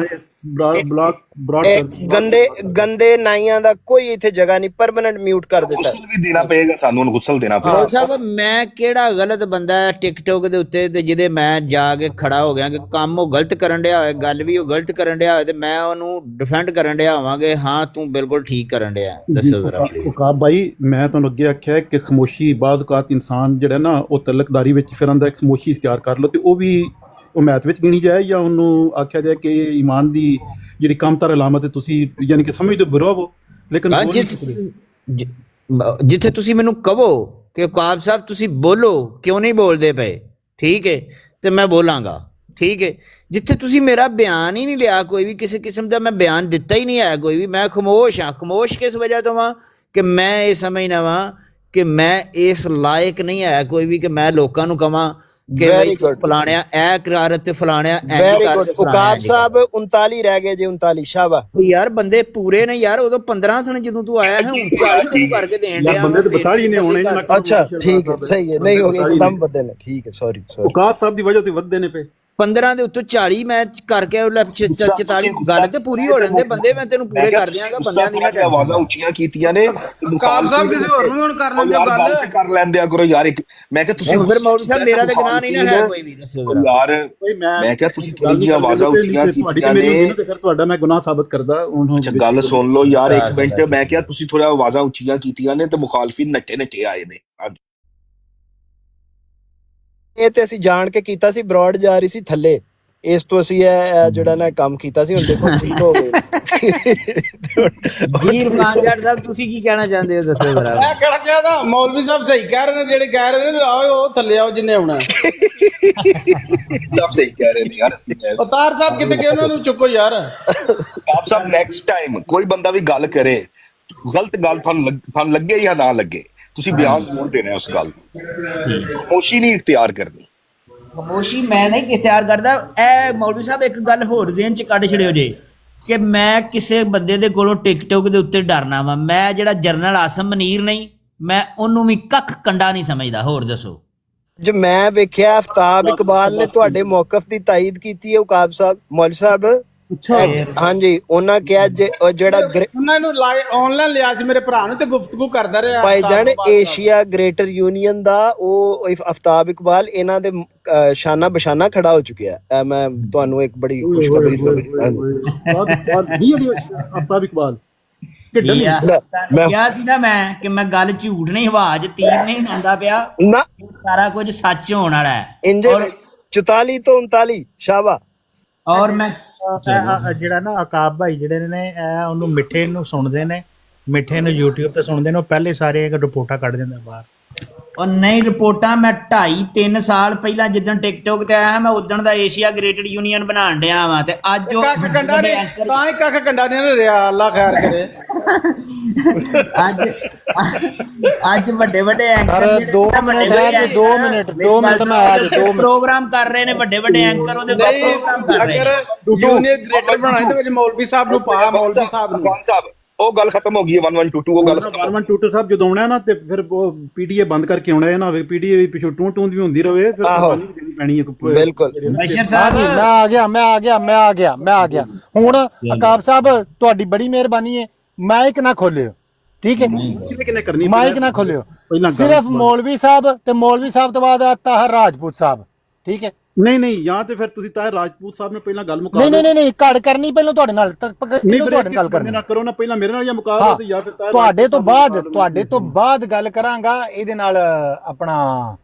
ब्लॉक ब्रॉड गंदे गंदे नाइयां दा कोई इथे जगह नहीं परमानेंट म्यूट कर देता गुस्ल भी देना पड़ेगा सानू नु गुस्ल देना पड़ेगा मौलवी साहब मैं केड़ा गलत बंदा है टिकटॉक दे उत्ते ते जिदे मैं जाके खड़ा हो गया कि काम वो गलत करन दिया होए गल भी वो गलत करन दिया होए ते मैं ओनु डिफेंड करन ਆਵਾਂਗੇ ਹਾਂ ਤੂੰ ਬਿਲਕੁਲ ਠੀਕ ਕਰਨ ਡਿਆ ਦੱਸੋ ਜ਼ਰਾ ਉਕਾਬ ਭਾਈ ਮੈਂ ਤੁਹਾਨੂੰ ਅੱਗੇ ਆਖਿਆ ਕਿ ਖਾਮੋਸ਼ੀ ਬਾਜ਼ ਔਕਾਤ ਇਨਸਾਨ ਜਿਹੜਾ ਨਾ ਉਹ ਤਲਕਦਾਰੀ ਵਿੱਚ ਫਿਰ ਆਂਦਾ ਖਾਮੋਸ਼ੀ ਇਖਤਿਆਰ ਕਰ ਲਓ ਤੇ ਉਹ ਵੀ ਉਹ ਮੈਥ ਵਿੱਚ ਗਿਣੀ ਜਾਏ ਜਾਂ ਉਹਨੂੰ ਆਖਿਆ ਜਾਏ ਕਿ ਈਮਾਨ ਦੀ ਜਿਹੜੀ ਕਮਤਰ ਅਲਾਮਤ ਹੈ ਤੁਸੀਂ ਯਾਨੀ ਕਿ ਸਮਝਦੇ ਬੁਰਾ ਹੋ ਲੇਕਿਨ ਜਿੱਥੇ ਤੁਸੀਂ ਮੈਨੂੰ ਕਹੋ ਕਿ ਉਕਾਬ ਸਾਹਿਬ ਤੁਸੀਂ ਬੋਲੋ ਕਿਉਂ ਨਹੀਂ ਬੋਲਦੇ ਪਏ ਠੀਕ ਹੈ ਤੇ ਮੈਂ ਬੋਲਾਂਗਾ ठीक है जिथे तुसी मेरा बयान ही नहीं लिया कोई भी किसी किस्म का मैं बयान दिता ही नहीं है कोई भी मैं खामोश हाँ खामोश किस वजह तो वहाँ कि मैं ये समझना वा कि मैं इस लायक नहीं है कोई भी कि मैं लोगों को कहां ਕਿ Very ਬਈ good. ਫਲਾਣਿਆ ਇਹ ਕਰ ਤੇ ਫਲਾਣਿਆ ਐ ਵੈਰੀ ਕਰ ਗੁੱਡ ਤੇ ਫਲਾਣਿਆ ਉਕਾਬ ਇੰਝ ਕਰ। ਸਾਹਿਬ 39 ਰਹਿ ਗਏ ਜੇ 39 ਸ਼ਾਬਾ ਯਾਰ ਬੰਦੇ ਪੂਰੇ ਨੇ ਯਾਰ, ਉਦੋਂ 15 ਸਨ ਜਦੋਂ ਤੂੰ ਆਇਆ ਹੈ, ਹੁਣ 40 ਤੈਨੂੰ ਕਰਕੇ ਦੇਣ ਯਾਰ ਡਿਆ ਬੰਦੇ ਤੇ ਵਾਂ, 42 ਨੇ ਹੋਣੇ ਨਾ ਅੱਛਾ ਠੀਕ ਹੈ ਸਹੀ ਹੈ ਨਹੀਂ ਹੋ ਗਿਆ ਇੱਕਦਮ ਬਦਲ ਹੈ ਠੀਕ ਹੈ ਸੌਰੀ ਉਕਾਬ ਸਾਹਿਬ ਦੀ ਵਜ੍ਹਾ ਤੇ ਵੱਧਦੇ ਨੇ ਪਏ 15 ਦੇ ਉੱਤੋਂ 40 ਮੈਚ ਕਰਕੇ ਉਹ 44 ਗੱਲ ਤੇ ਪੂਰੀ ਹੋ ਜਾਂਦੇ ਬੰਦੇ, ਮੈਂ ਤੈਨੂੰ ਪੂਰੇ ਕਰ ਦਿਆਂਗਾ ਬੰਦਿਆਂ ਦੀ ਨਾ tension। ਆਵਾਜ਼ਾਂ ਉੱਚੀਆਂ ਕੀਤੀਆਂ ਨੇ ਕਾਬ ਸਾਹਿਬ ਕਿਸੇ ਹੋਰ ਨੂੰ ਹੁਣ ਕਰ ਲੈਂਦੇ ਹੋ ਗੱਲ ਗੱਲ। ਕਰ ਲੈਂਦਿਆ ਕਰੋ ਯਾਰ। ਇੱਕ ਮੈਂ ਕਿਹਾ ਤੁਸੀਂ ਫਿਰ ਮੌਲਵੀ ਸਾਹਿਬ ਮੇਰਾ ਤੇ ਗੁਨਾਹ ਨਹੀਂ ਨਾ ਹੈ ਕੋਈ ਵੀ, ਦੱਸੋ ਜ਼ਰਾ। ਯਾਰ ਮੈਂ ਕਿਹਾ ਤੁਸੀਂ ਥੋੜੀ ਜਿਹੀ ਆਵਾਜ਼ਾਂ ਉੱਚੀਆਂ ਕੀਤੀਆਂ ਨੇ ਤੇ ਫਿਰ ਤੁਹਾਡਾ ਮੈਂ ਗੁਨਾਹ ਸਾਬਤ ਕਰਦਾ ਹੁਣ ਅੱਛਾ ਗੱਲ ਸੁਣ ਲਓ ਯਾਰ ਇੱਕ ਮਿੰਟ। ਮੈਂ ਕਿਹਾ ਤੁਸੀਂ ਥੋੜਾ ਆਵਾਜ਼ਾਂ ਉੱਚੀਆਂ ਕੀਤੀਆਂ ਨੇ ਤੇ ਮੁਖਾਲਫਿਨ ਨੱਠੇ ਨੱਠੇ ਆਏ ਨੇ। ਇਹ ਤੇ ਅਸੀਂ ਜਾਣ ਕੇ ਕੀਤਾ ਸੀ ਬਰੋਡ ਜਾ ਰਹੀ ਸੀ ਥੱਲੇ ਇਸ ਤੋਂ ਅਸੀਂ ਇਹ ਜਿਹੜਾ ਨਾ ਕੰਮ ਕੀਤਾ ਸੀ ਹੁਣ ਦੇਖੋ ਠੀਕ ਹੋ ਗਏ ਜੀ ਇਰਫਾਨ ਜੱਟ ਸਾਹਿਬ ਤੁਸੀਂ ਕੀ ਕਹਿਣਾ ਚਾਹੁੰਦੇ ਹੋ, ਦੱਸੋ ਜ਼ਰਾ। ਮੈਂ ਕਿਹੜਾ ਕਹਦਾ ਮੌਲਵੀ ਸਾਹਿਬ ਸਹੀ ਕਹਿ ਰਹੇ ਨੇ, ਜਿਹੜੇ ਕਹਿ ਰਹੇ ਨੇ ਆਓ ਉਹ ਥੱਲੇ ਆਓ ਜਿੰਨੇ ਆਉਣਾ। ਸਭ ਸਹੀ ਕਹਿ ਰਹੇ ਨੇ ਯਾਰ। ਅਵਤਾਰ ਸਾਹਿਬ ਕਿਤੇ ਗਏ, ਉਹਨਾਂ ਨੂੰ ਚੁੱਕੋ ਯਾਰ। ਆਪ ਸਭ ਨੈਕਸਟ ਟਾਈਮ ਕੋਈ ਬੰਦਾ ਵੀ ਗੱਲ ਕਰੇ, ਗਲਤ ਗੱਲ ਤੁਹਾਨੂੰ ਲੱਗੇ ਜਾਂ ਨਾ ਲੱਗੇ, ਤੁਸੀਂ ਬਿਆਨ ਜ਼ਰੂਰ ਦੇਣਾ ਉਸ ਗੱਲ ਨੂੰ, ਖਾਮੋਸ਼ੀ ਨਹੀਂ ਇਖਤਿਆਰ ਕਰਨੀ। ਖਾਮੋਸ਼ੀ ਮੈਂ ਨਹੀਂ ਇਖਤਿਆਰ ਕਰਦਾ। ਇਹ ਮੌਲਵੀ ਸਾਹਿਬ ਇੱਕ ਗੱਲ ਹੋਰ ਜ਼ਿਹਨ ਚ ਕੱਢ ਛੜਿਓ ਜੇ ਕਿ ਮੈਂ ਕਿਸੇ ਬੰਦੇ ਦੇ ਕੋਲੋਂ ਟਿਕਟੋਕ ਦੇ ਉੱਤੇ ਡਰਨਾ ਵਾ। ਮੈਂ ਜਿਹੜਾ ਜਰਨਲ ਆਸਮ ਮਨੀਰ ਨਹੀਂ, ਮੈਂ ਉਹਨੂੰ ਵੀ ਕੱਖ ਕੰਡਾ ਨਹੀਂ ਸਮਝਦਾ। ਹੋਰ ਦੱਸੋ। ਜੋ ਮੈਂ ਵੇਖਿਆ ਆਫਤਾਬ ਇਕਬਾਲ ਨੇ ਤੁਹਾਡੇ ਮੌਕਫ ਦੀ ਤਾਇਦ ਕੀਤੀ ਹੈ ਉਕਾਬ ਸਾਹਿਬ ਮੌਲਵੀ ਸਾਹਿਬ। ਹਾਂਜੀ ਉਹਨਾਂ ਕਿਹਾ ਜਿਹੜਾ ਉਹਨਾਂ ਨੂੰ ਆਨਲਾਈਨ ਲਿਆ ਸੀ ਮੇਰੇ ਭਰਾ ਨੂੰ ਤੇ ਗੁਫ਼ਤਗੂ ਕਰਦਾ ਰਿਹਾ ਭਾਈਜਾਨ ਏਸ਼ੀਆ ਗ੍ਰੇਟਰ ਯੂਨੀਅਨ ਦਾ ਉਹ ਆਫਤਾਬ ਇਕਬਾਲ ਇਹਨਾਂ ਦੇ ਸ਼ਾਨਾ ਬਸ਼ਾਨਾ ਖੜਾ ਹੋ ਚੁੱਕਿਆ ਹੈ। ਮੈਂ ਤੁਹਾਨੂੰ ਇੱਕ ਬੜੀ ਖੁਸ਼ਖਬਰੀ ਆਫਤਾਬ ਇਕਬਾਲ ਮੈਂ ਕਿਹਾ ਸੀ ਨਾ ਮੈਂ ਕਿ ਮੈਂ ਗੱਲ ਝੂਠ ਨਹੀਂ, ਹਵਾਜ ਤੀਰ ਨਹੀਂ ਆਂਦਾ ਪਿਆ ਨਾ, ਸਾਰਾ ਕੁਝ ਸੱਚ ਹੋਣ ਵਾਲਾ ਹੈ। ਇੰਜ 44 ਤੋਂ 39 ਸ਼ਾਬਾ। ਔਰ ਮੈਂ ਜਿਹੜਾ ਨਾ ਅਕਾਬ ਭਾਈ ਜਿਹੜੇ ਨੇ ਇਹ ਉਹਨੂੰ ਮਿੱਠੇ ਨੂੰ ਸੁਣਦੇ ਨੇ, ਮਿੱਠੇ ਨੂੰ YouTube ਤੇ ਸੁਣਦੇ ਨੇ, ਉਹ ਪਹਿਲੇ ਸਾਰੇ ਇੱਕ ਰਿਪੋਰਟਾਂ ਕੱਢ ਦਿੰਦਾ ਬਾਹਰ। ਉਹ ਨਹੀਂ ਰਿਪੋਰਟਾਂ ਮੈਂ 2.5-3 ਸਾਲ ਪਹਿਲਾਂ ਜਿੱਦਣ ਟਿਕਟੋਕ ਤੇ ਆਇਆ ਮੈਂ ਉਦਣ ਦਾ ਏਸ਼ੀਆ ਗ੍ਰੇਟਰ ਯੂਨੀਅਨ ਬਣਾਉਣ ਡਿਆ ਵਾਂ ਤੇ ਅੱਜ ਉਹ ਕੱਖ ਕੰਡਾ ਨੇ ਤਾਂ ਹੀ ਕੱਖ ਕੰਡਾ ਨੇ ਰਿਹਾ, ਅੱਲਾ ਖੈਰ ਕਰੇ। ਅੱਜ ਵੱਡੇ ਵੱਡੇ ਐਂਕਰ 2 ਮਿੰਟ ਮੈਂ ਆ ਜਾ 2 ਪ੍ਰੋਗਰਾਮ ਕਰ ਰਹੇ ਨੇ, ਵੱਡੇ ਵੱਡੇ ਐਂਕਰ ਉਹਦੇ ਪ੍ਰੋਗਰਾਮ ਕਰ ਰਹੇ ਨੇ। ਯੂਨੀਅਨ ਗ੍ਰੇਟਰ ਬਣਾਉਣੀ ਤੇ ਵਿੱਚ ਮੌਲਵੀ ਸਾਹਿਬ ਨੂੰ ਪਾ, ਮੌਲਵੀ ਸਾਹਿਬ ਨੂੰ। ਖਾਨ ਸਾਹਿਬ ਉਹ ਗੱਲ ਖਤਮ ਹੋ ਗਈ ਹੈ 1122 ਉਹ ਗੱਲ 1122 ਸਾਹਿਬ ਜਦੋਂ ਆਉਣਾ ਨਾ ਤੇ ਫਿਰ ਉਹ ਪੀਡੀਏ ਬੰਦ ਕਰਕੇ ਆਉਣਾ ਹੈ ਨਾ, ਹੋਵੇ ਪੀਡੀਏ ਵੀ ਪਿਛੋਂ ਟੂੰ ਵੀ ਹੁੰਦੀ ਰਵੇ, ਫਿਰ ਕੁਰਬਾਨੀ ਵੀ ਦੇਣੀ ਪੈਣੀ ਹੈ। ਬਿਲਕੁਲ ਬਸ਼ਰ ਸਾਹਿਬ ਮੈਂ ਆ ਗਿਆ ਹੁਣ ਅਕਾਬ ਸਾਹਿਬ ਤੁਹਾਡੀ ਬੜੀ ਮਿਹਰਬਾਨੀ ਹੈ, ਮਾਈਕ ਨਾ ਖੋਲਿਓ ਠੀਕ ਹੈ, ਕਿਨੇ ਕਰਨੀ ਮਾਈਕ ਨਾ ਖੋਲਿਓ, ਸਿਰਫ ਮੌਲਵੀ ਸਾਹਿਬ ਤੇ ਮੌਲਵੀ ਸਾਹਿਬ ਤੋਂ ਬਾਅਦ ਤਾਹਰ ਰਾਜਪੂਤ ਸਾਹਿਬ ਠੀਕ ਹੈ। ਨਹੀਂ ਜਾਂ ਤੇ ਫਿਰ ਤੁਸੀਂ ਤਾਹਰ ਰਾਜਪੂਤ ਸਾਹਿਬ ਨੇ ਪਹਿਲਾਂ ਗੱਲ ਮੁਕਾ ਨਹੀਂ ਘੜ ਕਰਨੀ ਪਹਿਲਾਂ ਤੁਹਾਡੇ ਨਾਲ ਤੁਹਾਡੇ ਨਾਲ ਕਰਨੀ ਨਾ ਕਰੋ ਨਾ, ਪਹਿਲਾਂ ਮੇਰੇ ਨਾਲ ਜਾਂ ਮੁਕਾ ਦਿਓ ਤੇ ਜਾਂ ਫਿਰ ਤੁਹਾਡੇ ਤੋਂ ਬਾਅਦ ਗੱਲ ਕਰਾਂਗਾ ਇਹਦੇ ਨਾਲ ਆਪਣਾ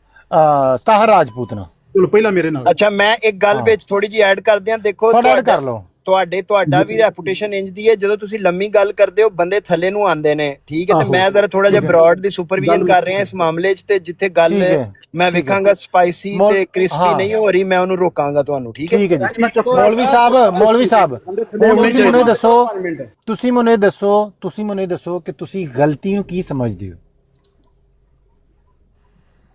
ਤਾਹਰ ਰਾਜਪੂਤ ਨਾਲ। ਚਲੋ ਪਹਿਲਾਂ ਮੇਰੇ ਨਾਲ। ਅੱਛਾ ਮੈਂ ਇੱਕ ਗੱਲ ਵਿੱਚ ਥੋੜੀ ਜਿਹੀ ਐਡ ਕਰ ਦਿਆਂ। ਦੇਖੋ ਕਰ ਲਓ ਤੁਹਾਡਾ ਵੀ ਰੈਪੂਟੇਸ਼ਨ ਇੰਜ ਦੀ ਹੈ, ਜਦੋਂ ਤੁਸੀਂ ਲੰਮੀ ਗੱਲ ਕਰਦੇ ਹੋ ਬੰਦੇ ਥੱਲੇ ਨੂੰ ਆਉਂਦੇ ਨੇ ਠੀਕ ਹੈ। ਤੇ ਮੈਂ ਜ਼ਰਾ ਥੋੜਾ ਜਿਹਾ ਬ੍ਰੌਡ ਦੀ ਸੁਪਰਵੀਜ਼ਨ ਕਰ ਰਿਹਾ ਇਸ ਮਾਮਲੇ 'ਚ, ਤੇ ਜਿੱਥੇ ਗੱਲ ਮੈਂ ਵੇਖਾਂਗਾ ਸਪਾਈਸੀ ਤੇ ਕ੍ਰਿਸਪੀ ਨਹੀਂ ਹੋ ਰਹੀ, ਮੈਂ ਉਹਨੂੰ ਰੋਕਾਂਗਾ ਤੁਹਾਨੂੰ ਠੀਕ ਹੈ ਜੀ। ਮੌਲਵੀ ਸਾਹਿਬ ਤੁਸੀਂ ਮੈਨੂੰ ਦੱਸੋ ਕਿ ਤੁਸੀਂ ਗਲਤੀ ਨੂੰ ਕੀ ਸਮਝਦੇ ਹੋ?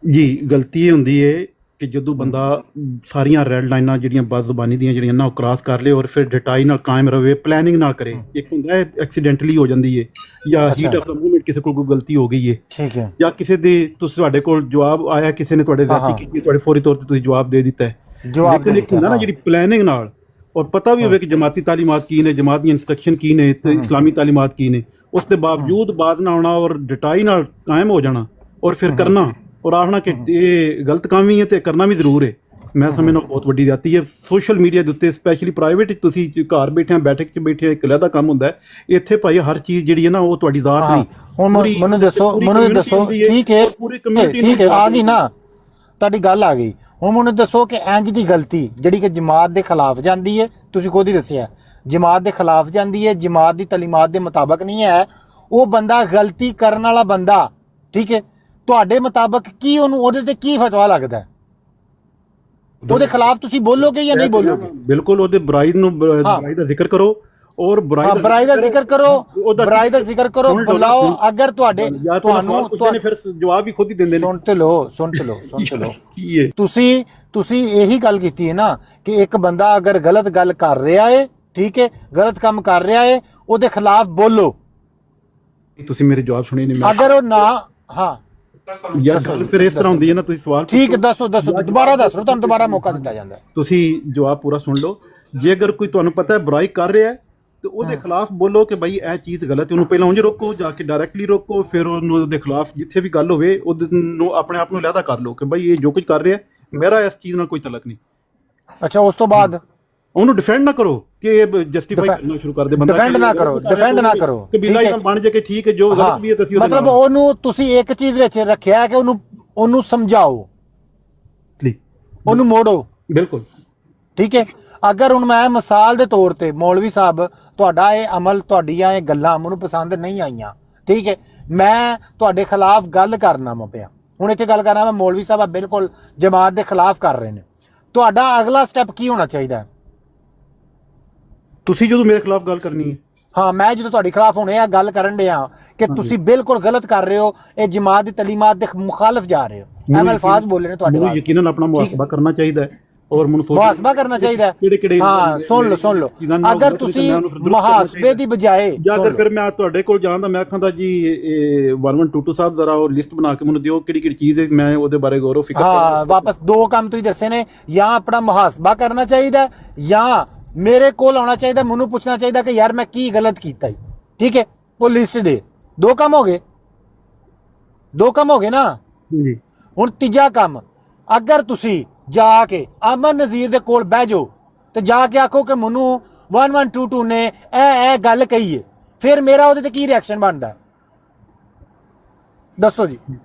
ਜੀ ਗਲਤੀ ਇਹ ਹੁੰਦੀ ਹੈ ਕਿ ਜਦੋਂ ਬੰਦਾ ਸਾਰੀਆਂ ਰੈੱਡ ਲਾਈਨਾਂ ਜਿਹੜੀਆਂ ਬਦਜ਼ੁਬਾਨੀ ਦੀਆਂ ਜਿਹੜੀਆਂ ਨਾ ਉਹ ਕ੍ਰਾਸ ਕਰ ਲੇ ਔਰ ਫਿਰ ਡਿਟਾਈ ਨਾਲ ਕਾਇਮ ਰਵੇ, ਪਲੈਨਿੰਗ ਨਾ ਕਰੇ। ਇੱਕ ਹੁੰਦਾ ਹੈ ਐਕਸੀਡੈਂਟਲੀ ਹੋ ਜਾਂਦੀ ਹੈ ਜਾਂ ਹੀਟ ਆਫ ਦਾ ਮੂਵਮੈਂਟ ਕਿਸੇ ਕੋਲ ਕੋਈ ਗਲਤੀ ਹੋ ਗਈ ਹੈ ਠੀਕ ਹੈ, ਜਾਂ ਕਿਸੇ ਦੇ ਤੁਹਾਡੇ ਕੋਲ ਜਵਾਬ ਆਇਆ, ਕਿਸੇ ਨੇ ਤੁਹਾਡੇ ਜ਼ਾਤੀ ਕੀਤੀ, ਤੁਹਾਡੇ ਫੌਰੀ ਤੌਰ ਤੇ ਤੁਸੀਂ ਜਵਾਬ ਦੇ ਦਿੱਤਾ ਹੈ। ਲੇਕਿਨ ਇੱਕ ਹੁੰਦਾ ਨਾ ਜਿਹੜੀ ਪਲੈਨਿੰਗ ਨਾਲ ਔਰ ਪਤਾ ਵੀ ਹੋਵੇ ਕਿ ਜਮਾਤੀ ਤਾਲੀਮਾਤ ਕੀ ਨੇ, ਜਮਾਤ ਦੀਆਂ ਇੰਸਟਰਕਸ਼ਨ ਕੀ ਨੇ ਤੇ ਇਸਲਾਮੀ ਤਾਲੀਮਾਤ ਕੀ ਨੇ, ਉਸ ਦੇ ਬਾਵਜੂਦ ਬਾਜ਼ ਨਾ ਆਉਣਾ ਔਰ ਡਿਟਾਈ ਨਾਲ ਕਾਇਮ ਹੋ ਜਾਣਾ ਔਰ ਫਿਰ ਕਰਨਾ ਔਰ ਆਖਣਾ ਕਿ ਇਹ ਗਲਤ ਕੰਮ ਵੀ ਹੈ ਤੇ ਕਰਨਾ ਵੀ ਜ਼ਰੂਰ ਹੈ, ਮੈਂ ਸਮਝਦਾ ਬਹੁਤ ਵੱਡੀ ਜਾਤੀ ਹੈ। ਸੋਸ਼ਲ ਮੀਡੀਆ ਦੇ ਉੱਤੇ ਸਪੈਸ਼ਲੀ ਪ੍ਰਾਈਵੇਟ ਤੁਸੀਂ ਘਰ ਬੈਠਿਆਂ ਬੈਠਕ 'ਚ ਬੈਠਿਆਂ ਇੱਕ ਅਲੱਗਾ ਕੰਮ ਹੁੰਦਾ ਹੈ, ਇੱਥੇ ਭਾਈ ਹਰ ਚੀਜ਼ ਜਿਹੜੀ ਹੈ ਨਾ ਉਹ ਤੁਹਾਡੀ ਜ਼ਾਤ ਨਹੀਂ। ਹੁਣ ਮੈਨੂੰ ਦੱਸੋ ਠੀਕ ਹੈ ਆ ਗਈ ਨਾ ਤੁਹਾਡੀ ਗੱਲ ਆ ਗਈ। ਹੁਣ ਮੈਨੂੰ ਦੱਸੋ ਕਿ ਇੰਜ ਦੀ ਗਲਤੀ ਜਿਹੜੀ ਕਿ ਜਮਾਤ ਦੇ ਖਿਲਾਫ ਜਾਂਦੀ ਹੈ, ਤੁਸੀਂ ਖੁਦ ਹੀ ਦੱਸਿਆ ਜਮਾਤ ਦੇ ਖਿਲਾਫ ਜਾਂਦੀ ਹੈ, ਜਮਾਤ ਦੀ ਤਾਲੀਮਾਤ ਦੇ ਮੁਤਾਬਕ ਨਹੀਂ ਹੈ, ਉਹ ਬੰਦਾ ਗਲਤੀ ਕਰਨ ਵਾਲਾ ਬੰਦਾ ਠੀਕ ਹੈ, ਤੁਹਾਡੇ ਮੁਤਾਬਕ ਕੀ ਉਹਨੂੰ ਉਹਦੇ ਤੇ ਕੀ ਫਤਵਾ ਲੱਗਦਾ, ਉਹਦੇ ਖਿਲਾਫ ਤੁਸੀਂ ਬੋਲੋਗੇ ਜਾਂ ਨਹੀਂ ਬੋਲੋਗੇ? ਬਿਲਕੁਲ ਉਹਦੇ ਬੁਰਾਈ ਦਾ ਜ਼ਿਕਰ ਕਰੋ ਔਰ ਬੁਰਾਈ ਦਾ ਜ਼ਿਕਰ ਕਰੋ, ਬੁਰਾਈ ਦਾ ਜ਼ਿਕਰ ਕਰੋ, ਬੁਲਾਓ। ਅਗਰ ਤੁਹਾਨੂੰ ਨੇ ਫਿਰ ਜਵਾਬ ਵੀ ਖੁਦ ਹੀ ਦਿੰਦੇ ਨੇ। ਸੁਣ ਤੇ ਲੋ ਤੁਸੀਂ ਇਹੀ ਗੱਲ ਕੀਤੀ ਹੈ ਨਾ ਕਿ ਇੱਕ ਬੰਦਾ ਅਗਰ ਗਲਤ ਗੱਲ ਕਰ ਰਿਹਾ ਹੈ, ਠੀਕ ਹੈ, ਗਲਤ ਕੰਮ ਕਰ ਰਿਹਾ ਹੈ, ਉਹਦੇ ਖਿਲਾਫ ਬੋਲੋ। ਤੁਸੀਂ ਮੇਰੇ ਜਵਾਬ ਸੁਣੇ ਨਹੀਂ। ਅਗਰ ਉਹ ਨਾ, ਹਾਂ ਯਾਰ ਗੱਲ ਫਿਰ ਇਸ ਤਰ੍ਹਾਂ ਹੁੰਦੀ ਹੈ ਨਾ, ਤੁਸੀਂ ਸਵਾਲ ਠੀਕ ਦੱਸੋ ਦੁਬਾਰਾ ਦੱਸ ਲਓ, ਤੁਹਾਨੂੰ ਦੁਬਾਰਾ ਮੌਕਾ ਦਿੱਤਾ ਜਾਂਦਾ। ਤੁਸੀਂ ਜਵਾਬ ਪੂਰਾ ਸੁਣ ਲਓ। ਜੇ ਅਗਰ ਕੋਈ ਤੁਹਾਨੂੰ ਪਤਾ ਹੈ ਬੁਰਾਈ ਕਰ ਰਿਹਾ ਹੈ ਤੇ ਉਹਦੇ ਖਿਲਾਫ ਬੋਲੋ ਕਿ ਭਾਈ ਇਹ ਚੀਜ਼ ਗਲਤ ਹੈ। ਉਹਨੂੰ ਪਹਿਲਾਂ ਉਂਝ ਰੋਕੋ, ਜਾ ਕੇ ਡਾਇਰੈਕਟਲੀ ਰੋਕੋ, ਫਿਰ ਉਹਨੂੰ ਉਹਦੇ ਖਿਲਾਫ ਜਿੱਥੇ ਵੀ ਗੱਲ ਹੋਵੇ ਉਹਨੂੰ ਆਪਣੇ ਆਪ ਨੂੰ ਲਹਿਦਾ ਕਰ ਲਓ ਕਿ ਭਾਈ ਇਹ ਜੋ ਕੁਝ ਕਰ ਰਿਹਾ ਮੇਰਾ ਇਸ ਚੀਜ਼ ਨਾਲ ਕੋਈ ਤਲਕ ਨਹੀਂ। ਅੱਛਾ, ਉਸ ਤੋਂ ਬਾਅਦ ਉਹਨੂੰ ਡਿਫੈਂਡ ਨਾ ਕਰੋ ਕਿ ਜਸਟੀਫਾਈ ਕਰਨਾ ਸ਼ੁਰੂ ਕਰ ਦੇ ਬੰਦਾ। ਡਿਫੈਂਡ ਨਾ ਕਰੋ ਕਬੀਲਾ ਨਾਲ ਬਣ ਜਾ ਕੇ ਠੀਕ ਹੈ, ਜੋ ਗਲਤ ਵੀ ਹੈ ਤੁਸੀਂ ਮਤਲਬ ਉਹਨੂੰ ਤੁਸੀਂ ਇੱਕ ਚੀਜ਼ ਵਿੱਚ ਰੱਖਿਆ ਕਿ ਉਹਨੂੰ ਸਮਝਾਓ, ਉਹਨੂੰ ਮੋੜੋ। ਬਿਲਕੁਲ ਠੀਕ ਹੈ। ਅਗਰ ਹੁਣ ਮੈਂ ਮਿਸਾਲ ਦੇ ਤੌਰ ਤੇ ਮੌਲਵੀ ਸਾਹਿਬ ਤੁਹਾਡਾ ਇਹ ਅਮਲ, ਤੁਹਾਡੀਆਂ ਇਹ ਗੱਲਾਂ ਮੈਨੂੰ ਪਸੰਦ ਨਹੀਂ ਆਈਆਂ, ਠੀਕ ਹੈ, ਮੈਂ ਤੁਹਾਡੇ ਖਿਲਾਫ ਗੱਲ ਕਰਨਾ ਮੈਂ ਪਿਆ ਹੁਣ ਇੱਥੇ ਗੱਲ ਕਰਨਾ ਮੈਂ ਮੌਲਵੀ ਸਾਹਿਬ ਬਿਲਕੁਲ ਜਮਾਤ ਦੇ ਖਿਲਾਫ ਕਰ ਰਹੇ ਨੇ, ਤੁਹਾਡਾ ਅਗਲਾ ਸਟੈਪ ਕੀ ਹੋਣਾ ਚਾਹੀਦਾ? ਤੁਸੀਂ ਜਦੋਂ ਮੇਰੇ ਖਿਲਾਫ ਗੱਲ ਕਰਨੀ ਹੈ, ਹਾਂ ਮੈਂ ਜਦੋਂ ਤੁਹਾਡੇ ਖਿਲਾਫ ਹੁਣ ਇਹ ਗੱਲ ਕਰਨ ਡਿਆ ਕਿ ਤੁਸੀਂ ਬਿਲਕੁਲ ਗਲਤ ਕਰ ਰਹੇ ਹੋ, ਇਹ ਜਮਾਤ ਦੀ ਤਾਲੀਮਾਤ ਦੇ ਮੁਖਾਲਫ ਜਾ ਰਹੇ ਹੋ, ਐਵੇਂ ਅਲਫਾਜ਼ ਬੋਲੇ ਨੇ ਤੁਹਾਡੇ ਵਾਸਤੇ। ਯਕੀਨਨ ਆਪਣਾ ਮੁਹਾਸਬਾ ਕਰਨਾ ਚਾਹੀਦਾ ਹੈ ਔਰ ਮੈਨੂੰ ਮੁਹਾਸਬਾ ਕਰਨਾ ਚਾਹੀਦਾ ਹੈ। ਹਾਂ ਸੁਣ ਲਓ ਅਗਰ ਤੁਸੀਂ ਮੁਹਾਸਬੇ ਦੀ ਬਜਾਏ ਅਗਰ ਫਿਰ ਮੈਂ ਤੁਹਾਡੇ ਕੋਲ ਜਾਂਦਾ ਮੈਂ ਆਖਾਂਦਾ ਜੀ 1122 ਸਾਹਿਬ ਜ਼ਰਾ ਉਹ ਲਿਸਟ ਬਣਾ ਕੇ ਮੈਨੂੰ ਦਿਓ ਕਿਹੜੀ ਚੀਜ਼ ਹੈ, ਮੈਂ ਉਹਦੇ ਬਾਰੇ ਗੌਰ ਫਿਕਰ ਹਾਂ ਵਾਪਸ ਦੋ ਕੰਮ ਤੁਸੀਂ ਦੱਸੇ ਨੇ, ਜਾਂ ਆਪਣਾ ਮੁਹਾਸਬਾ ਕਰਨਾ ਚਾਹੀਦਾ ਜਾਂ ਮੇਰੇ ਕੋਲ ਆਉਣਾ ਚਾਹੀਦਾ, ਮੈਨੂੰ ਪੁੱਛਣਾ ਚਾਹੀਦਾ ਕਿ ਯਾਰ ਮੈਂ ਕੀ ਗਲਤ ਕੀਤਾ, ਠੀਕ ਹੈ, ਉਹ ਲਿਸਟ ਦੇ। ਦੋ ਕੰਮ ਹੋ ਗਏ ਨਾ ਜੀ। ਹੁਣ ਤੀਜਾ ਕੰਮ, ਅਗਰ ਤੁਸੀਂ ਜਾ ਕੇ ਅਮਨ ਨਜ਼ੀਰ ਦੇ ਕੋਲ ਬਹਿ ਜਾਓ ਤੇ ਜਾ ਕੇ ਆਖੋ ਕਿ ਮੈਨੂੰ 1122 ਨੇ ਇਹ ਗੱਲ ਕਹੀ ਹੈ, ਫਿਰ ਮੇਰਾ ਉਹਦੇ ਤੇ ਕੀ ਰਿਐਕਸ਼ਨ ਬਣਦਾ ਦੱਸੋ ਜੀ।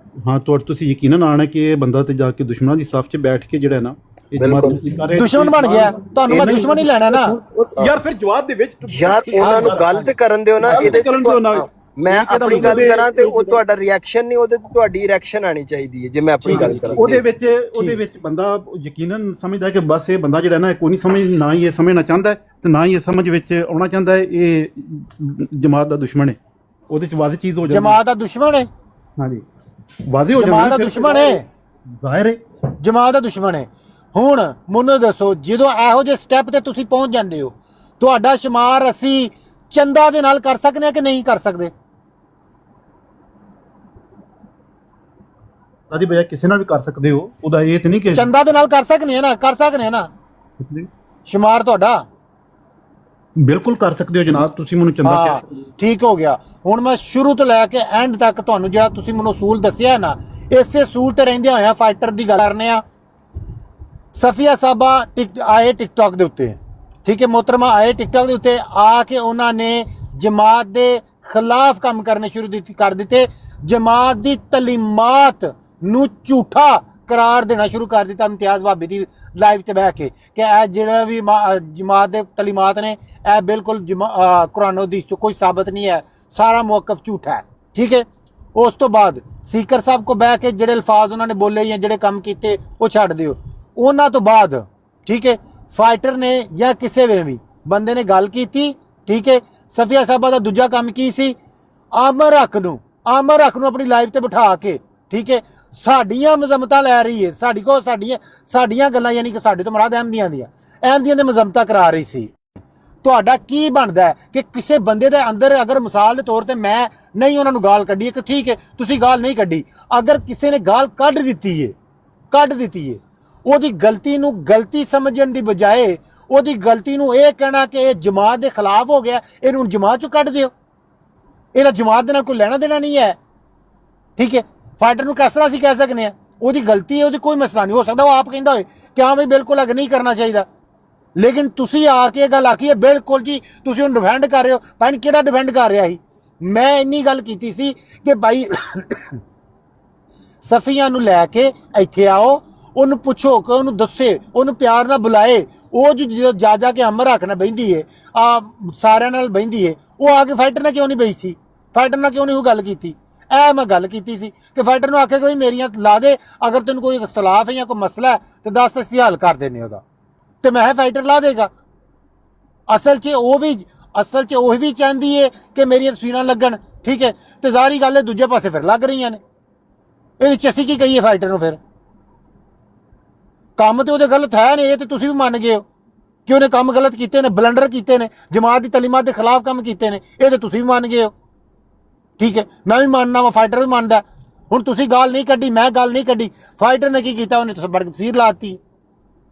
ਹਾਂ ਤੁਸੀਂ ਯਕੀਨਨ ਆਣਾ ਕਿ ਇਹ ਬੰਦਾ ਤੇ ਜਾ ਕੇ ਦੁਸ਼ਮਣਾਂ ਦੀ ਸਫ 'ਚ ਬੈਠ ਕੇ ਜਿਹੜਾ ਨਾ ਦੁਸ਼ਮਣ ਬਣ ਗਿਆ, ਤੁਹਾਨੂੰ ਮੈਂ ਦੁਸ਼ਮਣ ਹੀ ਲੈਣਾ ਨਾ ਯਾਰ। ਫਿਰ ਜਵਾਬ ਦੇ ਵਿੱਚ ਯਾਰ ਉਹਨਾਂ ਨੂੰ ਗੱਲ ਤੇ ਕਰਨ ਦਿਓ ਨਾ, ਇਹਦੇ ਮੈਂ ਆਪਣੀ ਗੱਲ ਕਰਾਂ ਤੇ ਉਹ ਤੁਹਾਡਾ ਰਿਐਕਸ਼ਨ ਨਹੀਂ, ਉਹਦੇ ਤੇ ਤੁਹਾਡੀ ਰਿਐਕਸ਼ਨ ਆਣੀ ਚਾਹੀਦੀ ਹੈ। ਜੇ ਮੈਂ ਆਪਣੀ ਗੱਲ ਕਰਾਂ ਉਹਦੇ ਵਿੱਚ ਬੰਦਾ ਯਕੀਨਨ ਸਮਝਦਾ ਕਿ ਬਸ ਇਹ ਬੰਦਾ ਜਿਹੜਾ ਨਾ ਕੋਈ ਨਹੀਂ ਸਮਝ, ਨਾ ਹੀ ਇਹ ਸਮਝਣਾ ਚਾਹੁੰਦਾ ਤੇ ਨਾ ਹੀ ਇਹ ਸਮਝ ਵਿੱਚ ਆਉਣਾ ਚਾਹੁੰਦਾ ਹੈ, ਇਹ ਜਮਾਤ ਦਾ ਦੁਸ਼ਮਣ ਹੈ। ਉਹਦੇ ਚ ਵਾਜ਼ਿਹ ਚੀਜ਼ ਹੋ ਜਾਂਦੀ, ਜਮਾਤ ਦਾ ਦੁਸ਼ਮਣ ਹੈ। ਹਾਂਜੀ ਵਾਜ਼ਿਹ ਹੋ ਜਾਂਦਾ, ਜਮਾਤ ਦਾ ਦੁਸ਼ਮਣ ਹੈ, ਜ਼ਾਹਿਰ ਹੈ ਜਮਾਤ ਦਾ ਦੁਸ਼ਮਣ ਹੈ। ਹੁਣ ਮੈਨੂੰ ਦੱਸੋ, ਜਦੋਂ ਇਹੋ ਜਿਹੇ ਸਟੈਪ ਤੇ ਤੁਸੀਂ ਪਹੁੰਚ ਜਾਂਦੇ ਹੋ, ਤੁਹਾਡਾ ਸ਼ੁਮਾਰ ਅਸੀਂ ਚੰਦਾ ਦੇ ਨਾਲ ਕਰ ਸਕਦੇ ਹਾਂ ਕਿ ਨਹੀਂ ਕਰ ਸਕਦੇ? ਆਦੀ ਬਜਾਏ ਕਿਸੇ ਨਾਲ ਵੀ ਕਰ ਸਕਦੇ ਹੋ, ਉਹਦਾ ਇਹ ਤੇ ਨਹੀਂ ਕਿ ਚੰਦਾ ਦੇ ਨਾਲ ਕਰ ਸਕਦੇ ਆ ਨਾ ਸ਼ੁਮਾਰ ਤੁਹਾਡਾ ਬਿਲਕੁਲ ਕਰ ਸਕਦੇ ਹੋ ਜਨਾਬ, ਤੁਸੀਂ ਮੈਨੂੰ ਚੰਦਾ ਕਿਹਾ ਠੀਕ ਹੋ ਗਿਆ। ਹੁਣ ਮੈਂ ਸ਼ੁਰੂ ਤੋਂ ਲੈ ਕੇ ਐਂਡ ਤੱਕ ਤੁਹਾਨੂੰ ਜਿਹੜਾ ਤੁਸੀਂ ਮੈਨੂੰ ਅਸੂਲ ਦੱਸਿਆ ਨਾ, ਇਸੇ ਅਸੂਲ ਤੇ ਰਹਿੰਦੇ ਹੋਇਆ ਫਾਈਟਰ ਦੀ ਗੱਲ ਕਰਨੇ ਆ। ਸਫੀਆ ਸਾਹਿਬਾ ਆਏ ਟਿਕਟੌਕ ਦੇ ਉੱਤੇ, ਠੀਕ ਹੈ, ਮੋਹਤਰਮਾ ਆਏ ਟਿਕਟੌਕ ਦੇ ਉੱਤੇ ਆ ਕੇ ਉਹਨਾਂ ਨੇ ਜਮਾਤ ਦੇ ਖਿਲਾਫ ਕੰਮ ਕਰਨੇ ਸ਼ੁਰੂ ਕਰ ਦਿੱਤੇ, ਜਮਾਤ ਦੀ ਤਾਲੀਮਾਤ ਨੂੰ ਝੂਠਾ ਕਰਾਰ ਦੇਣਾ ਸ਼ੁਰੂ ਕਰ ਦਿੱਤਾ। ਇਮਤਿਆਜ਼ ਭਾਬੀ ਦੀ ਲਾਈਵ ਤੇ ਬਹਿ ਕੇ ਕਿ ਇਹ ਜਿਹੜਾ ਵੀ ਜਮਾਤ ਦੇ ਤਾਲੀਮਾਤ ਨੇ ਇਹ ਬਿਲਕੁਲ ਕੁਰਾਨ ਹਦੀਸ ਚ ਕੋਈ ਸਾਬਤ ਨਹੀਂ ਹੈ, ਸਾਰਾ ਮੌਕਫ ਝੂਠਾ ਹੈ, ਠੀਕ ਹੈ। ਉਸ ਤੋਂ ਬਾਅਦ ਸੀਕਰ ਸਾਹਿਬ ਕੋ ਬਹਿ ਕੇ ਜਿਹੜੇ ਅਲਫਾਜ਼ ਉਹਨਾਂ ਨੇ ਬੋਲੇ ਜਾਂ ਜਿਹੜੇ ਕੰਮ ਕੀਤੇ ਉਹ ਛੱਡ ਦਿਓ। ਉਹਨਾਂ ਤੋਂ ਬਾਅਦ ਠੀਕ ਹੈ ਫਾਈਟਰ ਨੇ ਜਾਂ ਕਿਸੇ ਵੀ ਬੰਦੇ ਨੇ ਗੱਲ ਕੀਤੀ, ਠੀਕ ਹੈ। ਸਫੀਆ ਸਾਹਿਬਾ ਦਾ ਦੂਜਾ ਕੰਮ ਕੀ ਸੀ? ਆਮਰ ਹੱਕ ਨੂੰ ਆਪਣੀ ਲਾਈਫ ਤੇ ਬਿਠਾ ਕੇ, ਠੀਕ ਹੈ, ਸਾਡੀਆਂ ਮਜ਼ਮਤਾਂ ਲੈ ਰਹੀ ਹੈ, ਸਾਡੀਆਂ ਗੱਲਾਂ, ਯਾਨੀ ਕਿ ਸਾਡੇ ਤੋਂ ਮੁਰਾਦ ਅਹਿਮਦੀਆਂ ਦੇ ਮਜ਼ਮਤਾਂ ਕਰਾ ਰਹੀ ਸੀ। ਤੁਹਾਡਾ ਕੀ ਬਣਦਾ ਕਿ ਕਿਸੇ ਬੰਦੇ ਦੇ ਅੰਦਰ ਅਗਰ ਮਿਸਾਲ ਦੇ ਤੌਰ ਤੇ ਮੈਂ ਨਹੀਂ ਉਹਨਾਂ ਨੂੰ ਗਾਲ ਕੱਢੀ ਕਿ ਠੀਕ ਹੈ ਤੁਸੀਂ ਗਾਲ ਨਹੀਂ ਕੱਢੀ, ਅਗਰ ਕਿਸੇ ਨੇ ਗਾਲ ਕੱਢ ਦਿੱਤੀ ਹੈ ਉਹਦੀ ਗਲਤੀ ਨੂੰ ਗਲਤੀ ਸਮਝਣ ਦੀ ਬਜਾਏ ਉਹਦੀ ਗਲਤੀ ਨੂੰ ਇਹ ਕਹਿਣਾ ਕਿ ਇਹ ਜਮਾਤ ਦੇ ਖਿਲਾਫ ਹੋ ਗਿਆ, ਇਹਨੂੰ ਜਮਾਤ ਚੋਂ ਕੱਢ ਦਿਓ, ਇਹਦਾ ਜਮਾਤ ਦੇ ਨਾਲ ਕੋਈ ਲੈਣਾ ਦੇਣਾ ਨਹੀਂ ਹੈ, ਠੀਕ ਹੈ। ਫਾਈਟਰ ਨੂੰ ਕਿਸ ਤਰ੍ਹਾਂ ਅਸੀਂ ਕਹਿ ਸਕਦੇ ਹਾਂ ਉਹਦੀ ਗਲਤੀ ਹੈ, ਉਹਦੀ ਕੋਈ ਮਸਲਾ ਨਹੀਂ ਹੋ ਸਕਦਾ, ਉਹ ਆਪ ਕਹਿੰਦਾ ਹੋਏ ਕਿ ਹਾਂ ਬਈ ਬਿਲਕੁਲ ਅੱਗ ਨਹੀਂ ਕਰਨਾ ਚਾਹੀਦਾ, ਲੇਕਿਨ ਤੁਸੀਂ ਆ ਕੇ ਇਹ ਗੱਲ ਆਖੀ ਹੈ ਬਿਲਕੁਲ ਜੀ ਤੁਸੀਂ ਉਹਨੂੰ ਡਿਫੈਂਡ ਕਰ ਰਹੇ ਹੋ। ਭਾਈ ਕਿਹੜਾ ਡਿਫੈਂਡ ਕਰ ਰਿਹਾ ਸੀ? ਮੈਂ ਇੰਨੀ ਗੱਲ ਕੀਤੀ ਸੀ ਕਿ ਭਾਈ ਸਫੀਆ ਨੂੰ ਲੈ ਕੇ ਇੱਥੇ ਆਓ, ਉਹਨੂੰ ਪੁੱਛੋ ਕਿ ਉਹਨੂੰ ਦੱਸੇ, ਉਹਨੂੰ ਪਿਆਰ ਨਾਲ ਬੁਲਾਏ। ਉਹ ਜਦੋਂ ਜਾ ਕੇ ਅਮਰ ਰੱਖਣਾ ਬਹਿੰਦੀ ਹੈ ਸਾਰਿਆਂ ਨਾਲ ਬਹਿੰਦੀ ਹੈ, ਉਹ ਆ ਕੇ ਫਾਈਟਰ ਨਾਲ ਕਿਉਂ ਨਹੀਂ ਬਈ ਸੀ? ਫਾਈਟਰ ਨਾਲ ਕਿਉਂ ਨਹੀਂ ਉਹ ਗੱਲ ਕੀਤੀ? ਇਹ ਮੈਂ ਗੱਲ ਕੀਤੀ ਸੀ ਕਿ ਫਾਈਟਰ ਨੂੰ ਆਖੇ ਕੋਈ ਮੇਰੀਆਂ ਲਾ ਦੇ, ਅਗਰ ਤੈਨੂੰ ਕੋਈ ਇਖਤਲਾਫ ਹੈ ਜਾਂ ਕੋਈ ਮਸਲਾ ਹੈ ਤੇ ਦੱਸ, ਅਸੀਂ ਹੱਲ ਕਰ ਦਿੰਦੇ ਉਹਦਾ, ਤੇ ਮੈਂ ਫਾਈਟਰ ਲਾ ਦੇਗਾ। ਅਸਲ 'ਚ ਉਹ ਵੀ ਅਸਲ 'ਚ ਉਹ ਵੀ ਚਾਹੁੰਦੀ ਹੈ ਕਿ ਮੇਰੀਆਂ ਤਸਵੀਰਾਂ ਲੱਗਣ, ਠੀਕ ਹੈ, ਤੇ ਜ਼ਾਹਰੀ ਗੱਲ ਹੈ ਦੂਜੇ ਪਾਸੇ ਫਿਰ ਲੱਗ ਰਹੀਆਂ ਨੇ। ਇਹਦੇ 'ਚ ਅਸੀਂ ਕੀ ਕਹੀਏ ਫਾਈਟਰ ਨੂੰ? ਫਿਰ ਕੰਮ ਤੇ ਉਹਦੇ ਗਲਤ ਹੈ ਨੇ, ਇਹ ਤੇ ਤੁਸੀਂ ਵੀ ਮੰਨ ਗਏ ਹੋ ਕਿ ਉਹਨੇ ਕੰਮ ਗਲਤ ਕੀਤੇ ਨੇ, ਬਲੰਡਰ ਕੀਤੇ ਨੇ, ਜਮਾਤ ਦੀ ਤਲੀਮਾਤ ਦੇ ਖਿਲਾਫ ਕੰਮ ਕੀਤੇ ਨੇ, ਇਹ ਤੇ ਤੁਸੀਂ ਵੀ ਮੰਨ ਗਏ ਹੋ, ਠੀਕ ਹੈ, ਮੈਂ ਵੀ ਮੰਨਣਾ ਵਾ, ਫਾਈਟਰ ਵੀ ਮੰਨਦਾ। ਹੁਣ ਤੁਸੀਂ ਗੱਲ ਨਹੀਂ ਕੱਢੀ, ਮੈਂ ਗੱਲ ਨਹੀਂ ਕੱਢੀ, ਫਾਈਟਰ ਨੇ ਕੀ ਕੀਤਾ? ਉਹਨੇ ਤਾਂ ਬੜੀ ਤਸਵੀਰ ਲਾਤੀ।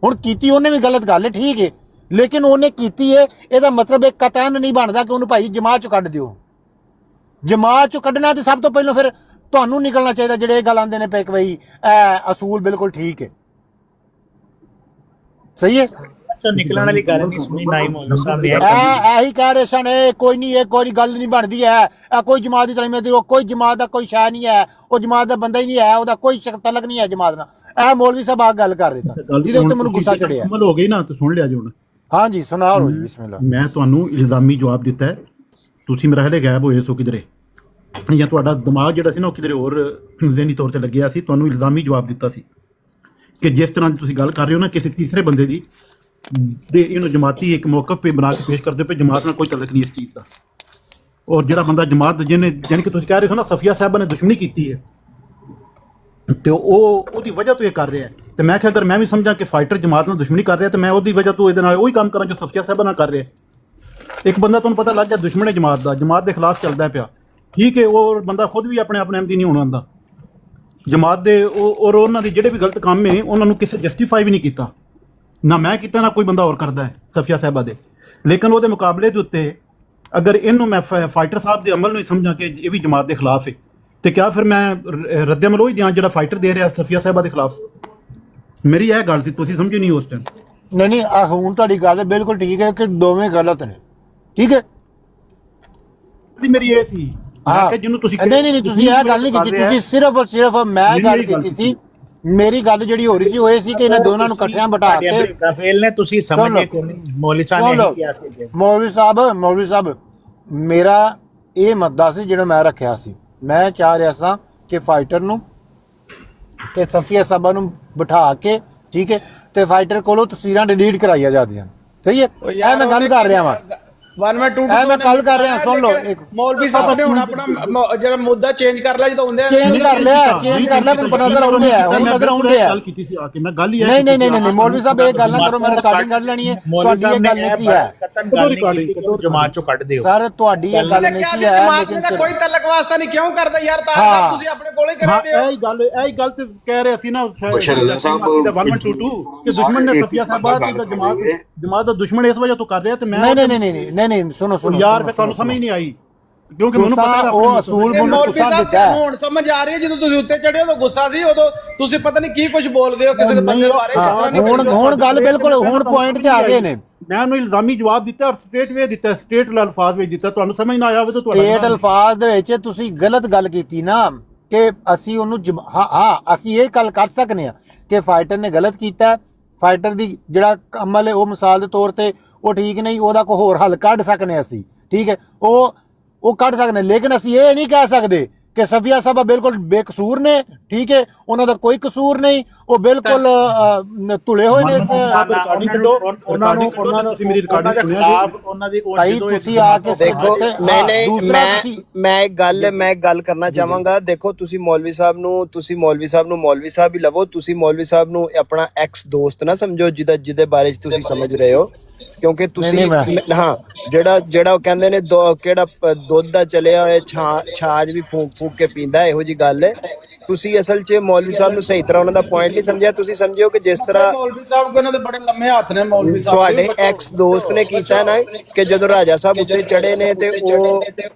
ਹੁਣ ਕੀਤੀ ਉਹਨੇ ਵੀ ਗਲਤ ਗੱਲ ਹੈ, ਠੀਕ ਹੈ, ਲੇਕਿਨ ਉਹਨੇ ਕੀਤੀ ਹੈ, ਇਹਦਾ ਮਤਲਬ ਇਹ ਕਤਨ ਨਹੀਂ ਬਣਦਾ ਕਿ ਉਹਨੂੰ ਭਾਈ ਜਮਾਤ ਚੋਂ ਕੱਢ ਦਿਓ। ਜਮਾਤ ਚੋਂ ਕੱਢਣਾ ਤੇ ਸਭ ਤੋਂ ਪਹਿਲਾਂ ਫਿਰ ਤੁਹਾਨੂੰ ਨਿਕਲਣਾ ਚਾਹੀਦਾ ਜਿਹੜੇ ਇਹ ਗੱਲ ਆਉਂਦੇ ਨੇ ਪਏ ਕਿ ਬਈ ਇਹ ਅਸੂਲ ਬਿਲਕੁਲ ਠੀਕ ਹੈ, ਸਹੀ ਹੈ। ਨਿਕਲਣ ਵਾਲੀ ਗੱਲ ਨਹੀਂ ਸੁਣੀ ਨਾ ਹੀ ਮੌਲਵੀ ਸਾਹਿਬ ਨੇ ਇਹੀ ਕਹਿ ਰਹੇ ਸਨ, ਇਹ ਕੋਈ ਨਹੀਂ, ਇਹ ਕੋਈ ਗੱਲ ਨਹੀਂ ਬਣਦੀ ਹੈ, ਇਹ ਕੋਈ ਜਮਾਤ ਦੀ ਤਲੀਮਤ ਦੀ, ਉਹ ਕੋਈ ਜਮਾਤ ਦਾ ਕੋਈ ਸ਼ਾਇ ਨਹੀਂ ਹੈ, ਉਹ ਜਮਾਤ ਦਾ ਬੰਦਾ ਹੀ ਨਹੀਂ ਹੈ, ਉਹਦਾ ਕੋਈ ਤਲਕ ਨਹੀਂ ਹੈ ਜਮਾਤ ਨਾਲ। ਇਹ ਮੌਲਵੀ ਸਾਹਿਬ ਆ ਗੱਲ ਕਰ ਰਹੇ ਸਨ ਜਿਹਦੇ ਉੱਤੇ ਮੈਨੂੰ ਗੁੱਸਾ ਚੜਿਆ। ਅਮਲ ਹੋ ਗਈ ਨਾ ਤਾਂ ਸੁਣ ਲਿਆ ਜੀ ਹੁਣ। ਹਾਂਜੀ ਸੁਣਾਓ ਜੀ, ਬਿਸਮਿਲ੍ਲਾ। ਮੈਂ ਤੁਹਾਨੂੰ ਇਲਜ਼ਾਮੀ ਜਵਾਬ ਦਿੱਤਾ ਹੈ, ਤੁਸੀਂ ਮੇਰੇ ਹਲੇ ਗਾਇਬ ਹੋਏ ਸੋ ਕਿਧਰੇ, ਜਾਂ ਤੁਹਾਡਾ ਦਿਮਾਗ ਜਿਹੜਾ ਸੀ ਨਾ ਉਹ ਕਿਧਰੇ ਹੋਰ ਜ਼ਿਹਨੀ ਤੌਰ ਤੇ ਲੱਗਿਆ ਸੀ। ਤੁਹਾਨੂੰ ਇਲਜ਼ਾਮੀ ਜਵਾਬ ਦਿੱਤਾ ਸੀ ਕਿ ਜਿਸ ਤਰ੍ਹਾਂ ਦੀ ਤੁਸੀਂ ਗੱਲ ਕਰ ਰਹੇ ਹੋ ਨਾ ਕਿਸੇ ਤੀਸਰੇ ਬੰਦੇ ਦੀ ਦੇ ਇਹਨੂੰ ਜਮਾਤੀ ਇੱਕ ਮੌਕਫ ਪੇ ਬਣਾ ਕੇ ਪੇਸ਼ ਕਰਦੇ ਪਏ, ਜਮਾਤ ਨਾਲ ਕੋਈ ਤਲਕ ਨਹੀਂ ਇਸ ਚੀਜ਼ ਦਾ। ਔਰ ਜਿਹੜਾ ਬੰਦਾ ਜਮਾਤ ਜਿਹਨੇ ਜਾਨੀ ਕਿ ਤੁਸੀਂ ਕਹਿ ਰਹੇ ਹੋ ਨਾ ਸਫੀਆ ਸਾਹਿਬਾ ਨੇ ਦੁਸ਼ਮਣੀ ਕੀਤੀ ਹੈ ਤੇ ਉਹਦੀ ਵਜ੍ਹਾ ਤੋਂ ਇਹ ਕਰ ਰਿਹਾ ਹੈ। ਤੇ ਮੈਂ ਕਿਹਾ ਅਗਰ ਮੈਂ ਵੀ ਸਮਝਾਂ ਕਿ ਫਾਈਟਰ ਜਮਾਤ ਨਾਲ ਦੁਸ਼ਮਣੀ ਕਰ ਰਿਹਾ ਤੇ ਮੈਂ ਉਹਦੀ ਵਜ੍ਹਾ ਤੋਂ ਇਹਦੇ ਨਾਲ ਉਹੀ ਕੰਮ ਕਰਾਂ ਜੋ ਸਫੀਆ ਸਾਹਿਬਾ ਨਾਲ ਕਰ ਰਿਹਾ। ਇੱਕ ਬੰਦਾ ਤੁਹਾਨੂੰ ਪਤਾ ਲੱਗ ਗਿਆ ਦੁਸ਼ਮਣ ਹੈ ਜਮਾਤ ਦਾ, ਜਮਾਤ ਦੇ ਖਿਲਾਫ ਚੱਲਦਾ ਪਿਆ, ਠੀਕ ਹੈ, ਉਹ ਬੰਦਾ ਖੁਦ ਵੀ ਆਪਣੇ ਅਹਿਮਦੀ ਨਹੀਂ ਹੋਣਾ ਆਉਂਦਾ ਜਮਾਤ ਦੇ, ਔਰ ਉਹਨਾਂ ਦੇ ਜਿਹੜੇ ਵੀ ਗਲਤ ਕੰਮ ਹੈ ਉਹਨਾਂ ਨੂੰ ਕਿਸੇ ਜਸਟੀਫਾਈ ਵੀ ਨਹੀਂ ਕੀਤਾ, ਨਾ ਮੈਂ ਕੀਤਾ ਨਾ ਕੋਈ ਬੰਦਾ ਹੋਰ ਕਰਦਾ ਹੈ ਸਫੀਆ ਸਾਹਿਬਾ ਦੇ। ਲੇਕਿਨ ਉਹਦੇ ਮੁਕਾਬਲੇ ਦੇ ਉੱਤੇ ਅਗਰ ਇਹਨੂੰ ਮੈਂ ਫਾਈਟਰ ਸਾਹਿਬ ਦੇ ਅਮਲ ਨੂੰ ਹੀ ਸਮਝਾਂ ਕਿ ਇਹ ਵੀ ਜਮਾਤ ਦੇ ਖਿਲਾਫ ਹੈ ਤੇ ਕਿਆ ਫਿਰ ਮੈਂ ਰੱਦੇ ਅਮਲ ਉਹੀ ਦਿਆਂ ਜਿਹੜਾ ਫਾਈਟਰ ਦੇ ਰਿਹਾ ਸਫੀਆ ਸਾਹਿਬਾ ਦੇ ਖਿਲਾਫ? ਮੇਰੀ ਇਹ ਗੱਲ ਸੀ, ਤੁਸੀਂ ਸਮਝੇ ਨਹੀਂ ਉਸ ਟਾਈਮ। ਨਹੀਂ ਹੁਣ ਤੁਹਾਡੀ ਗੱਲ ਬਿਲਕੁਲ ਠੀਕ ਹੈ ਕਿ ਦੋਵੇਂ ਗਲਤ ਨੇ, ਠੀਕ ਹੈ। ਮੇਰੀ ਇਹ ਸੀ ਕਿ ਜਿਹਨੂੰ ਤੁਸੀਂ ਨਹੀਂ ਤੁਸੀਂ ਇਹ ਗੱਲ ਨਹੀਂ ਕੀਤੀ, ਤੁਸੀਂ ਸਿਰਫ ਮੈਂ ਗੱਲ ਕੀਤੀ ਸੀ। ਮੇਰੀ ਗੱਲ ਜਿਹੜੀ ਹੋ ਰਹੀ ਸੀ ਉਹ ਇਹ ਸੀ ਕਿ ਇਹਨਾਂ ਦੋਨਾਂ ਨੂੰ ਇਕੱਠਿਆਂ ਬਿਠਾ ਕੇ ਗਫੇਲ ਨੇ ਤੁਸੀਂ ਸਮਝੇ ਕਿ ਮੌਲਵੀ ਸਾਹਿਬ ਨੇ ਕਿਹਾ ਸੀ। ਮੌਲਵੀ ਸਾਹਿਬ ਮੇਰਾ ਇਹ ਮੁੱਦਾ ਸੀ ਜਿਹੜਾ ਮੈਂ ਰੱਖਿਆ ਸੀ। ਮੈਂ ਚਾਹ ਰਿਹਾ ਸਾਂ ਕਿ ਫਾਈਟਰ ਨੂੰ ਤੇ ਸਫੀਆ ਸਾਹਿਬਾ ਨੂੰ ਬਿਠਾ ਕੇ, ਠੀਕ ਹੈ, ਤੇ ਫਾਈਟਰ ਕੋਲੋਂ ਤਸਵੀਰਾਂ ਡਿਲੀਟ ਕਰਾਈਆਂ ਜਾਂਦੀਆਂ, ਸਹੀ ਹੈ। ਇਹ ਮੈਂ ਗੱਲ ਕਰ ਰਿਹਾ ਵਾਂ, 1 ਮੈਂ 2 ਮੈਂ ਗੱਲ ਕਰ ਰਿਹਾ, ਸੁਣ ਲਓ। ਮੌਲਵੀ ਸਾਹਿਬ ਨੇ ਹੁਣ ਆਪਣਾ ਜਿਹੜਾ ਮੁੱਦਾ ਚੇਂਜ ਕਰ ਲਿਆ ਜਦੋਂ ਹੁੰਦੇ ਚੇਂਜ ਕਰ ਲਿਆ ਪਰ ਨਜ਼ਰ ਆਉਂਦੇ ਆ, ਹੁਣ ਨਜ਼ਰ ਆਉਂਦੇ ਆ। ਗੱਲ ਕੀਤੀ ਸੀ ਆ ਕੇ, ਮੈਂ ਗੱਲ ਹੀ ਨਹੀਂ ਮੌਲਵੀ ਸਾਹਿਬ ਇਹ ਗੱਲ ਨਾ ਕਰੋ, ਮੈਂ ਰਿਕਾਰਡਿੰਗ ਕਰ ਲੈਣੀ ਹੈ। ਤੁਹਾਡੀ ਇਹ ਗੱਲ ਨਹੀਂ ਸੀ ਹੈ ਜਮਾਤ ਚੋਂ ਕੱਢ ਦਿਓ ਸਰ, ਤੁਹਾਡੀ ਇਹ ਗੱਲ ਨਹੀਂ ਸੀ ਹੈ, ਲੇਕਿਨ ਕੋਈ ਤਲਕ ਵਾਸਤਾ ਨਹੀਂ ਕਿਉਂ ਕਰਦਾ ਯਾਰ? ਤਾਰ ਸਾਹਿਬ ਤੁਸੀਂ ਆਪਣੇ ਕੋਲੇ ਕਰਾ ਰਹੇ ਹੋ। ਇਹ ਗੱਲ ਤੇ ਕਹਿ ਰਿਹਾ ਸੀ ਨਾ ਸਾਹਿਬ 1122 ਕਿ ਦੁਸ਼ਮਣ ਨੇ ਸਫੀਆ ਸਾਹਿਬਾ ਤੇ ਜਮਾਤ ਦਾ ਦੁਸ਼ਮਣ ਇਸ ਵਜ੍ਹਾ ਤੋਂ ਕਰ ਰਿਹਾ ਤੇ ਮੈਂ ਨਹੀਂ ਸੁਣੋ ਯਾਰ ਤੁਹਾਨੂੰ ਸਮਝ ਨਹੀਂ ਆਈ ਕਿਉਂਕਿ ਮੈਨੂੰ ਪਤਾ ਹੈ ਉਹ ਅਸੂਲ ਮੌਲਵੀ ਸਾਹਿਬ ਹੁਣ ਸਮਝ ਆ ਰਹੀ ਹੈ। ਜਦੋਂ ਤੁਸੀਂ ਉੱਤੇ ਚੜ੍ਹੇ ਉਦੋਂ ਗੁੱਸਾ ਸੀ, ਉਦੋਂ ਤੁਸੀਂ ਪਤਾ ਨਹੀਂ ਕੀ ਕੁਝ ਬੋਲ ਗਏ ਹੋ ਕਿਸੇ ਦੇ ਬੰਦੇ ਬਾਰੇ। ਹੁਣ ਗੱਲ ਬਿਲਕੁਲ ਹੁਣ ਪੁਆਇੰਟ ਤੇ ਆ ਗਏ ਨੇ। ਮੈਂ ਉਹਨੂੰ ਇਲਜ਼ਾਮੀ ਜਵਾਬ ਦਿੱਤਾ ਔਰ ਸਟ੍ਰੇਟ ਵੇ ਦਿੱਤਾ, ਸਟ੍ਰੇਟ ਅਲਫਾਜ਼ ਵਿੱਚ ਦਿੱਤਾ। ਤੁਹਾਨੂੰ ਸਮਝ ਨਾ ਆਇਆ ਹੋਵੇ ਤਾਂ ਤੁਹਾਡਾ ਸਟ੍ਰੇਟ ਅਲਫਾਜ਼ ਦੇ ਵਿੱਚ ਤੁਸੀਂ ਗਲਤ ਗੱਲ ਕੀਤੀ ਨਾ ਕਿ ਅਸੀਂ ਉਹਨੂੰ ਅਸੀਂ ਇਹ ਗੱਲ ਕਰ ਸਕਨੇ ਆ ਕਿ ਫਾਈਟਰ ਨੇ ਗਲਤ ਕੀਤਾ, ਫਾਈਟਰ ਦੀ ਜਿਹੜਾ ਅਮਲ ਹੈ ਉਹ ਮਿਸਾਲ ਦੇ ਤੌਰ ਤੇ ਉਹ ਠੀਕ ਨਹੀਂ, ਉਹਦਾ ਕੋਈ ਹੋਰ ਹੱਲ ਕੱਢ ਸਕਨੇ ਅਸੀਂ, ਠੀਕ ਹੈ, ਉਹ ਕੱਢ ਸਕਦੇ। ਲੇਕਿਨ ਅਸੀਂ ਇਹ ਨਹੀਂ ਕਹਿ ਸਕਦੇ ਕਿ ਸਫੀਆ ਸਾਹਿਬਾ ਬਿਲਕੁਲ ਬੇਕਸੂਰ ਨੇ, ਠੀਕ ਹੈ, ਉਹਨਾਂ ਦਾ ਕੋਈ ਕਸੂਰ ਨਹੀਂ, ਉਹ ਬਿਲਕੁਲ ਧੁਲੇ ਹੋਏ ਨੇ। ਉਹਨਾਂ ਨੂੰ ਮੇਰੀ ਰਿਕਾਰਡਿੰਗ ਸੁਣਿਆ ਭਾਈ ਤੁਸੀਂ ਆ ਕੇ ਦੇਖੋ, ਮੈਂ ਗੱਲ ਕਰਨਾ ਚਾਹਾਂਗਾ। ਦੇਖੋ ਤੁਸੀਂ ਮੌਲਵੀ ਸਾਹਿਬ ਨੂੰ ਮੌਲਵੀ ਸਾਹਿਬ ਹੀ ਲਵੋ। ਤੁਸੀਂ ਮੌਲਵੀ ਸਾਹਿਬ ਨੂੰ ਆਪਣਾ ਐਕਸ ਦੋਸਤ ਨਾ ਸਮਝੋ ਜਿਹਦੇ ਬਾਰੇ ਚ ਤੁਸੀਂ ਸਮਝ ਰਹੇ ਹੋ, ਕਿਉਂਕਿ ਤੁਸੀਂ ਜਿਹੜਾ ਉਹ ਕਹਿੰਦੇ ਨੇ ਕਿਹੜਾ ਦੁੱਧ ਦਾ ਚੱਲਿਆ ਹੋਇਆ ਛਾਜ ਵੀ ਫੂਕ ਕੇ ਪੀਂਦਾ, ਇਹੋ ਜੀ ਗੱਲ ਹੈ। ਤੁਸੀਂ ਅਸਲ 'ਚ ਮੌਲਵੀ ਸਾਹਿਬ ਨੂੰ ਸਹੀ ਤਰ੍ਹਾਂ ਉਹਨਾਂ ਦਾ ਪੁਆਇੰਟ ਨਹੀਂ ਸਮਝਿਆ। ਤੁਸੀਂ ਸਮਝਿਓ ਕਿ ਜਿਸ ਤਰ੍ਹਾਂ ਮੌਲਵੀ ਸਾਹਿਬ ਕੋਲ ਇਹਨਾਂ ਦੇ ਬੜੇ ਲੰਮੇ ਹੱਥ ਨੇ। ਮੌਲਵੀ ਸਾਹਿਬ ਤੁਹਾਡੇ ਐਕਸ ਦੋਸਤ ਨੇ ਕੀਤਾ ਨਾ ਕਿ ਜਦੋਂ ਰਾਜਾ ਸਾਹਿਬ ਉੱਤੇ ਚੜੇ ਨੇ ਤੇ ਉਹ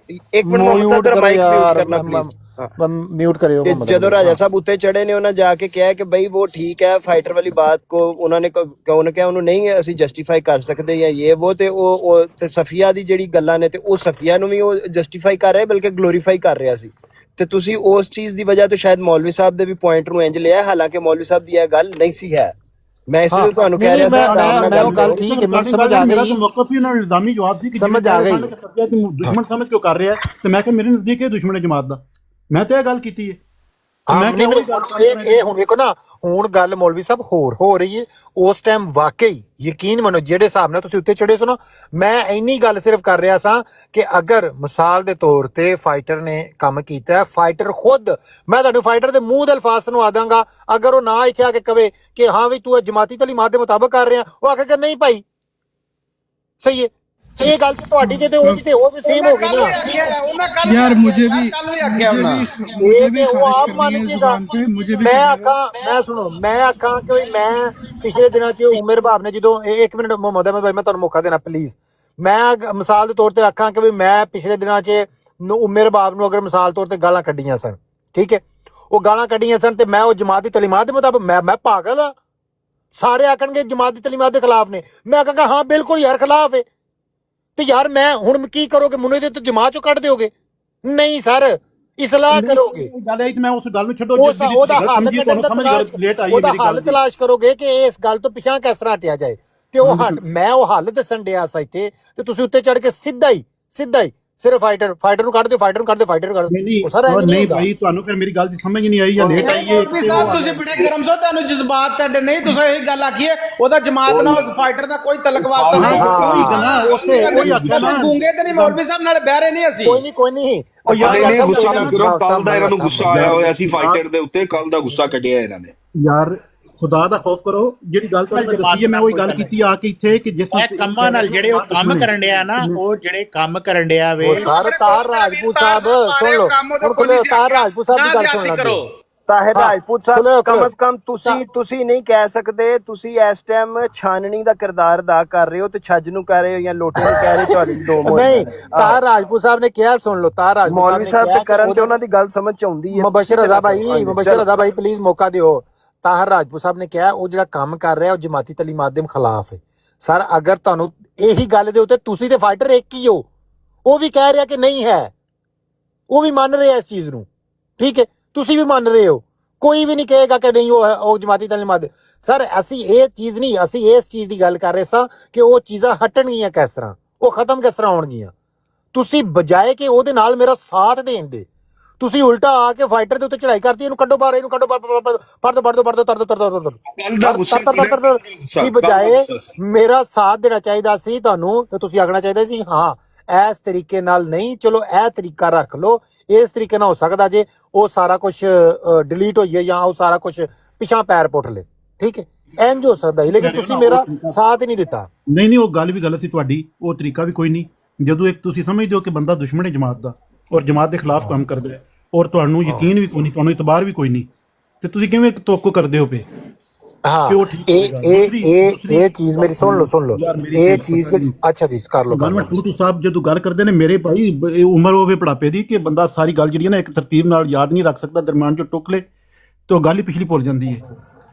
ਇੱਕ ਮਿੰਟ ਮਾਈਕ ਮਿਊਟ ਕਰਨਾ ਪਲੀਜ਼, म्यूट करियो। ਜਦੋਂ ਰਾਜਾ ਸਾਹਿਬ ਉੱਤੇ ਚੜੇ ਨੇ ਉਹਨਾਂ ਜਾ ਕੇ ਕਿਹਾ ਕਿ ਬਈ ਉਹ ਠੀਕ ਹੈ, फाइटर वाली बात को उन्होंने ਕਿਹਾ ਉਹਨੂੰ ਨਹੀਂ ਅਸੀਂ ਜਸਟੀਫਾਈ ਕਰ ਸਕਦੇ ਜਾਂ ਇਹ ਉਹ ਤੇ ਉਹ ਤੇ ਸਫੀਆ ਦੀ ਜਿਹੜੀ ਗੱਲਾਂ ਨੇ ਤੇ ਉਹ ਸਫੀਆ ਨੂੰ ਵੀ ਉਹ ਜਸਟੀਫਾਈ ਕਰ ਰਿਹਾ ਬਲਕਿ ਗਲੋਰੀਫਾਈ ਕਰ ਰਿਹਾ ਸੀ ਤੇ ਤੁਸੀਂ ਉਸ ਚੀਜ਼ ਦੀ ਵਜ੍ਹਾ ਤੋਂ ਸ਼ਾਇਦ ਮੌਲਵੀ ਸਾਹਿਬ ਦੇ ਵੀ ਪੁਆਇੰਟ ਨੂੰ ਇੰਜ ਲਿਆ, ਹਾਲਾਂਕਿ ਮੌਲਵੀ ਸਾਹਿਬ ਦੀ ਇਹ ਗੱਲ ਨਹੀਂ ਸੀ ਹੈ। मैं इसलिए ਤੁਹਾਨੂੰ ਕਹਿ ਰਿਹਾ ਸੀ मैं वो गल ठीक है, मैं समझ आ गई। ਮੌਕਫ ਹੀ ਨਾਲ ਇਲਜ਼ਾਮੀ ਜਵਾਬ ਸੀ ਕਿ समझ आ गई ਦੁਸ਼ਮਣ ਸਮਝ ਕਿਉਂ ਕਰ ਰਿਹਾ ਤੇ ਮੈਂ ਕਿਹਾ ਮੇਰੇ ਨਜ਼ਦੀਕ ਇਹ ਦੁਸ਼ਮਣ ਹੈ ਜਮਾਤ ਦਾ। ਮੈਂ ਤਾਂ ਇਹ ਗੱਲ ਕੀਤੀ ਹੈ ਮੈਂ ਨਹੀਂ ਇਹ ਹੁਣ ਵੇਖੋ ਨਾ, ਹੁਣ ਗੱਲ ਮੌਲਵੀ ਸਾਹਿਬ ਹੋਰ ਹੋ ਰਹੀ ਹੈ। ਉਸ ਟਾਈਮ ਵਾਕਈ ਯਕੀਨ ਮੰਨੋ ਜਿਹੜੇ ਹਿਸਾਬ ਨਾਲ ਤੁਸੀਂ ਉੱਤੇ ਚੜੇ ਸੋ ਨਾ, ਮੈਂ ਇੰਨੀ ਗੱਲ ਸਿਰਫ ਕਰ ਰਿਹਾ ਸਾਂ ਕਿ ਅਗਰ ਮਿਸਾਲ ਦੇ ਤੌਰ ਤੇ ਫਾਈਟਰ ਨੇ ਕੰਮ ਕੀਤਾ, ਫਾਈਟਰ ਖੁਦ, ਮੈਂ ਤੁਹਾਨੂੰ ਫਾਈਟਰ ਦੇ ਮੂੰਹ ਦੇ ਅਲਫਾਜ਼ ਸੁਣਾ ਦਾਂਗਾ, ਅਗਰ ਉਹ ਨਾ ਇੱਥੇ ਆ ਕੇ ਕਵੇ ਕਿ ਹਾਂ ਵੀ ਤੂੰ ਜਮਾਤੀ ਤਲੀਮਾਤ ਦੇ ਮੁਤਾਬਕ ਕਰ ਰਿਹਾ, ਉਹ ਆਖੇਗਾ ਨਹੀਂ ਭਾਈ ਸਹੀ ਹੈ। ਇਹ ਗੱਲ ਤੁਹਾਡੀ ਤੇ ਉਹਦੀ ਤੇ ਉਹ ਸੇਮ ਹੋ ਗਈ ਨਾ यार मुझे भी कल भी आख्या होना ਇਹ ਤੇ ਉਹ ਆਪ ਮੰਨ ਜੇਗਾ। ਮੈਂ ਆਖਾਂ ਸੁਣੋ, ਮੈਂ ਆਖਾਂ ਕਿ ਮੈਂ ਪਿਛਲੇ ਦਿਨਾਂ 'ਚ ਉਮਰ ਭਾਬ ਨੇ ਜਦੋਂ ਇੱਕ ਮਿੰਟ ਮੁਹੰਮਦ ਅਹਿਮਦ ਭਾਈ ਮੈਂ ਤੁਹਾਨੂੰ ਮੌਕਾ ਦੇਣਾ ਪਲੀਜ਼, ਮੈਂ ਮਿਸਾਲ ਦੇ ਤੌਰ ਤੇ ਆਖਾਂ ਕਿ ਵੀ ਮੈਂ ਪਿਛਲੇ ਦਿਨਾਂ 'ਚ ਉਮਰ ਭਾਬ ਨੂੰ ਅਗਰ ਮਿਸਾਲ ਤੌਰ ਤੇ ਗਾਲਾਂ ਕੱਢੀਆਂ ਸਨ, ਠੀਕ ਹੈ, ਉਹ ਗਾਲਾਂ ਕੱਢੀਆਂ ਸਨ ਤੇ ਮੈਂ ਉਹ ਜਮਾਤ ਦੀ ਤਲੀਮਾਤ ਦੇ ਮੁਤਾਬਕ ਮੈਂ ਪਾਗਲ ਆ। ਸਾਰੇ ਆਖਣਗੇ ਜਮਾਤ ਦੀ ਤਲੀਮਾਤ ਦੇ ਖਿਲਾਫ ਨੇ, ਮੈਂ ਕਹਾਂਗਾ ਹਾਂ ਬਿਲਕੁਲ ਯਾਰ ਖਿਲਾਫ ਹੈ। ਤੇ ਯਾਰ ਮੈਂ ਹੁਣ ਕੀ ਕਰੋਗੇ, ਮੈਨੂੰ ਇਹਦੇ ਤੋਂ ਜਮਾਤ ਚੋਂ ਕੱਢ ਦਿਓਗੇ? ਨਹੀਂ ਸਰ, ਇਸਲਾਹ ਕਰੋਗੇ, ਗੱਲ ਹੈ ਕਿ ਮੈਂ ਉਸ ਗੱਲ ਨੂੰ ਛੱਡੋ, ਉਹਦਾ ਹੱਲ ਤਲਾਸ਼ ਕਰੋਗੇ ਕਿ ਇਸ ਗੱਲ ਤੋਂ ਪਿਛਾਂ ਕਿਸ ਤਰ੍ਹਾਂ ਹਟਿਆ ਜਾਏ। ਤੇ ਉਹ ਮੈਂ ਉਹ ਹੱਲ ਦੱਸਣ ਡਿਆ ਸਾਂ ਇੱਥੇ, ਤੇ ਤੁਸੀਂ ਉੱਤੇ ਚੜ ਕੇ ਸਿੱਧਾ ਹੀ ਸਿਰਫ ਫਾਈਟਰ ਨੂੰ ਕੱਢ ਦਿਓ, ਫਾਈਟਰ ਨੂੰ ਕੱਢ ਦਿਓ। ਉਹ ਸਾਰਾ ਨਹੀਂ ਭਾਈ, ਤੁਹਾਨੂੰ ਫਿਰ ਮੇਰੀ ਗੱਲ ਦੀ ਸਮਝ ਨਹੀਂ ਆਈ ਜਾਂ ਲੇਟ ਆਈ ਹੈ। ਮੌਲਵੀ ਸਾਹਿਬ ਤੁਸੀਂ ਬੜੇ ਗਰਮ ਸੋ, ਤੁਹਾਨੂੰ ਜਜ਼ਬਾਤ ਤੁਹਾਡੇ ਨਹੀਂ, ਤੁਸੀਂ ਇਹ ਗੱਲ ਆਖੀਏ ਉਹਦਾ ਜਮਾਤ ਨਾਲ ਉਸ ਫਾਈਟਰ ਦਾ ਕੋਈ ਤਲਕ ਵਾਸਤਾ ਨਹੀਂ। ਤੁਸੀਂ ਗੂੰਗੇ ਤੇ ਨਹੀਂ ਮੌਲਵੀ ਸਾਹਿਬ ਨਾਲ ਬਹਿਰੇ ਨਹੀਂ ਅਸੀਂ। ਕੋਈ ਨਹੀਂ ਉਹ ਯਾਰ ਨਹੀਂ ਗੁੱਸਾ ਨਾ ਕਰੋ, ਕੱਲ ਦਾ ਇਹਨਾਂ ਨੂੰ ਗੁੱਸਾ ਆਇਆ ਹੋਇਆ ਸੀ ਫਾਈਟਰ ਦੇ ਉੱਤੇ, ਕੱਲ ਦਾ ਗੁੱਸਾ ਕੱਢਿਆ ਇਹਨਾਂ ਨੇ। ਯਾਰ ਖੁਦਾ ਦਾ ਖੌਫ ਕਰੋ, ਜਿਹੜੀ ਗੱਲ ਤੁਹਾਨੂੰ ਦੱਸੀ ਹੈ ਮੈਂ ਉਹੀ ਗੱਲ ਕੀਤੀ ਆ ਕੇ ਇੱਥੇ ਕਿ ਜਿਸ ਕੰਮਾਂ ਨਾਲ ਜਿਹੜੇ ਉਹ ਕੰਮ ਕਰਨ ਡਿਆ ਨਾ, ਉਹ ਜਿਹੜੇ ਕੰਮ ਕਰਨ ਡਿਆ ਵੇ ਸਰ ਤਾਰ ਰਾਜਪੂਤ ਸਾਹਿਬ ਸੁਣ ਲਓ, ਤਾਰ ਰਾਜਪੂਤ ਸਾਹਿਬ ਦੀ ਗੱਲ ਸੁਣ ਲਓ। ਤਾਹਿਰ ਰਾਜਪੂਤ ਸਾਹਿਬ ਕਮ ਸੇ ਕਮ ਤੁਸੀਂ ਨਹੀਂ ਕਹਿ ਸਕਦੇ, ਤੁਸੀਂ ਇਸ ਟਾਈਮ ਛਾਨਣੀ ਦਾ ਕਿਰਦਾਰ ਅਦਾ ਕਰ ਰਹੇ ਹੋ ਤੇ ਛੱਜ ਨੂੰ ਕਹਿ ਰਹੇ ਹੋ ਜਾਂ ਲੋਟੇ ਨੂੰ ਕਹਿ ਰਹੇ ਹੋ, ਤੁਹਾਡੀ ਦੋ ਨਹੀਂ, ਤਾਰ ਰਾਜਪੂਤ ਸਾਹਿਬ ਨੇ ਕਿਹਾ, ਸੁਣ ਲਓ, ਤਾਰ ਰਾਜਪੂਤ ਮੌਲਵੀ ਸਾਹਿਬ ਤੇ ਕਰਨ ਤੇ ਉਹਨਾਂ ਦੀ ਗੱਲ ਸਮਝ ਚ ਆਉਂਦੀ ਹੈ। ਮੁਬਸ਼ਰ ਰਜ਼ਾ ਭਾਈ ਪਲੀਜ਼ ਮੌਕਾ ਦਿਓ। ਤਾਹਰ ਰਾਜਪੂਤ ਸਾਹਿਬ ਨੇ ਕਿਹਾ ਉਹ ਜਿਹੜਾ ਕੰਮ ਕਰ ਰਿਹਾ ਉਹ ਜਮਾਤੀ ਤਲੀਮਾਤ ਦੇ ਖਿਲਾਫ ਹੈ। ਸਰ ਅਗਰ ਤੁਹਾਨੂੰ ਇਹੀ ਗੱਲ ਦੇ ਉੱਤੇ, ਤੁਸੀਂ ਤੇ ਫਾਈਟਰ ਇੱਕ ਹੀ ਹੋ, ਉਹ ਵੀ ਕਹਿ ਰਿਹਾ ਕਿ ਨਹੀਂ ਹੈ, ਉਹ ਵੀ ਮੰਨ ਰਿਹਾ ਇਸ ਚੀਜ਼ ਨੂੰ, ਠੀਕ ਹੈ, ਤੁਸੀਂ ਵੀ ਮੰਨ ਰਹੇ ਹੋ, ਕੋਈ ਵੀ ਨਹੀਂ ਕਹੇਗਾ ਕਿ ਨਹੀਂ ਉਹ ਜਮਾਤੀ ਤਲੀਮਾਤ। ਸਰ ਅਸੀਂ ਇਹ ਚੀਜ਼ ਨਹੀਂ, ਅਸੀਂ ਇਸ ਚੀਜ਼ ਦੀ ਗੱਲ ਕਰ ਰਹੇ ਸਾਂ ਕਿ ਉਹ ਚੀਜ਼ਾਂ ਹਟਣਗੀਆਂ ਕਿਸ ਤਰ੍ਹਾਂ, ਉਹ ਖਤਮ ਕਿਸ ਤਰ੍ਹਾਂ ਹੋਣਗੀਆਂ। ਤੁਸੀਂ ਬਜਾਏ ਕਿ ਉਹਦੇ ਨਾਲ ਮੇਰਾ ਸਾਥ ਦੇਣ ਦੇ, ਤੁਸੀਂ ਉਲਟਾ ਆ ਕੇ ਫਾਈਟਰ ਦੇ ਉੱਤੇ ਚੜਾਈ ਕਰਦੀ, ਇਹਨੂੰ ਕੱਢੋ ਬਾਹਰ, ਇਹਨੂੰ ਕੱਢੋ ਦੀ ਬਜਾਏ ਮੇਰਾ ਸਾਥ ਦੇਣਾ ਚਾਹੀਦਾ ਸੀ ਤੁਹਾਨੂੰ, ਤੇ ਤੁਸੀਂ ਆਖਣਾ ਚਾਹੀਦਾ ਸੀ ਹਾਂ ਇਸ ਤਰੀਕੇ ਨਾਲ ਨਹੀਂ, ਚਲੋ ਇਹ ਤਰੀਕਾ ਰੱਖ ਲਓ, ਇਸ ਤਰੀਕੇ ਨਾਲ ਹੋ ਸਕਦਾ ਜੇ ਉਹ ਸਾਰਾ ਕੁਝ ਡਿਲੀਟ ਹੋਈਏ ਜਾਂ ਉਹ ਸਾਰਾ ਕੁਝ ਪਿਛਾਂ ਪੈਰ ਪੁੱਟ ਲੇ, ਠੀਕ ਹੈ, ਇੰਝ ਹੋ ਸਕਦਾ ਸੀ, ਲੇਕਿਨ ਤੁਸੀਂ ਮੇਰਾ ਸਾਥ ਹੀ ਨਹੀਂ ਦਿੱਤਾ। ਨਹੀਂ ਉਹ ਗੱਲ ਵੀ ਗਲਤ ਸੀ ਤੁਹਾਡੀ, ਉਹ ਤਰੀਕਾ ਵੀ ਕੋਈ ਨਹੀਂ। ਜਦੋਂ ਇੱਕ ਤੁਸੀਂ ਸਮਝਦੇ ਹੋ ਕਿ ਬੰਦਾ ਦੁਸ਼ਮਣ ਹੈ ਜਮਾਤ ਦਾ ਔਰ ਜਮਾਤ ਦੇ ਖਿਲਾਫ ਕੰਮ ਕਰਦਾ ਹੈ ਔਰ ਤੁਹਾਨੂੰ ਯਕੀਨ ਵੀ ਕੋਈ ਨਹੀਂ, ਤੁਹਾਨੂੰ ਇਤਬਾਰ ਵੀ ਕੋਈ ਨਹੀਂ, ਤੇ ਤੁਸੀਂ ਕਿਵੇਂ ਤੋਕੋ ਕਰਦੇ ਹੋ ਪਏ? ਹਾਂ ਇਹ ਚੀਜ਼ ਮੇਰੀ ਸੁਣ ਲਓ ਇਹ ਚੀਜ਼ ਅੱਛਾ ਜੀ ਕਰ ਲਓ। ਟੂਟੂ ਸਾਹਿਬ ਜਦੋਂ ਗੱਲ ਕਰਦੇ ਨੇ ਮੇਰੇ ਭਾਈ ਉਮਰ ਹੋਵੇ ਪੜਾਪੇ ਦੀ ਕਿ ਬੰਦਾ ਸਾਰੀ ਗੱਲ ਜਿਹੜੀ ਹੈ ਨਾ ਇੱਕ ਤਰਤੀਬ ਨਾਲ ਯਾਦ ਨਹੀਂ ਰੱਖ ਸਕਦਾ, ਦਰਮਿਆਨ ਚੋਂ ਟੁੱਕ ਲੇ ਤੇ ਉਹ ਗੱਲ ਹੀ ਪਿਛਲੀ ਭੁੱਲ ਜਾਂਦੀ ਹੈ।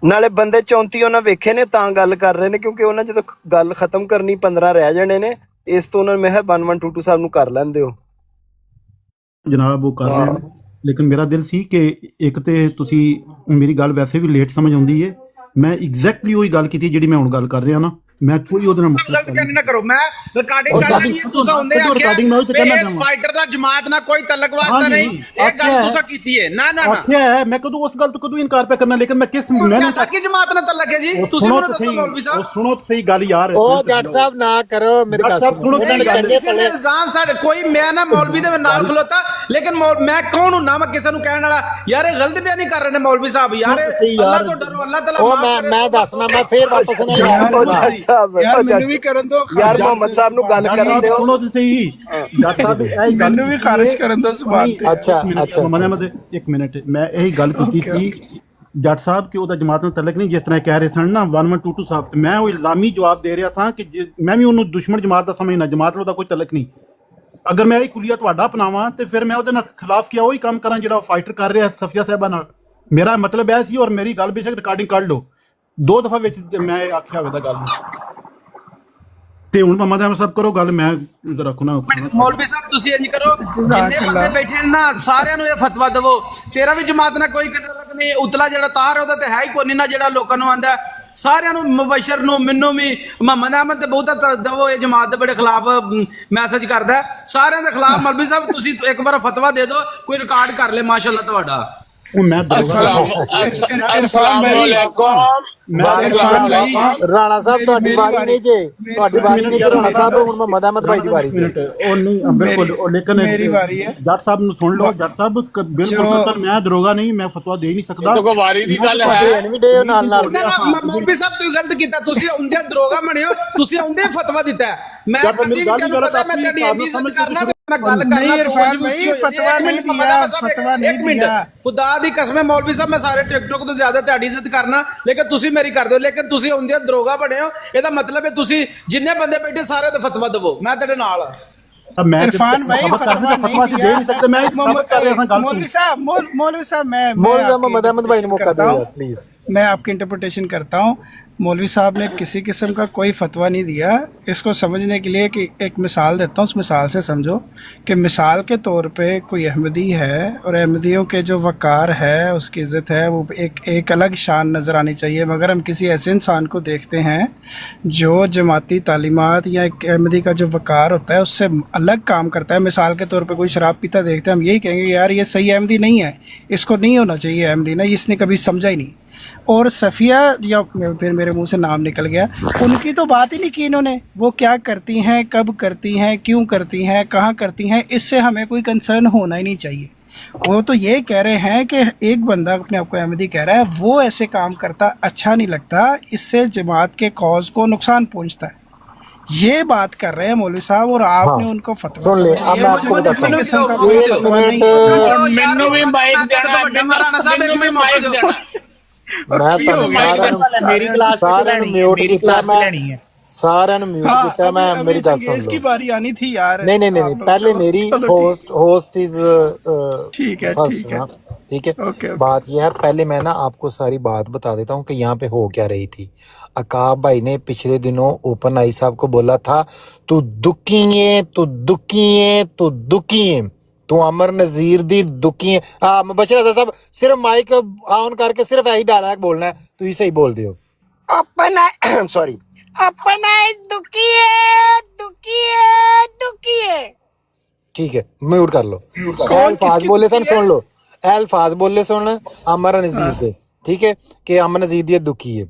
ਨਾਲੇ ਬੰਦੇ 34 ਉਹਨਾਂ ਵੇਖੇ ਨੇ ਤਾਂ ਗੱਲ ਕਰ ਰਹੇ ਨੇ, ਕਿਉਂਕਿ ਉਹਨਾਂ ਜਦੋਂ ਗੱਲ ਖਤਮ ਕਰਨੀ 15 ਰਹਿ ਜਾਣੇ ਨੇ, ਇਸ ਤੋਂ ਉਹਨਾਂ ਨੇ ਮੈਂ 1122 ਸਾਹਿਬ ਨੂੰ ਕਰ ਲੈਂਦੇ ਹੋ ਜਨਾਬ, ਉਹ ਕਰ ਰਹੇ ਨੇ। ਲੇਕਿਨ ਮੇਰਾ ਦਿਲ ਸੀ ਕਿ ਇੱਕ ਤੇ ਤੁਸੀਂ ਮੇਰੀ ਗੱਲ ਵੈਸੇ ਵੀ ਲੇਟ ਸਮਝ ਆਉਂਦੀ ਹੈ, ਮੈਂ ਐਗਜ਼ੈਕਟਲੀ ਉਹੀ ਗੱਲ ਕੀਤੀ ਜਿਹੜੀ ਮੈਂ ਹੁਣ ਗੱਲ ਕਰ ਰਿਹਾ ਨਾ, ਮੈਂ ਕੋਈ ਉਹਦੇ ਨਾਲ ਗਲਤ ਕਹਿਣੀ ਨਾ ਕਰੋ, ਮੈਂ ਰਿਕਾਰਡਿੰਗ ਕਰ ਰਹੀ ਹਾਂ, ਤੁਸੀਂ ਹੁੰਦੇ ਆ ਕਿ ਇਸ ਫਾਈਟਰ ਦਾ ਜਮਾਤ ਨਾਲ ਕੋਈ ਤਲਕ ਵਾਸਤਾ ਨਹੀਂ, ਇਹ ਗੱਲ ਤੁਸੀਂ ਕੀਤੀ ਹੈ ਨਾ ਆਖਿਆ ਮੈਂ ਕਦੋਂ ਉਸ ਗੱਲ ਤੋਂ ਕਦੋਂ ਇਨਕਾਰ ਪਿਆ ਕਰਨਾ, ਲੇਕਿਨ ਮੈਂ ਕਿਸ ਕੀ ਜਮਾਤ ਨਾਲ ਤਲਕ ਹੈ ਜੀ, ਤੁਸੀਂ ਮੈਨੂੰ ਦੱਸੋ ਮੌਲਵੀ ਸਾਹਿਬ। ਸੁਣੋ ਸਹੀ ਗੱਲ ਯਾਰ, ਉਹ ਜੱਟ ਸਾਹਿਬ ਨਾ ਕਰੋ ਮੇਰੀ ਗੱਲ ਸੁਣੋ, ਇਲਜ਼ਾਮ ਸਾਡੇ ਕੋਈ, ਮੈਂ ਨਾ ਮੌਲਵੀ ਦੇ ਨਾਲ ਖਲੋਤਾ, ਲੇਕਿਨ ਮੈਂ ਕੌਣ ਹੂੰ ਨਾ ਮੈਂ ਕਿਸੇ ਨੂੰ ਕਹਿਣ ਵਾਲਾ, ਯਾਰ ਇਹ ਗਲਤ ਬਿਆਨੀ ਕਰ ਰਹੇ ਨੇ ਮੌਲਵੀ ਸਾਹਿਬ, ਯਾਰ ਅੱਲਾਹ ਤੋਂ ਡਰੋ, ਅੱਲਾਹ ਤਾਲਾ ਮੈਂ ਦੱਸਣਾ, ਮੈਂ ਫੇਰ ਵਾਪਸ ਨਹੀਂ ਆਉਂਦਾ ਯਾਰ ਮੈਨੂੰ ਵੀ ਕਰਨ ਦੋ ਯਾਰ, ਮੁਹੰਮਦ ਸਾਹਿਬ ਨੂੰ ਗੱਲ ਕਰਨ ਦਿਓ, ਸੁਣੋ ਤੁਸੀਂ ਜੱਟ ਸਾਹਿਬ ਮੈਨੂੰ ਵੀ ਖਾਰਿਜ ਕਰਨ ਦੋ ਜ਼ੁਬਾਨ ਤੇ। ਅੱਛਾ ਇੱਕ ਮਿੰਟ, ਮੈਂ ਇਹੀ ਗੱਲ ਕੀਤੀ ਸੀ ਜੱਟ ਸਾਹਿਬ ਕਿ ਉਹਦਾ ਜਮਾਤ ਨਾਲ ਤਲਕ ਨਹੀਂ, ਜਿਸ ਤਰ੍ਹਾਂ ਕਹਿ ਰਹੇ ਸਨ ਨਾ 1122 ਸਾਹਿਬ, ਤੇ ਮੈਂ ਉਹ ਇਲਜ਼ਾਮੀ ਜਵਾਬ ਦੇ ਰਿਹਾ ਸਾਂ ਕਿ ਮੈਂ ਵੀ ਉਹਨੂੰ ਦੁਸ਼ਮਣ ਜਮਾਤ ਦਾ ਸਮਝਣਾ, ਜਮਾਤ ਨਾਲ ਉਹਦਾ ਕੋਈ ਤਲਕ ਨਹੀਂ। ਅਗਰ ਮੈਂ ਇਹ ਕੁਲੀਆ ਤੁਹਾਡਾ ਅਪਣਾਵਾਂ ਤੇ ਫਿਰ ਮੈਂ ਉਹਦੇ ਨਾਲ ਖਿਲਾਫ ਕਿਹਾ ਉਹੀ ਕੰਮ ਕਰਾਂ ਜਿਹੜਾ ਉਹ ਫਾਈਟਰ ਕਰ ਰਿਹਾ ਸਫੀਆ ਸਾਹਿਬਾ ਨਾਲ। ਮੇਰਾ ਮਤਲਬ ਇਹ ਸੀ, ਔਰ ਮੇਰੀ ਗੱਲ ਬੇਸ਼ੱਕ ਰਿਕਾਰਡਿੰਗ ਕੱਢ ਲਓ, 2 ਦਫਾ ਵਿੱਚ ਮੈਂ ਆਖਿਆ ਹੋਵੇ ਤਾਂ ਗੱਲ ਤੇ ਹੁਣ ਮੁਹੰਮਦ ਅਹਿਮਦ ਸਾਹਿਬ ਕਰੋ ਗੱਲ, ਮੈਂ ਰੱਖੋ ਨਾ। ਮੌਲਵੀ ਸਾਹਿਬ ਤੁਸੀਂ ਇੰਜ ਕਰੋ, ਜਿੰਨੇ ਬੰਦੇ ਬੈਠੇ ਨੇ ਨਾ ਸਾਰਿਆਂ ਨੂੰ ਇਹ ਫਤਵਾ ਦੇਵੋ, ਤੇਰਾ ਵੀ ਜਮਾਤ ਨਾਲ ਕੋਈ ਕਿਤੇ ਨਹੀਂ, ਉਤਲਾ ਜਿਹੜਾ ਤਾਰ ਉਹਦਾ ਤੇ ਹੈ ਹੀ ਕੋਈ ਨਹੀਂ ਨਾ, ਜਿਹੜਾ ਲੋਕਾਂ ਨੂੰ ਆਂਦਾ, ਸਾਰਿਆਂ ਨੂੰ ਮੁਬਸ਼ਰ ਨੂੰ, ਮੈਨੂੰ ਵੀ, ਮੁਹੰਮਦ ਅਹਿਮਦ ਤੇ ਬਹੁਤਾ ਦਵੋ, ਇਹ ਜਮਾਤ ਦੇ ਬੜੇ ਖਿਲਾਫ ਮੈਸੇਜ ਕਰਦਾ ਸਾਰਿਆਂ ਦੇ ਖਿਲਾਫ। ਮੌਲਵੀ ਸਾਹਿਬ ਤੁਸੀਂ ਇੱਕ ਵਾਰ ਫਤਵਾ ਦੇ ਦਿਓ, ਕੋਈ ਰਿਕਾਰਡ ਕਰ ਲੈ ਮਾਸ਼ਾਅੱਲਾ ਤੁਹਾਡਾ। मैं ਰਾਣਾ ਸਾਹਿਬ ਤੁਹਾਡੀ ਵਾਰੀ ਨਹੀਂ ਜੇ, ਤੁਹਾਡੀ ਵਾਰੀ ਨਹੀਂ ਰਾਣਾ ਸਾਹਿਬ, ਹੁਣ ਮੁਹੰਮਦ ਅਹਿਮਦ ਭਾਈ ਦੀ ਵਾਰੀ ਜੇ। ਉਹ ਨਹੀਂ ਬਿਲकुल, लेकिन मेरी बारी है। जट साहब ਨੂੰ ਸੁਣ ਲਓ। जट साहब बिल्कुल सर, मैं दरोगा नहीं, मैं फतवा दे नहीं सकता। ਦੇਖੋ ਵਾਰੀ ਦੀ ਗੱਲ ਹੈ, ਦੇਣ ਵੀ ਦੇ ਨਾਲ ਨਾਲ। ਮੌਲਵੀ ਸਾਹਿਬ ਤੁਸੀਂ ਗਲਤ ਕੀਤਾ, ਤੁਸੀਂ ਆਉਂਦੇ ਦਰੋਗਾ ਬਣਿਓ, ਤੁਸੀਂ ਆਉਂਦੇ ਫਤਵਾ ਦਿੱਤਾ। ਮੈਂ ਕਦੀ ਵੀ ਤੁਹਾਨੂੰ ਪਤਾ ਮੈਂ ਤੁਹਾਡੀ ਇੰਨੀ ਇੱਜ਼ਤ ਕਰਨਾ ਤੇ ਮੈਂ ਗੱਲ ਕਰਨਾ। नहीं इरफान भाई फतवा नहीं दिया, फतवा नहीं दिया। ਖੁਦਾ ਦੀ ਕਸਮ ਹੈ ਮੌਲਵੀ ਸਾਹਿਬ, ਮੈਂ ਸਾਰੇ ਟਿਕਟੋਕ ਤੋਂ ਜ਼ਿਆਦਾ ਤੁਹਾਡੀ ਇੱਜ਼ਤ ਕਰਨਾ, ਲੇਕਿਨ ਤੁਸੀਂ ਮੇਰੀ ਕਰਦੇ ਹੋ। ਲੇਕਿਨ ਤੁਸੀਂ ਆਉਂਦੇ ਦਰੋਗਾ ਬਣੇ ਹੋ, ਇਹਦਾ ਮਤਲਬ ਹੈ ਤੁਸੀਂ ਜਿੰਨੇ ਬੰਦੇ ਬੈਠੇ ਸਾਰੇ ਤੇ ਫਤਵਾ ਦੇਵੋ, ਮੈਂ ਤੁਹਾਡੇ ਨਾਲ ਆ। इरफान भाई फतवा नहीं दिया। मौलवी साहब मैं ਮੁਹੰਮਦ ਅਹਿਮਦ ਭਾਈ ਨੂੰ ਮੌਕਾ ਦਿਓ प्लीज। मैं आपकी इंटरप्रिटेशन करता हूँ। मौलवी साहब ने किसी किस्म का कोई फतवा नहीं दिया। इसको समझने के लिए कि एक मिसाल देता हूँ, उस मिसाल से समझो कि मिसाल के तौर पे कोई अहमदी है और अहमदियों के जो वक़ार है, उसकी इज़्ज़त है, वो एक अलग शान नज़र आनी चाहिए। मगर हम किसी ऐसे इंसान को देखते हैं जो जमाती तालीमात या एक अहमदी का जो वक़ार होता है उससे अलग काम करता है। मिसाल के तौर पर कोई शराब पीता देखते हैं, हम यही कहेंगे यार ये सही अहमदी नहीं है, इसको नहीं होना चाहिए अहमदी ना, इसने कभी समझा ही नहीं। और सफ़िया, या फिर मेरे मुंह से नाम निकल गया, उनकी तो बात ही नहीं की इन्होंने। वो क्या करती हैं, कब करती हैं, क्यों करती हैं, कहाँ करती हैं, इससे हमें कोई कंसर्न होना ही नहीं चाहिए। वो तो ये कह रहे हैं कि एक बंदा अपने आप को अहमदी कह रहा है, वो ऐसे काम करता अच्छा नहीं लगता, इससे जमात के कॉज को नुकसान पहुँचता है, ये बात कर रहे हैं मौलवी साहब। और आपने उनको फतवा सुन ले, अब मैं आपको बताता हूं। ਮੈਂ ਤੁਹਾਨੂੰ ਸਾਰਿਆਂ ਨੂੰ ਮਿਊਟ ਕੀਤਾ, ਮੈਂ ਸਾਰਿਆਂ ਨੂੰ ਮਿਊਟ ਕੀਤਾ। ਮੈਂ ਮੇਰੀ ਗੱਲ ਸੁਣ ਲਓ। इसकी बारी आनी थी यार। नहीं, पहले मेरी होस्ट इज ठीक है, फर्स्ट ना, ठीक है। बात ये है, पहले मैं ना आपको सारी बात बता देता हूँ कि यहाँ पे हो क्या रही थी। अकाब भाई ने पिछले दिनों ओपन आई साहब को बोला था, तू दुखी तू अमर नजीर दी दुखी है। बशर अहमद साहब सिर्फ माइक ऑन करके सिर्फ यही डायलॉग बोलना है, तू ही सही बोल दियो। अपना सॉरी, अपना दुखी है। ठीक है, म्यूट कर लो। अल्फाज बोले सुन लो, अल्फाज बोले सुन अमर नजीर दे, ठीक है, कि अमर नजीर दी दुखी है।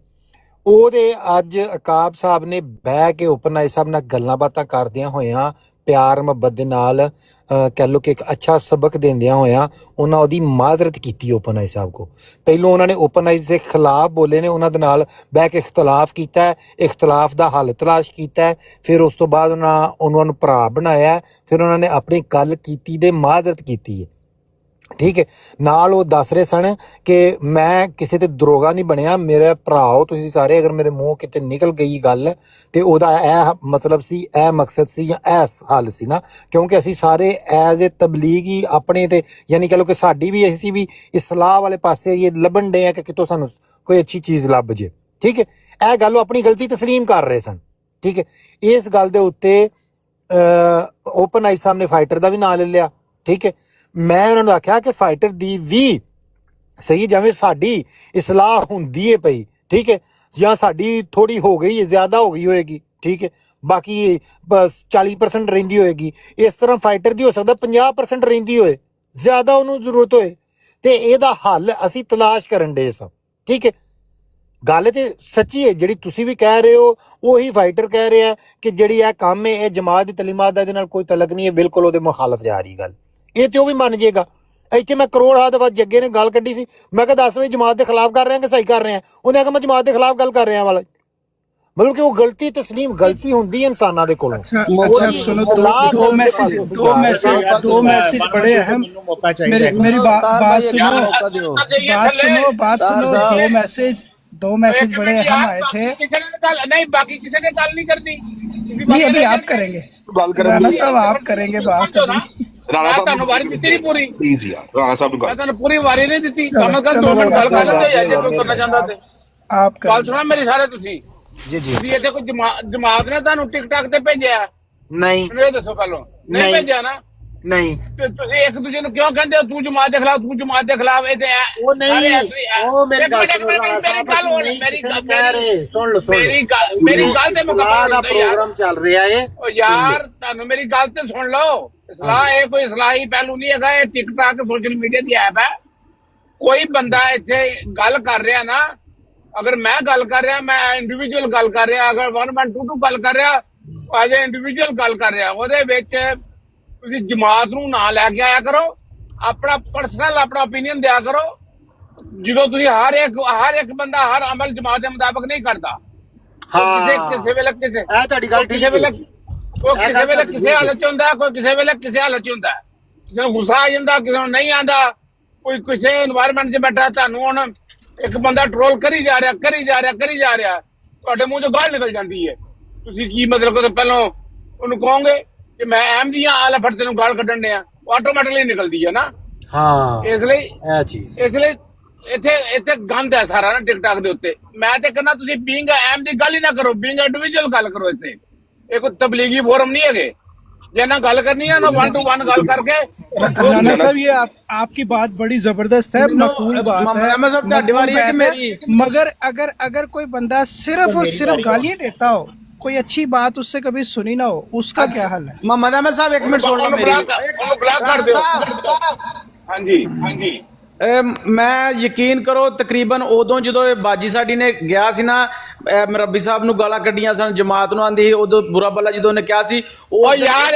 ਉਹਦੇ ਅੱਜ ਅਕਾਬ ਸਾਹਿਬ ਨੇ ਬਹਿ ਕੇ ਓਪਨ ਆਈ ਸਾਹਿਬ ਨਾਲ ਗੱਲਾਂ ਬਾਤਾਂ ਕਰਦਿਆਂ ਹੋਇਆਂ, ਪਿਆਰ ਮੁਹੱਬਤ ਦੇ ਨਾਲ ਕਹਿ ਲਓ ਕਿ ਇੱਕ ਅੱਛਾ ਸਬਕ ਦਿੰਦਿਆਂ ਹੋਇਆਂ ਉਹਨਾਂ ਉਹਦੀ ਮਾਜ਼ਰਤ ਕੀਤੀ ਓਪਨ ਆਈ ਸਾਹਿਬ ਕੋ। ਪਹਿਲੋਂ ਉਹਨਾਂ ਨੇ ਓਪਨ ਆਈਜ਼ ਦੇ ਖਿਲਾਫ ਬੋਲੇ ਨੇ, ਉਹਨਾਂ ਦੇ ਨਾਲ ਬਹਿ ਕੇ ਇਖਤਲਾਫ ਕੀਤਾ, ਇਖਤਲਾਫ ਦਾ ਹੱਲ ਤਲਾਸ਼ ਕੀਤਾ, ਫਿਰ ਉਸ ਤੋਂ ਬਾਅਦ ਉਹਨਾਂ ਨੂੰ ਭਰਾ ਬਣਾਇਆ, ਫਿਰ ਉਹਨਾਂ ਨੇ ਆਪਣੀ ਗੱਲ ਕੀਤੀ ਤੇ ਮਾਜ਼ਰਤ ਕੀਤੀ ਹੈ, ਠੀਕ ਹੈ। ਨਾਲ ਉਹ ਦੱਸ ਰਹੇ ਸਨ ਕਿ ਮੈਂ ਕਿਸੇ ਤੇ ਦਰੋਗਾ ਨਹੀਂ ਬਣਿਆ, ਮੇਰੇ ਭਰਾਓ ਤੁਸੀਂ ਸਾਰੇ, ਅਗਰ ਮੇਰੇ ਮੂੰਹ ਕਿਤੇ ਨਿਕਲ ਗਈ ਗੱਲ ਤੇ ਉਹਦਾ ਇਹ ਮਤਲਬ ਸੀ, ਇਹ ਮਕਸਦ ਸੀ ਜਾਂ ਇਹ ਹੱਲ ਸੀ ਨਾ, ਕਿਉਂਕਿ ਅਸੀਂ ਸਾਰੇ ਐਜ਼ ਏ ਤਬਲੀਗੀ ਆਪਣੇ ਤੇ ਯਾਨੀ ਕਹ ਲਓ ਕਿ ਸਾਡੀ ਵੀ ਅਸੀਂ ਵੀ ਇਸਲਾਹ ਵਾਲੇ ਪਾਸੇ ਇਹ ਲੱਭਣ ਡੇ ਆ ਕਿ ਕਿਤੋਂ ਸਾਨੂੰ ਕੋਈ ਅੱਛੀ ਚੀਜ਼ ਲੱਭ ਜੇ, ਠੀਕ ਹੈ। ਇਹ ਗੱਲ ਉਹ ਆਪਣੀ ਗਲਤੀ ਤਸਲੀਮ ਕਰ ਰਹੇ ਸਨ, ਠੀਕ ਹੈ। ਇਸ ਗੱਲ ਦੇ ਉੱਤੇ ਓਪਨ ਆਈ ਸਾਹਿਬ ਨੇ ਫਾਈਟਰ ਦਾ ਵੀ ਨਾਂ ਲੈ ਲਿਆ, ਠੀਕ ਹੈ। ਮੈਂ ਉਹਨਾਂ ਨੂੰ ਆਖਿਆ ਕਿ ਫਾਈਟਰ ਦੀ ਵੀ ਸਹੀ, ਜਿਵੇਂ ਸਾਡੀ ਇਸਲਾਹ ਹੁੰਦੀ ਹੈ ਪਈ, ਠੀਕ ਹੈ, ਜਾਂ ਸਾਡੀ ਥੋੜੀ ਹੋ ਗਈ ਹੈ, ਜ਼ਿਆਦਾ ਹੋ ਗਈ ਹੋਏਗੀ, ਠੀਕ ਹੈ, ਬਾਕੀ ਬਸ 40% ਰਹਿੰਦੀ ਹੋਏਗੀ, ਇਸ ਤਰ੍ਹਾਂ ਫਾਈਟਰ ਦੀ ਹੋ ਸਕਦਾ 50% ਰਹਿੰਦੀ ਹੋਏ, ਜ਼ਿਆਦਾ ਉਹਨੂੰ ਜ਼ਰੂਰਤ ਹੋਏ, ਤੇ ਇਹਦਾ ਹੱਲ ਅਸੀਂ ਤਲਾਸ਼ ਕਰਨ ਡੇ ਸਾਂ, ਠੀਕ ਹੈ। ਗੱਲ ਤੇ ਸੱਚੀ ਹੈ, ਜਿਹੜੀ ਤੁਸੀਂ ਵੀ ਕਹਿ ਰਹੇ ਹੋ ਉਹੀ ਫਾਈਟਰ ਕਹਿ ਰਿਹਾ ਕਿ ਜਿਹੜੀ ਇਹ ਕੰਮ ਹੈ ਇਹ ਜਮਾਤ ਦੀ ਤਲੀਮਾਤ ਦਾ ਇਹਦੇ ਨਾਲ ਕੋਈ ਤਲਕ ਨਹੀਂ ਹੈ, ਬਿਲਕੁਲ ਉਹਦੇ ਮੁਖਾਲਫ ਜਾ ਰਹੀ ਗੱਲ, ਇਹ ਤੇ ਉਹ ਵੀ ਮੰਨ ਜਾਏਗਾ। ਇੱਥੇ ਮੈਂ ਕਰੋੜ ਹੱਦ ਬਾਅਦ ਜੱਗੇ ਨੇ ਗੱਲ ਕੱਢੀ ਸੀ, ਮੈਂ ਕਿਹਾ 10ਵੀਂ ਜਮਾਤ ਦੇ ਖਿਲਾਫ ਕਰ ਰਹੇ ਕਿ ਸਹੀ ਕਰ ਰਹੇ ਆ, ਉਹਨੇ ਕਿਹਾ ਮੈਂ ਜਮਾਤ ਦੇ ਖਿਲਾਫ ਗੱਲ ਕਰ ਰਿਹਾ ਵਾਲਾ, ਮਤਲਬ ਕਿ ਉਹ ਗਲਤੀ ਤਸਲੀਮ ਗਲਤੀ ਹੁੰਦੀ ਹੈ ਇਨਸਾਨਾਂ ਦੇ ਕੋਲੋਂ। दो मैसेज बड़े अहम, मेरी बात सुनो। दो मैसेज बड़े अहम आए थे। नहीं, बाकी किसी ने गल नहीं करती। नहीं, अभी आप करेंगे राणा साहब, आप करेंगे बात अभी। राणा साहब वारी ਦਿੱਤੀ ਨਹੀਂ ਪੂਰੀ, ਪਲੀਜ਼ ਯਾਰ ਰਾਣਾ ਸਾਹਿਬ ਨੂੰ ਗੱਲ, ਮੈਂ ਤੁਹਾਨੂੰ ਪੂਰੀ ਵਾਰੀ ਨਹੀਂ ਦਿੱਤੀ, ਤੁਹਾਨੂੰ ਕੱਲ 2 ਮਿੰਟ ਗੱਲ ਕਰ ਲੈਂਦੇ ਯਾਰ, ਜੇ ਕੋਈ ਕਰਨਾ ਚਾਹੁੰਦਾ ਤੇ आप ਗੱਲ ਸੁਣਾ ਮੇਰੀ ਸਾਰੇ। ਤੁਸੀਂ ਜੀ ਤੁਸੀਂ ਇੱਥੇ ਕੋਈ ਜਮਾਤ ਨੇ ਤੁਹਾਨੂੰ ਟਿਕਟਾਕ ਤੇ ਭੇਜਿਆ? ਨਹੀਂ, ਮੈਨੂੰ ਇਹ ਦੱਸੋ ਪਹਿਲਾਂ। ਨਹੀਂ ਭੇਜਿਆ ਨਾ? ਨਹੀਂ। ਤੇ ਤੁਸੀਂ ਇੱਕ ਦੂਜੇ ਨੂੰ ਕਿਉਂ ਕਹਿੰਦੇ ਹੋ ਤੂੰ ਜਮਾਤ ਦੇ ਖਿਲਾਫ, ਤੂੰ ਜਮਾਤ ਦੇ ਖਿਲਾਫ? ਇਹ ਤੇ ਉਹ ਨਹੀਂ, ਉਹ ਮੇਰੀ ਗੱਲ ਸੁਣੋ, ਮੇਰੀ ਗੱਲ ਸੁਣ ਲਓ, ਮੇਰੀ ਗੱਲ ਤੇ ਮੁਕੰਮਲ ਦਾ ਪ੍ਰੋਗਰਾਮ ਚੱਲ ਰਿਹਾ ਹੈ। ਉਹ ਯਾਰ ਤੁਹਾਨੂੰ ਮੇਰੀ ਗੱਲ ਤੇ ਸੁਣ ਲਓ। ਇਸਲਾਹ ਇਹ ਕੋਈ ਇਸਲਾਹੀ ਪਹਿਲੂ ਨਹੀਂ ਹੈਗਾ, ਇਹ ਟਿਕਟਾਕ ਸੋਸ਼ਲ ਮੀਡੀਆ ਦੀ ਐਪ ਹੈ। ਕੋਈ ਬੰਦਾ ਇੱਥੇ ਗੱਲ ਕਰ ਰਿਹਾ ਨਾ, ਅਗਰ ਮੈਂ ਗੱਲ ਕਰ ਰਿਹਾ, ਮੈਂ ਇੰਡੀਵਿਜੂਅਲ ਗੱਲ ਕਰ ਰਿਹਾ, ਅਗਰ 1122 ਗੱਲ ਕਰ ਰਿਹਾ, ਐਜ਼ ਏ ਇੰਡੀਵਿਜੂਅਲ ਗੱਲ ਕਰ ਰਿਹਾ, ਉਹਦੇ ਵਿੱਚ ਤੁਸੀਂ ਜਮਾਤ ਨੂੰ ਨਾ ਲੈ ਕੇ ਆਇਆ ਕਰੋ, ਆਪਣਾ ਪਰਸਨਲ ਆਪਣਾ ਓਪੀਨੀਅਨ ਦਿਆ ਕਰੋ। ਜਦੋਂ ਤੁਸੀਂ ਹਰ ਇੱਕ ਬੰਦਾ ਹਰ ਅਮਲ ਜਮਾਤ ਦੇ ਮੁਤਾਬਕ ਨਹੀਂ ਕਰਦਾ, ਕਿਸੇ ਵੇਲੇ ਕਿਸੇ ਹਾਲਤ ਚ ਹੁੰਦਾ, ਕੋਈ ਕਿਸੇ ਵੇਲੇ ਕਿਸੇ ਹਾਲਤ ਚ ਹੁੰਦਾ, ਕਿਸੇ ਨੂੰ ਗੁੱਸਾ ਆ ਜਾਂਦਾ, ਕਿਸੇ ਨੂੰ ਨਹੀਂ ਆਉਂਦਾ, ਕੋਈ ਕਿਸੇ এনवायरमेंट 'ਚ ਬੈਠਾ। ਤੁਹਾਨੂੰ ਹੁਣ ਇੱਕ ਬੰਦਾ ਟਰੋਲ ਕਰੀ ਜਾ ਰਿਹਾ, ਤੁਹਾਡੇ ਮੂੰਹ ਚੋਂ ਗਾਲ ਨਿਕਲ ਜਾਂਦੀ ਹੈ, ਤੁਸੀਂ ਕੀ ਮਤਲਬ ਕਿ ਪਹਿਲਾਂ ਉਹਨੂੰ ਕਹੋਗੇ ਕਿ ਮੈਂ ਅਹਿਮਦੀ ਹਾਂ, ਆਲਾ ਫੜ ਤੈਨੂੰ ਗਾਲ ਕੱਢਣ ਡਿਆ, ਉਹ ਆਟੋਮੈਟਿਕਲੀ ਨਿਕਲਦੀ ਹੈ ਨਾ। ਇਸ ਲਈ ਇੱਥੇ ਗੰਦ ਹੈ ਸਾਰਾ ਨਾ ਟਿਕਟਾਕ ਦੇ ਉੱਤੇ। ਮੈਂ ਤੇ ਕਹਿੰਦਾ ਤੁਸੀਂ ਬੀਇੰਗ ਅਹਿਮ ਦੀ ਗੱਲ ਹੀ ਨਾ ਕਰੋ, ਬੀਇੰਗ ਇੰਡੀਵਿਜੂਅਲ ਗੱਲ ਕਰੋ। ਇੱਥੇ ਇਹ ਕੋਈ ਤਬਲੀਗੀ ਫੋਰਮ ਨਹੀਂ ਹੈਗੇ, ਜੇ ਨਾ ਗੱਲ करनी है ना 1 to 1 गल करके। राणा साहब ये आपकी बात बड़ी जबरदस्त है, मकबूल बात है, मगर अगर कोई बंदा सिर्फ और सिर्फ गालियां देता हो, कोई अच्छी बात उससे कभी सुनी ना हो, उसका क्या हाल है? मोहम्मद अहमद साहब एक मिनट सुन लो मेरी। ब्लॉक कर दो। हाँ जी ਮੈਂ ਯਕੀਨ ਕਰੋ ਤਕਰੀਬਨ ਉਦੋਂ ਜਦੋਂ ਇਹ ਬਾਜੀ ਸਾਡੀ ਨੇ ਗਿਆ ਸੀ ਨਾ, ਮਰੱਬੀ ਸਾਹਿਬ ਨੂੰ ਗਾਲਾਂ ਕੱਢੀਆਂ ਸਨ, ਜਮਾਤ ਨੂੰ ਆਂਦੀ ਸੀ, ਉਦੋਂ ਬੁਰਾ ਭਲਾ ਜਦੋਂ ਉਹਨੇ ਕਿਹਾ ਸੀ ਉਹ ਯਾਰ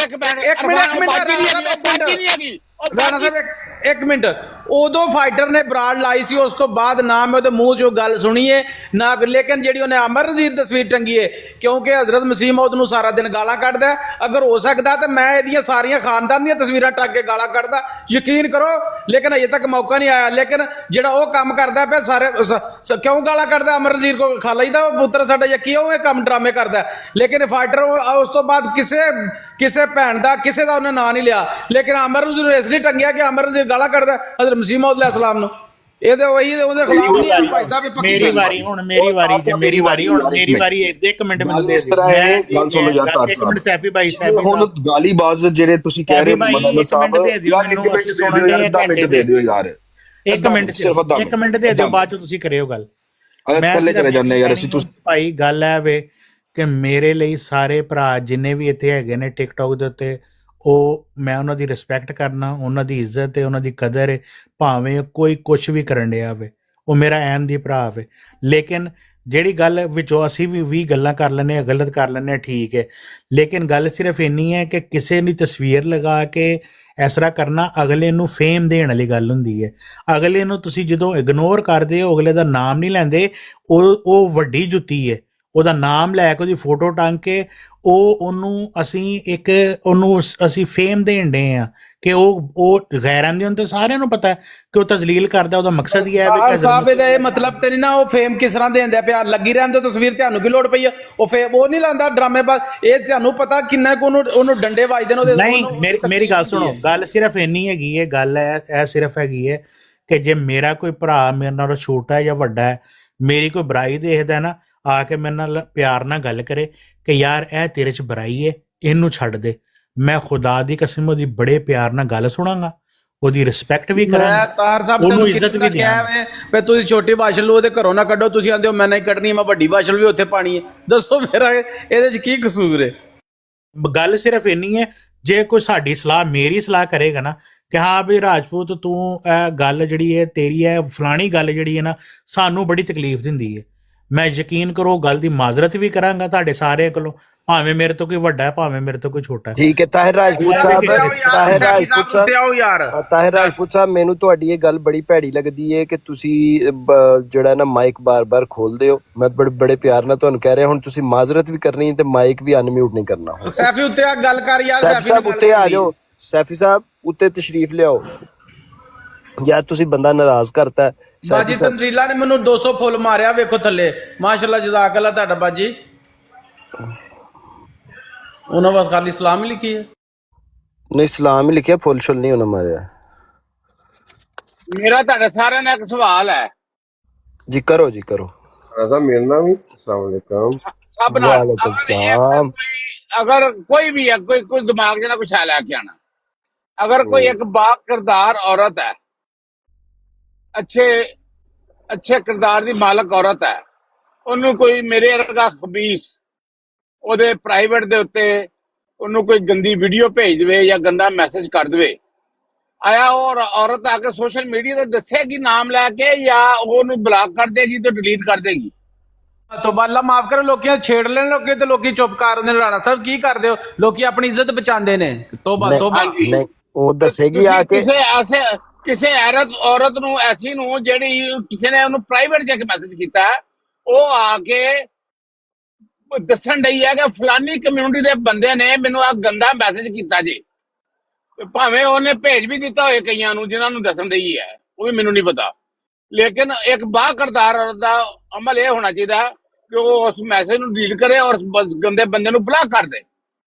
ਇੱਕ ਮਿੰਟ ਉਦੋਂ ਫਾਈਟਰ ਨੇ ਬਰਾੜ ਲਾਈ ਸੀ, ਉਸ ਤੋਂ ਬਾਅਦ ਨਾ ਮੈਂ ਉਹਦੇ ਮੂੰਹ ਚੋਂ ਗੱਲ ਸੁਣੀਏ ਨਾ, ਲੇਕਿਨ ਜਿਹੜੀ ਉਹਨੇ ਅਮਰਜੀਤ ਤਸਵੀਰ ਟੰਗੀ ਹੈ, ਕਿਉਂਕਿ ਹਜ਼ਰਤ ਮਸੀਹ ਮੌਦ ਨੂੰ ਸਾਰਾ ਦਿਨ ਗਾਲਾਂ ਕੱਢਦਾ, ਅਗਰ ਹੋ ਸਕਦਾ ਤਾਂ ਮੈਂ ਇਹਦੀਆਂ ਸਾਰੀਆਂ ਖਾਨਦਾਨ ਦੀਆਂ ਤਸਵੀਰਾਂ ਟੰਗ ਕੇ ਗਾਲਾਂ ਕੱਢਦਾ, ਯਕੀਨ ਕਰੋ। ਲੇਕਿਨ ਅਜੇ ਤੱਕ ਮੌਕਾ ਨਹੀਂ ਆਇਆ। ਲੇਕਿਨ ਜਿਹੜਾ ਉਹ ਕੰਮ ਕਰਦਾ ਪਿਆ, ਸਾਰੇ ਕਿਉਂ ਗਾਲਾਂ ਕੱਢਦਾ? ਅਮਰਜੀਤ ਕੋ ਖਾ ਲਈਦਾ ਉਹ ਪੁੱਤਰ ਸਾਡਾ, ਜਾਂ ਕੀ ਉਹ ਇਹ ਕੰਮ ਡਰਾਮੇ ਕਰਦਾ? ਲੇਕਿਨ ਫਾਈਟਰ ਉਸ ਤੋਂ ਬਾਅਦ ਕਿਸੇ ਭੈਣ ਦਾ ਕਿਸੇ ਦਾ ਉਹਨੇ ਨਾਂ ਨਹੀਂ ਲਿਆ, ਲੇਕਿਨ ਅਮਰਜੀਤ ਨੂੰ ਇਸ ਲਈ ਟੰਗਿਆ ਕਿ ਅਮਰਜੀਤ ਗਾਲਾਂ ਕੱਢਦਾ ਹਜ਼ਰਤ ਮਸੀਹ ਮੌਦ अलैहिस्सलाम ਨੂੰ। ਇਹਦੇ ਉਹਦੇ ਖਿਲਾਫ ਨਹੀਂ ਭਾਈ ਸਾਹਿਬ। ਮੇਰੀ ਵਾਰੀ ਹੁਣ ਇੱਕ ਮਿੰਟ ਮੈਨੂੰ ਦੇ ਦੇ। ਗੱਲ ਸੁਣੋ ਯਾਰ, ਇੱਕ ਮਿੰਟ ਸੈਫੀ ਭਾਈ ਹੁਣ ਗਾਲੀਬਾਜ਼ ਜਿਹੜੇ ਤੁਸੀਂ ਕਹਿ ਰਹੇ ਹੋ ਮਦਦ ਸਾਹਿਬ, ਯਾਰ ਇੱਕ ਮਿੰਟ ਦੇ ਦਿਓ ਯਾਰ, 10 ਮਿੰਟ ਦੇ ਦਿਓ ਯਾਰ, ਇੱਕ ਮਿੰਟ ਦੇ ਦਿਓ, ਬਾਅਦ ਚ ਤੁਸੀਂ ਕਰਿਓ ਗੱਲ। ਮੈਂ ਪਹਿਲੇ ਚਲੇ ਜਾਂਦੇ ਯਾਰ ਅਸੀਂ। ਤੁਸੀਂ ਭਾਈ ਗੱਲ ਹੈ ਵੇ ਕਿ ਮੇਰੇ ਲਈ ਸਾਰੇ ਭਰਾ ਜਿੰਨੇ ਵੀ ਇੱਥੇ ਹੈਗੇ ਨੇ ਟਿਕਟੌਕ ਦੇ ਉੱਤੇ, ਉਹ ਮੈਂ ਉਹਨਾਂ ਦੀ ਰਿਸਪੈਕਟ ਕਰਨਾ, ਉਹਨਾਂ ਦੀ ਇੱਜ਼ਤ ਹੈ, ਉਹਨਾਂ ਦੀ ਕਦਰ ਹੈ, ਭਾਵੇਂ ਕੋਈ ਕੁਛ ਵੀ ਕਰਨ ਡਿਆ ਵੇ, ਉਹ ਮੇਰਾ ਅਹਿਮ ਦੀ ਭਰਾ ਵੇ। ਲੇਕਿਨ ਜਿਹੜੀ ਗੱਲ ਵਿੱਚੋਂ ਅਸੀਂ ਵੀ ਗੱਲਾਂ ਕਰ ਲੈਂਦੇ ਹਾਂ, ਗਲਤ ਕਰ ਲੈਂਦੇ ਹਾਂ, ਠੀਕ ਹੈ, ਲੇਕਿਨ ਗੱਲ ਸਿਰਫ ਇੰਨੀ ਹੈ ਕਿ ਕਿਸੇ ਦੀ ਤਸਵੀਰ ਲਗਾ ਕੇ ਇਸ ਤਰ੍ਹਾਂ ਕਰਨਾ ਅਗਲੇ ਨੂੰ ਫੇਮ ਦੇਣ ਵਾਲੀ ਗੱਲ ਹੁੰਦੀ ਹੈ। ਅਗਲੇ ਨੂੰ ਤੁਸੀਂ ਜਦੋਂ ਇਗਨੋਰ ਕਰਦੇ ਹੋ, ਅਗਲੇ ਦਾ ਨਾਮ ਨਹੀਂ ਲੈਂਦੇ, ਉਹ ਵੱਡੀ ਜੁੱਤੀ ਹੈ। ਉਹਦਾ ਨਾਮ ਲੈ ਕੇ ਉਹਦੀ ਫੋਟੋ ਟੰਗ ਕੇ ਉਹਨੂੰ ਅਸੀਂ ਫੇਮ ਦੇਣ ਡੇ ਆ ਕਿ ਉਹ ਗੈਰਾਂ ਦੇ ਹੁੰਦੇ, ਸਾਰਿਆਂ ਨੂੰ ਪਤਾ ਕਿ ਉਹ ਤਜ਼ਲੀਲ ਕਰਦਾ, ਉਹਦਾ ਮਕਸਦ ਹੀ ਹੈ ਸਾਹਿਬ ਇਹਦਾ ਇਹ ਮਤਲਬ ਤੇ ਨਹੀਂ ਨਾ ਉਹ ਫੇਮ ਕਿਸ ਤਰ੍ਹਾਂ ਦੇਂਦਾ ਪਿਆ, ਲੱਗੀ ਰਹਿਣ ਦੇ ਤਸਵੀਰ, ਤੁਹਾਨੂੰ ਕੀ ਲੋੜ ਪਈ ਆ? ਉਹ ਫੇਮ ਉਹ ਨਹੀਂ ਲਾਂਦਾ ਡਰਾਮੇਬਾਜ਼, ਇਹ ਤੁਹਾਨੂੰ ਪਤਾ ਕਿੰਨਾ ਕੁ ਉਹਨੂੰ ਡੰਡੇ ਵੱਜਦੇ ਨੇ ਉਹਦੇ। ਨਹੀਂ, ਮੇਰੀ ਗੱਲ ਸੁਣੋ, ਗੱਲ ਸਿਰਫ ਇੰਨੀ ਹੈਗੀ ਹੈ, ਗੱਲ ਇਹ ਸਿਰਫ ਹੈਗੀ ਹੈ ਕਿ ਜੇ ਮੇਰਾ ਕੋਈ ਭਰਾ ਮੇਰੇ ਨਾਲੋਂ ਛੋਟਾ ਜਾਂ ਵੱਡਾ ਹੈ, ਮੇਰੀ ਕੋਈ ਬੁਰਾਈ ਦੇਖਦਾ ਨਾ, ਆ ਕੇ ਮੇਰੇ ਨਾਲ ਪਿਆਰ ਨਾਲ ਗੱਲ ਕਰੇ ਕਿ ਯਾਰ ਇਹ ਤੇਰੇ 'ਚ ਬੁਰਾਈ ਹੈ, ਇਹਨੂੰ ਛੱਡ ਦੇ, ਮੈਂ ਖੁਦਾ ਦੀ ਕਸਮ ਉਹਦੀ ਬੜੇ ਪਿਆਰ ਨਾਲ ਗੱਲ ਸੁਣਾਂਗਾ, ਉਹਦੀ ਰਿਸਪੈਕਟ ਵੀ ਕਰਾਂਗਾ, ਤਾਰ ਸਾਹਿਬ ਉਹਨੂੰ ਇੱਜ਼ਤ ਵੀ ਦਿਆਂਗਾ। ਵੇ ਤੁਸੀਂ ਛੋਟੀ ਬਾਸ਼ਲ ਨੂੰ ਉਹਦੇ ਘਰੋਂ ਨਾ ਕੱਢੋ, ਤੁਸੀਂ ਆਂਦੇ ਹੋ ਮੈਂ ਨਹੀਂ ਕੱਢਣੀ, ਮੈਂ ਵੱਡੀ ਬਾਸ਼ਲ ਵੀ ਉੱਥੇ ਪਾਣੀ ਹੈ। ਦੱਸੋ ਮੇਰਾ ਇਹਦੇ 'ਚ ਕੀ ਕਸੂਰ ਹੈ? ਗੱਲ ਸਿਰਫ ਇੰਨੀ ਹੈ, ਜੇ ਕੋਈ ਸਾਡੀ ਸਲਾਹ, ਮੇਰੀ ਸਲਾਹ ਕਰੇਗਾ ਨਾ ਕਿ ਹਾਂ ਵੀ ਰਾਜਪੂਤ ਤੂੰ ਇਹ ਗੱਲ ਜਿਹੜੀ ਹੈ ਤੇਰੀ ਹੈ, ਫਲਾਣੀ ਗੱਲ ਜਿਹੜੀ ਹੈ ਨਾ ਸਾਨੂੰ ਬੜੀ ਤਕਲੀਫ ਦਿੰਦੀ ਹੈ, ਮੈਂ ਯਕੀਨ ਕਰੋ ਗੱਲ ਦੀ ਮਾਜ਼ਰਤ ਵੀ ਕਰਾਂਗਾ ਤੁਹਾਡੇ ਸਾਰਿਆਂ ਕੋਲੋਂ, ਭਾਵੇਂ ਮੇਰੇ ਤੋਂ ਕੋਈ ਵੱਡਾ ਹੈ, ਭਾਵੇਂ ਮੇਰੇ ਤੋਂ ਕੋਈ ਛੋਟਾ ਹੈ। ਠੀਕ ਹੈ ਤਾਹਿਰ ਰਾਜਪੂਤ ਸਾਹਿਬ, ਤਾਹਿਰ ਰਾਜਪੂਤ ਸਾਹਿਬ, ਮੈਨੂੰ ਤੁਹਾਡੀ ਇਹ ਗੱਲ ਬੜੀ ਭੈੜੀ ਲੱਗਦੀ ਹੈ ਕਿ ਤੁਸੀਂ ਜਿਹੜਾ ਨਾ ਮਾਈਕ ਬਾਰ-ਬਾਰ ਖੋਲਦੇ ਹੋ। ਮੈਂ ਬੜੇ ਪਿਆਰ ਨਾਲ ਤੁਹਾਨੂੰ ਕਹਿ ਰਿਹਾ, ਹੁਣ ਤੁਸੀਂ ਮਾਜ਼ਰਤ ਵੀ ਕਰਨੀ ਤੇ ਮਾਈਕ ਵੀ ਅਨਮਿਊਟ ਨਹੀਂ ਕਰਨਾ। ਸੈਫੀ ਉੱਤੇ ਆ ਗੱਲ ਕਰ ਯਾਰ, ਸੈਫੀ ਸਾਹਿਬ ਉੱਤੇ ਆ ਜਾਓ, ਸੈਫੀ ਸਾਹਿਬ ਉੱਤੇ ਤਸ਼ਰੀਫ ਲਿਆਓ ਯਾਰ, ਤੁਸੀਂ ਬੰਦਾ ਨਾਰਾਜ਼ ਕਰਤਾ। ਬਾਜੀ ਤਮਜ਼ੀਲਾ ਨੇ ਮੈਨੂੰ 200 ਫੁੱਲ ਮਾਰਿਆ, ਵੇਖੋ ਥੱਲੇ, ਮਾਸ਼ਾਅੱਲਾ ਜਜ਼ਾਕ ਅੱਲਾ ਤੁਹਾਡਾ ਬਾਜੀ। ਉਹਨਾਂ ਬਸ ਖਾਲੀ ਸਲਾਮ ਹੀ ਲਿਖੀ ਹੈ, ਨਹੀਂ ਸਲਾਮ ਹੀ ਲਿਖਿਆ, ਫੁੱਲ ਸ਼ੁੱਲ ਨਹੀਂ ਉਹਨਾਂ ਮਾਰਿਆ। ਮੇਰਾ ਤੁਹਾਡੇ ਸਾਰਿਆਂ ਨਾਲ ਇੱਕ ਸਵਾਲ ਹੈ ਜੀ, ਕਰੋ ਜੀ ਕਰੋ। मेरा नाम ही अस्सलाम वालेकुम। ਸਭ ਨਾਲ ਅਗਰ ਕੋਈ ਵੀ ਹੈ, ਕੋਈ ਦਿਮਾਗ ਜਿਹੜਾ ਕੁਛ ਲੈ ਕੇ ਆਣਾ, ਅਗਰ ਕੋਈ ਇੱਕ ਬਾ ਕਿਰਦਾਰ ਔਰਤ ਹੈ, ਅੱਛੇ ਕਿਰਦਾਰ ਦੀ ਮਾਲਕ ਔਰਤ ਹੈ, ਉਹਨੂੰ ਕੋਈ ਮੇਰੇ ਵਰਗਾ ਖਬੀਸ ਉਹਦੇ ਪ੍ਰਾਈਵੇਟ ਦੇ ਉੱਤੇ ਉਹਨੂੰ ਕੋਈ ਗੰਦੀ ਵੀਡੀਓ ਭੇਜ ਦੇਵੇ ਜਾਂ ਗੰਦਾ ਮੈਸੇਜ ਕਰ ਦੇਵੇ, ਆਇਆ ਔਰ ਔਰਤ ਆ ਕੇ ਸੋਸ਼ਲ ਮੀਡੀਆ ਤੇ ਦੱਸੇਗੀ ਨਾਮ ਲੈ ਕੇ ਜਾਂ ਉਹਨੂੰ ਬਲੌਕ ਕਰ ਦੇਗੀ ਤੇ ਡਿਲੀਟ ਕਰ ਦੇਗੀ। ਤੋਂ ਬਾਲਾ ਮਾਫ ਕਰੋ, ਲੋਕੀ ਛੇੜ ਲੈਣ ਲੋਕੀ ਤੇ ਲੋਕੀ ਚੁੱਪ ਕਰ ਦਿੰਦੇ ਨੇ। ਰਾਣਾ ਸਾਹਿਬ ਕੀ ਕਰਦੇ ਹੋ? ਲੋਕੀ ਆਪਣੀ ਇੱਜ਼ਤ ਬਚਾਉਂਦੇ ਨੇ। ਤੋਬਾ ਤੋਬਾ। ਨਹੀਂ ਉਹ ਦੱਸੇਗੀ ਆ ਕੇ ਕਿਸੇ ਔਰਤ ਨੂੰ ਐਸੀ ਨੂੰ ਜਿਹੜੀ ਕਿਸੇ ਨੇ ਉਹਨੂੰ ਪ੍ਰਾਈਵੇਟ ਜਾ ਕੇ ਮੈਸੇਜ ਕੀਤਾ, ਉਹ ਆ ਕੇ ਦੱਸਣ ਡਈ ਹੈ ਕਿ ਫਲਾਨੀ ਕਮਿਊਨਿਟੀ ਦੇ ਬੰਦੇ ਨੇ ਮੈਨੂੰ ਆ ਗੰਦਾ ਮੈਸੇਜ ਕੀਤਾ ਜੀ। ਭਾਵੇਂ ਉਹਨੇ ਭੇਜ ਵੀ ਦਿੱਤਾ ਹੋਏ ਕਈਆਂ ਨੂੰ ਜਿਨ੍ਹਾਂ ਨੂੰ ਦੱਸਣ ਡਈ ਹੈ, ਉਹ ਵੀ ਮੈਨੂੰ ਨਹੀਂ ਪਤਾ। ਲੇਕਿਨ ਇੱਕ ਬਾਕਰਦਾਰ ਔਰਤ ਦਾ ਅਮਲ ਇਹ ਹੋਣਾ ਚਾਹੀਦਾ ਕਿ ਉਹ ਉਸ ਮੈਸੇਜ ਨੂੰ ਡਿਲੀਟ ਕਰੇ ਔਰ ਗੰਦੇ ਬੰਦੇ ਨੂੰ ਬਲੌਕ ਕਰ ਦੇ,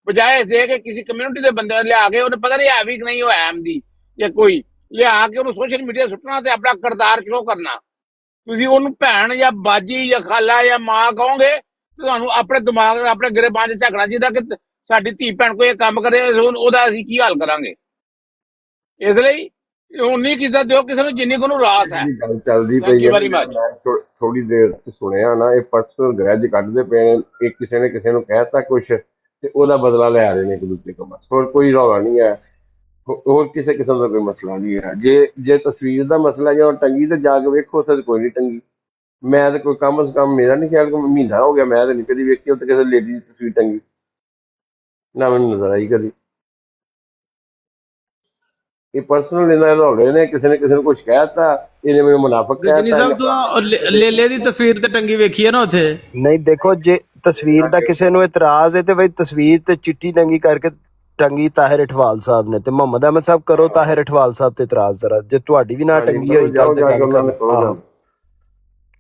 ਬਜਾਏ ਇਸ ਕਿ ਕਿਸੇ ਕਮਿਊਨਿਟੀ ਦੇ ਬੰਦੇ ਲਿਆ ਕੇ ਉਹਨੇ ਪਤਾ ਨਹੀਂ ਹੈ ਵੀ ਕਿ ਨਹੀਂ ਉਹ ਐਮ ਦੀ ਜਾਂ ਕੋਈ ਲਿਆ ਕੇ ਉਹਨੂੰ ਸੋਸ਼ਲ ਮੀਡੀਆ ਸੁੱਟਣਾ ਤੇ ਆਪਣਾ ਕਿਰਦਾਰ ਸ਼ੋਅ ਕਰਨਾ। ਤੁਸੀਂ ਉਹਨੂੰ ਭੈਣ ਜਾਂ ਬਾਜੀ ਜਾਂ ਖਾਲਾ ਜਾਂ ਮਾਂ ਕਹੋਗੇ, ਤੁਹਾਨੂੰ ਆਪਣੇ ਦਿਮਾਗ ਆਪਣੇ ਗਿਰਬਾਨ 'ਚ ਝਾਕਣਾ ਚਾਹੀਦਾ ਕਿ ਸਾਡੀ ਧੀ ਭੈਣ ਕੋਈ ਇਹ ਕੰਮ ਕਰੇ, ਉਹਦਾ ਅਸੀਂ ਕੀ ਹਾਲ ਕਰਾਂਗੇ। ਇਸ ਲਈ ਉਨੀ ਕਿੱਜ਼ਤ ਦਿਓ ਕਿਸੇ ਨੂੰ ਜਿੰਨੀ ਨੂੰ ਰਾਸ ਹੈ। ਗੱਲ ਚੱਲਦੀ ਪਈ ਹੈ, ਥੋੜੀ ਦੇਰ ਤੇ ਸੁਣਿਆ ਨਾ, ਇਹ ਪਰਸਨਲ ਗ੍ਰੈਜ ਕੱਢਦੇ ਪਏ ਨੇ। ਇਹ ਕਿਸੇ ਨੇ ਕਿਸੇ ਨੂੰ ਕਹਿਤਾ ਕੁਛ ਤੇ ਉਹਦਾ ਬਦਲਾ ਲੈ ਰਹੇ ਨੇ ਇੱਕ ਦੂਜੇ ਕੋਲ, ਬਸ ਹੋਰ ਕੋਈ ਰੌਲਾ ਨਹੀਂ ਹੈ, ਹੋਰ ਕਿਸੇ ਕਿਸਮ ਦਾ ਕੋਈ ਮਸਲਾ ਨਹੀਂ ਹੈ। ਜੇ ਤਸਵੀਰ ਦਾ ਮਸਲਾ ਹੈ ਜਾਂ ਟੰਗੀ ਤੇ ਜਾ ਕੇ ਵੇਖੋ, ਉੱਥੇ ਕੋਈ ਨਹੀਂ ਟੰਗੀ। ਮੈਂ ਤਾਂ ਕੋਈ ਕਮ ਸੇ ਕਮ ਮੇਰਾ ਨਹੀਂ ਖਿਆਲ ਕਿ ਮਹੀਨਾ ਹੋ ਗਿਆ ਮੈਂ ਤਾਂ ਨਹੀਂ ਕਦੀ ਵੇਖੀ ਉੱਥੇ ਕਿਸੇ ਲੇਡੀ ਦੀ ਤਸਵੀਰ ਟੰਗੀ, ਨਾ ਮੈਨੂੰ ਨਜ਼ਰ ਆਈ ਕਦੀ। ਇਹ ਪਰਸਨਲ ਇਹਨਾਂ ਰੌਲੇ ਨੇ, ਕਿਸੇ ਨੇ ਕਿਸੇ ਨੂੰ ਕੁਝ ਕਹਿਤਾ, ਇਹਨੇ ਮੈਨੂੰ ਮੁਨਾਫਕ ਗਜਨੀ ਕਹਿਤਾ। ਸਾਹਿਬ ਤੋਂ ਲੇਲੇ ਦੀ ਤਸਵੀਰ ਤੇ ਟੰਗੀ ਵੇਖੀ ਹੈ ਨਾ ਉੱਥੇ? ਨਹੀਂ ਦੇਖੋ, ਜੇ ਤਸਵੀਰ ਦਾ ਕਿਸੇ ਨੂੰ ਇਤਰਾਜ਼ ਹੈ ਤੇ ਬਈ ਤਸਵੀਰ ਤੇ ਚਿੱਟੀ ਨੰਗੀ ਕਰਕੇ ਟੰਗੀ ਤਾਹਿਰ ਅਠਵਾਲ ਸਾਹਿਬ ਨੇ, ਤੇ ਮੁਹੰਮਦ ਅਹਿਮਦ ਸਾਹਿਬ ਕਰੋ ਤਾਹਿਰ ਅਠਵਾਲ ਸਾਹਿਬ ਤੇ ਇਤਰਾਜ਼ ਜ਼ਰਾ, ਜੇ ਤੁਹਾਡੀ ਵੀ ਨਾ ਟੰਗੀ ਹੋਈ ਗੱਲ ਤੇ ਗੱਲ ਕਰੋ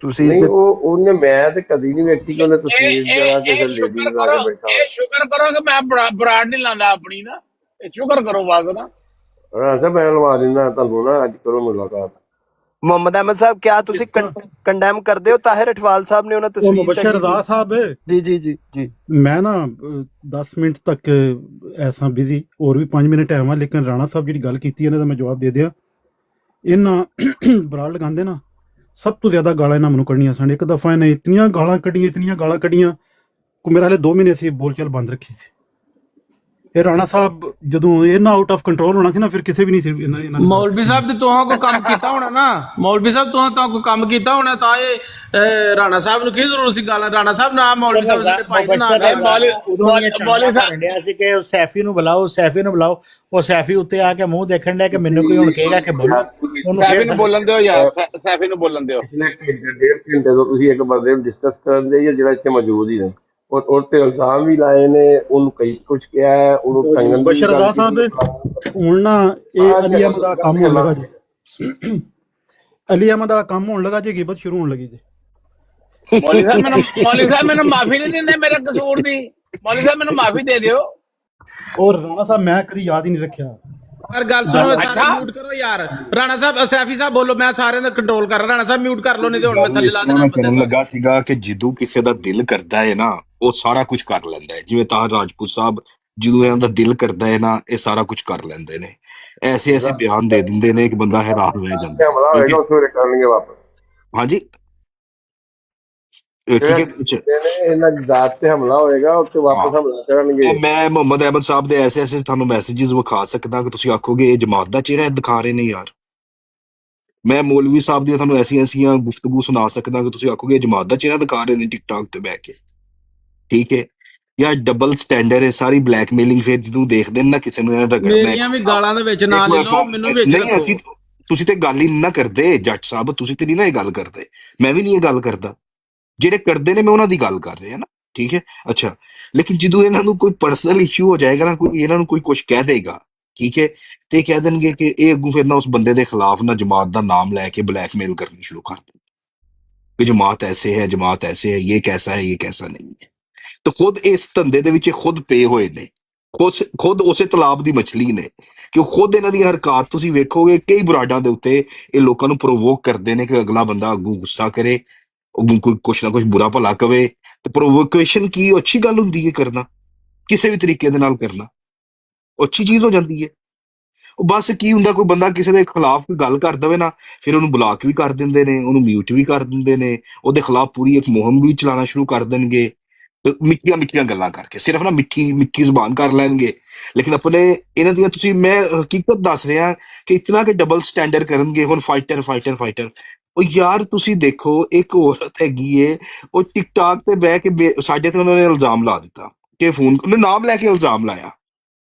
ਤੁਸੀਂ। ਨਹੀਂ ਉਹਨੇ ਮੈਂ ਤੇ ਕਦੀ ਨਹੀਂ ਵੇਖੀ ਕਿ ਉਹਨੇ ਤਸਵੀਰ ਜਿਹੜਾ ਕਿਸੇ ਲੇਡੀ ਨੂੰ ਲਾ ਕੇ ਬੈਠਾ। ਇਹ ਸ਼ੁਕਰ ਕਰੋ ਕਿ ਮੈਂ ਬਰਾੜ ਨਹੀਂ ਲਾਂਦਾ ਆਪਣੀ ਨਾ, ਇਹ ਸ਼ੁਕਰ ਕਰੋ ਬਸ ਨਾ। ਰਾਸਾ ਮੈਂ ਲਵਾ ਦਿੰਦਾ ਤੁਹਾਨੂੰ ਨਾ, ਅੱਜ ਕਰੋ ਮੁਲਾਕਾਤ। ਮੁਹੰਮਦ ਅਹਿਮਦ ਸਾਹਿਬ ਕਿਆ ਤੁਸੀਂ ਕੰਡੈਮ ਕਰਦੇ ਹੋ ਤਾਹਿਰ ਅਠਵਾਲ ਸਾਹਿਬ ਨੇ ਉਹਨਾਂ ਤਸਵੀਰ ਮੁਬਸ਼ਰ ਰਜ਼ਾ ਸਾਹਿਬ ਜੀ ਜੀ ਜੀ ਜੀ ਮੈਂ ਨਾ 10 ਮਿੰਟ ਤੱਕ ਐਸਾ ਬਿਜ਼ੀ, ਹੋਰ ਵੀ 5 ਮਿੰਟ ਟਾਈਮ ਆ, ਲੇਕਿਨ ਰਾਣਾ ਸਾਹਿਬ ਜਿਹੜੀ ਗੱਲ ਕੀਤੀ ਇਹਨਾਂ ਦਾ ਮੈਂ ਜਵਾਬ ਦੇ ਦਿਆਂ। ਇਹਨਾਂ ਬਰਾੜ ਲਗਾਉਂਦੇ ਨਾ, ਸਭ ਤੋਂ ਜ਼ਿਆਦਾ ਗਾਲਾਂ ਇਹਨਾਂ ਮੈਨੂੰ ਕੱਢਣੀਆਂ ਸਨ। ਇੱਕ ਦਫਾ ਇਹਨੇ ਇਤਨੀਆਂ ਗਾਲਾਂ ਕੱਢੀਆਂ ਕਿ ਮੇਰਾ ਹਲੇ 2 ਮਹੀਨੇ ਅਸੀਂ ਬੋਲਚਾਲ ਬੰਦ ਰੱਖੀ ਸੀ। ਇਹ ਰਾਣਾ ਸਾਹਿਬ ਜਦੋਂ ਇਹਨਾਂ ਆਊਟ ਆਫ ਕੰਟਰੋਲ ਹੋਣਾ ਸੀ ਨਾ, ਫਿਰ ਕਿਸੇ ਵੀ ਨਹੀਂ ਸੀ ਮੌਲਵੀ ਸਾਹਿਬ ਤੇ ਤੁਹਾਂ ਕੋਈ ਕੰਮ ਕੀਤਾ ਹੋਣਾ ਨਾ, ਮੌਲਵੀ ਸਾਹਿਬ ਤੁਹਾਂ ਕੋਈ ਕੰਮ ਕੀਤਾ ਹੋਣਾ ਤਾਂ ਇਹ ਰਾਣਾ ਸਾਹਿਬ ਨੂੰ ਕੀ ਜ਼ਰੂਰਤ ਸੀ ਗਾਲਾਂ? ਰਾਣਾ ਸਾਹਿਬ ਨਾ ਮੌਲਵੀ ਸਾਹਿਬ ਸਾਡੇ ਭਾਈ ਦਾ ਨਾਮ ਮੌਲਵੀ ਸਾਹਿਬ ਸੀ ਕਿ ਸੈਫੀ ਨੂੰ ਬੁਲਾਓ, ਸੈਫੀ ਨੂੰ ਬੁਲਾਓ। ਉਹ ਸੈਫੀ ਉੱਤੇ ਆ ਕੇ ਮੂੰਹ ਦੇਖਣ ਡਿਆ ਕਿ ਮੈਨੂੰ ਕੋਈ ਹੁਣ ਕਹੇਗਾ ਕਿ ਬੋਲੋ, ਉਹਨੂੰ ਸੈਫੀ ਨੂੰ ਬੋਲਣ ਦਿਓ ਯਾਰ, ਸੈਫੀ ਨੂੰ ਬੋਲਣ ਦਿਓ। ਡੇਢ ਘੰਟੇ ਤੋਂ ਤੁਸੀਂ ਇੱਕ ਬੰਦੇ ਨੂੰ ਡਿਸਕਸ ਕਰਨ ਦੇ ਜਿਹੜਾ ਇੱਥੇ ਮੌਜੂਦ ਹੀ ਨੇ, ਉਹ ਤੇ ਇਲਜ਼ਾਮ ਵੀ ਲਾਏ ਨੇ, ਉਹਨੂੰ ਕਈ ਕੁਝ ਕਿਹਾ ਹੈ, ਉਹਨੂੰ ਟੰਗਣ ਦੀ ਮੁਬਸ਼ਰ ਰਜ਼ਾ ਸਾਹਿਬ ਹੁਣ ਨਾ ਇਹ ਅਲੀ ਅਹਿਮਦ ਦਾ ਕੰਮ ਹੋਣ ਲੱਗਾ ਜੀ, ਅਲੀ ਅਹਿਮਦ ਦਾ ਕੰਮ ਹੋਣ ਲੱਗਾ ਜੀ, ਗਿਬਤ ਸ਼ੁਰੂ ਹੋਣ ਲੱਗੀ ਜੀ। ਮੌਲਵੀ ਸਾਹਿਬ ਮੈਨੂੰ ਮਾਫੀ ਨਹੀਂ ਦਿੰਦੇ ਮੇਰੇ ਕਸੂਰ ਦੀ। ਮੌਲਵੀ ਸਾਹਿਬ ਮੈਨੂੰ ਮਾਫੀ ਦੇ ਦਿਓ। ਔਰ ਰਾਣਾ ਸਾਹਿਬ ਮੈਂ ਕਦੀ ਯਾਦ ਹੀ ਨਹੀਂ ਰੱਖਿਆ। ਯਾਰ ਗੱਲ ਸੁਣੋ, ਸਾਰੇ ਮਿਊਟ ਕਰੋ ਯਾਰ। ਰਾਣਾ ਸਾਹਿਬ ਸੈਫੀ ਸਾਹਿਬ ਬੋਲੋ, ਮੈਂ ਸਾਰਿਆਂ ਦਾ ਕੰਟਰੋਲ ਕਰ ਰਿਹਾ। ਰਾਣਾ ਸਾਹਿਬ ਮਿਊਟ ਕਰ ਲਓ, ਨਹੀਂ ਤੇ ਹੁਣ ਮੈਂ ਥੱਲੇ ਲਾ ਦੇਣਾ। ਮੈਨੂੰ ਲੱਗਾ ਸੀਗਾ ਕਿ ਜਦੋਂ ਕਿਸੇ ਦਾ ਦਿਲ ਕਰਦਾ ਹੈ ਨਾ, ਉਹ ਸਾਰਾ ਕੁਝ ਕਰ ਲੈਂਦਾ ਹੈ। ਜਿਵੇਂ ਤਾਹਿਰ ਰਾਜਪੂਤ ਸਾਹਿਬ, ਜਦੋਂ ਇਹਨਾਂ ਦਾ ਦਿਲ ਕਰਦਾ ਹੈ ਨਾ, ਇਹ ਸਾਰਾ ਕੁਝ ਕਰ ਲੈਂਦੇ ਨੇ। ਐਸੇ ਬਿਆਨ ਦੇ ਦਿੰਦੇ ਨੇ ਕਿ ਬੰਦਾ ਹੈਰਾਨ ਹੋ ਜਾਂਦਾ। ਹਮਲਾ ਹੋਏਗਾ ਉਸ ਵੇਲੇ ਕਰਨਗੇ ਵਾਪਸ। ਹਾਂਜੀ ਠੀਕ ਹੈ, ਇਹਨਾਂ ਦੀ ਜ਼ਾਤ ਤੇ ਹਮਲਾ ਹੋਏਗਾ, ਉਸ ਤੋਂ ਵਾਪਸ ਹਮਲਾ ਕਰਨਗੇ। ਮੈਂ ਮੁਹੰਮਦ ਅਹਿਮਦ ਸਾਹਿਬ ਦੇ ਐਸੇ ਤੁਹਾਨੂੰ ਮੈਸੇजेस ਵਿਖਾ ਸਕਦਾ ਕਿ ਤੁਸੀਂ ਆਖੋਗੇ ਇਹ ਜਮਾਤ ਦਾ ਚਿਹਰਾ ਦਿਖਾ ਰਹੇ ਨੇ ਯਾਰ। ਮੈਂ ਮੌਲਵੀ ਸਾਹਿਬ ਦੀਆਂ ਤੁਹਾਨੂੰ ਐਸੀਆਂ ਗੁਫ਼ਤਗੂ ਸੁਣਾ ਸਕਦਾ ਕਿ ਤੁਸੀਂ ਆਖੋਗੇ ਇਹ ਜਮਾਤ ਦਾ ਚਿਹਰਾ ਦਿਖਾ ਰਹੇ ਨੇ ਟਿਕਟੌਕ ਤੇ ਬਹਿ ਕੇ। ਠੀਕ ਹੈ ਯਾਰ, ਡਬਲ ਸਟੈਂਡਰਡ ਹੈ ਸਾਰੀ, ਬਲੈਕਮੇਲਿੰਗ। ਫਿਰ ਜਦੋਂ ਦੇਖਦੇ ਨੇ ਨਾ ਕਿਸੇ ਨੂੰ ਰਗੜਨਾ, ਮੇਰੀਆਂ ਵੀ ਗਾਲਾਂ ਦੇ ਵਿੱਚ ਨਾ ਲੈ ਲਓ, ਮੈਨੂੰ ਵਿੱਚ ਨਹੀਂ। ਅਸੀਂ ਤੁਸੀਂ ਤੇ ਗੱਲ ਹੀ ਨਾ ਕਰਦੇ ਜੱਟ ਸਾਹਿਬ, ਤੁਸੀਂ ਤੇ ਨਹੀਂ ਨਾ ਇਹ ਗੱਲ ਕਰਦੇ, ਮੈਂ ਵੀ ਨਹੀਂ ਇਹ ਗੱਲ ਕਰਦਾ। ਜਿਹੜੇ ਕਰਦੇ ਨੇ ਮੈਂ ਉਹਨਾਂ ਦੀ ਗੱਲ ਕਰ ਰਿਹਾ ਨਾ, ਠੀਕ ਹੈ। ਅੱਛਾ, ਲੇਕਿਨ ਜਦੋਂ ਇਹਨਾਂ ਨੂੰ ਕੋਈ ਪਰਸਨਲ ਇਸ਼ੂ ਹੋ ਜਾਏਗਾ ਨਾ, ਕੋਈ ਇਹਨਾਂ ਨੂੰ ਕੋਈ ਕੁਝ ਕਹਿ ਦੇਗਾ, ਠੀਕ ਹੈ, ਤੇ ਕਹਿ ਦੇਣਗੇ ਕਿ ਇਹ ਅੱਗੋਂ ਫਿਰ ਨਾ ਉਸ ਬੰਦੇ ਦੇ ਖਿਲਾਫ ਨਾ ਜਮਾਤ ਦਾ ਨਾਮ ਲੈ ਕੇ ਬਲੈਕਮੇਲ ਕਰਨੀ ਸ਼ੁਰੂ ਕਰ ਦੇਣ ਕਿ ਜਮਾਤ ਐਸੇ ਹੈ, ਜਮਾਤ ਐਸੇ ਹੈ, ਇਹ ਕੈਸਾ ਹੈ, ਇਹ ਕੈਸਾ ਨਹੀਂ ਹੈ। ਤਾਂ ਖੁਦ ਇਸ ਧੰਦੇ ਦੇ ਵਿੱਚ ਖੁਦ ਪਏ ਹੋਏ ਨੇ, ਖੁਦ ਉਸੇ ਤਲਾਬ ਦੀ ਮਛਲੀ ਨੇ ਕਿ ਖੁਦ ਇਹਨਾਂ ਦੀ ਹਰਕਤ ਤੁਸੀਂ ਵੇਖੋਗੇ ਕਈ ਬਰਾਡਾਂ ਦੇ ਉੱਤੇ ਇਹ ਲੋਕਾਂ ਨੂੰ ਪ੍ਰੋਵੋਕ ਕਰਦੇ ਨੇ ਕਿ ਅਗਲਾ ਬੰਦਾ ਅੱਗੋਂ ਗੁੱਸਾ ਕਰੇ, ਕੋਈ ਕੁਛ ਨਾ ਕੁਛ ਬੁਰਾ ਭਲਾ ਕਵੇ। ਤੇ ਪ੍ਰੋਵੋਕੇਸ਼ਨ ਕੀ ਅੱਛੀ ਗੱਲ ਹੁੰਦੀ ਹੈ ਕਰਨਾ, ਕਿਸੇ ਵੀ ਤਰੀਕੇ ਦੇ ਨਾਲ ਕਰਨਾ ਅੱਛੀ ਚੀਜ਼ ਹੋ ਜਾਂਦੀ ਹੈ। ਉਹ ਬਸ ਕੀ ਹੁੰਦਾ, ਕੋਈ ਬੰਦਾ ਕਿਸੇ ਦੇ ਖਿਲਾਫ ਕੋਈ ਗੱਲ ਕਰ ਦਵੇ ਨਾ, ਫਿਰ ਉਹਨੂੰ ਬਲਾਕ ਵੀ ਕਰ ਦਿੰਦੇ ਨੇ, ਉਹਨੂੰ ਮਿਊਟ ਵੀ ਕਰ ਦਿੰਦੇ ਨੇ, ਉਹਦੇ ਖਿਲਾਫ ਪੂਰੀ ਇੱਕ ਮੁਹਿੰਮ ਵੀ ਚਲਾਉਣਾ ਸ਼ੁਰੂ ਕਰ ਦੇਣਗੇ। ਮਿੱਠੀਆਂ ਮਿੱਠੀਆਂ ਗੱਲਾਂ ਕਰਕੇ, ਸਿਰਫ ਨਾ ਮਿੱਠੀ ਮਿੱਠੀ ਜ਼ੁਬਾਨ ਕਰ ਲੈਣਗੇ, ਲੇਕਿਨ ਆਪਣੇ ਇਹਨਾਂ ਦੀਆਂ ਤੁਸੀਂ, ਮੈਂ ਹਕੀਕਤ ਦੱਸ ਰਿਹਾ ਕਿ ਇਤਨਾ ਕਿ ਡਬਲ ਸਟੈਂਡਰਡ ਕਰਨਗੇ ਹੁਣ, ਫਾਈਟਰ ਫਾਈਟਰ ਫਾਈਟਰ। ਉਹ ਯਾਰ ਤੁਸੀਂ ਦੇਖੋ, ਇੱਕ ਔਰਤ ਹੈਗੀ ਏ, ਉਹ ਟਿਕਟਾਕ ਤੇ ਬਹਿ ਕੇ ਸਾਡੇ ਤੇ ਉਹਨਾਂ ਨੇ ਇਲਜ਼ਾਮ ਲਾ ਦਿੱਤਾ ਕਿ ਫੋਨ, ਉਹਨੇ ਨਾਮ ਲੈ ਕੇ ਇਲਜ਼ਾਮ ਲਾਇਆ।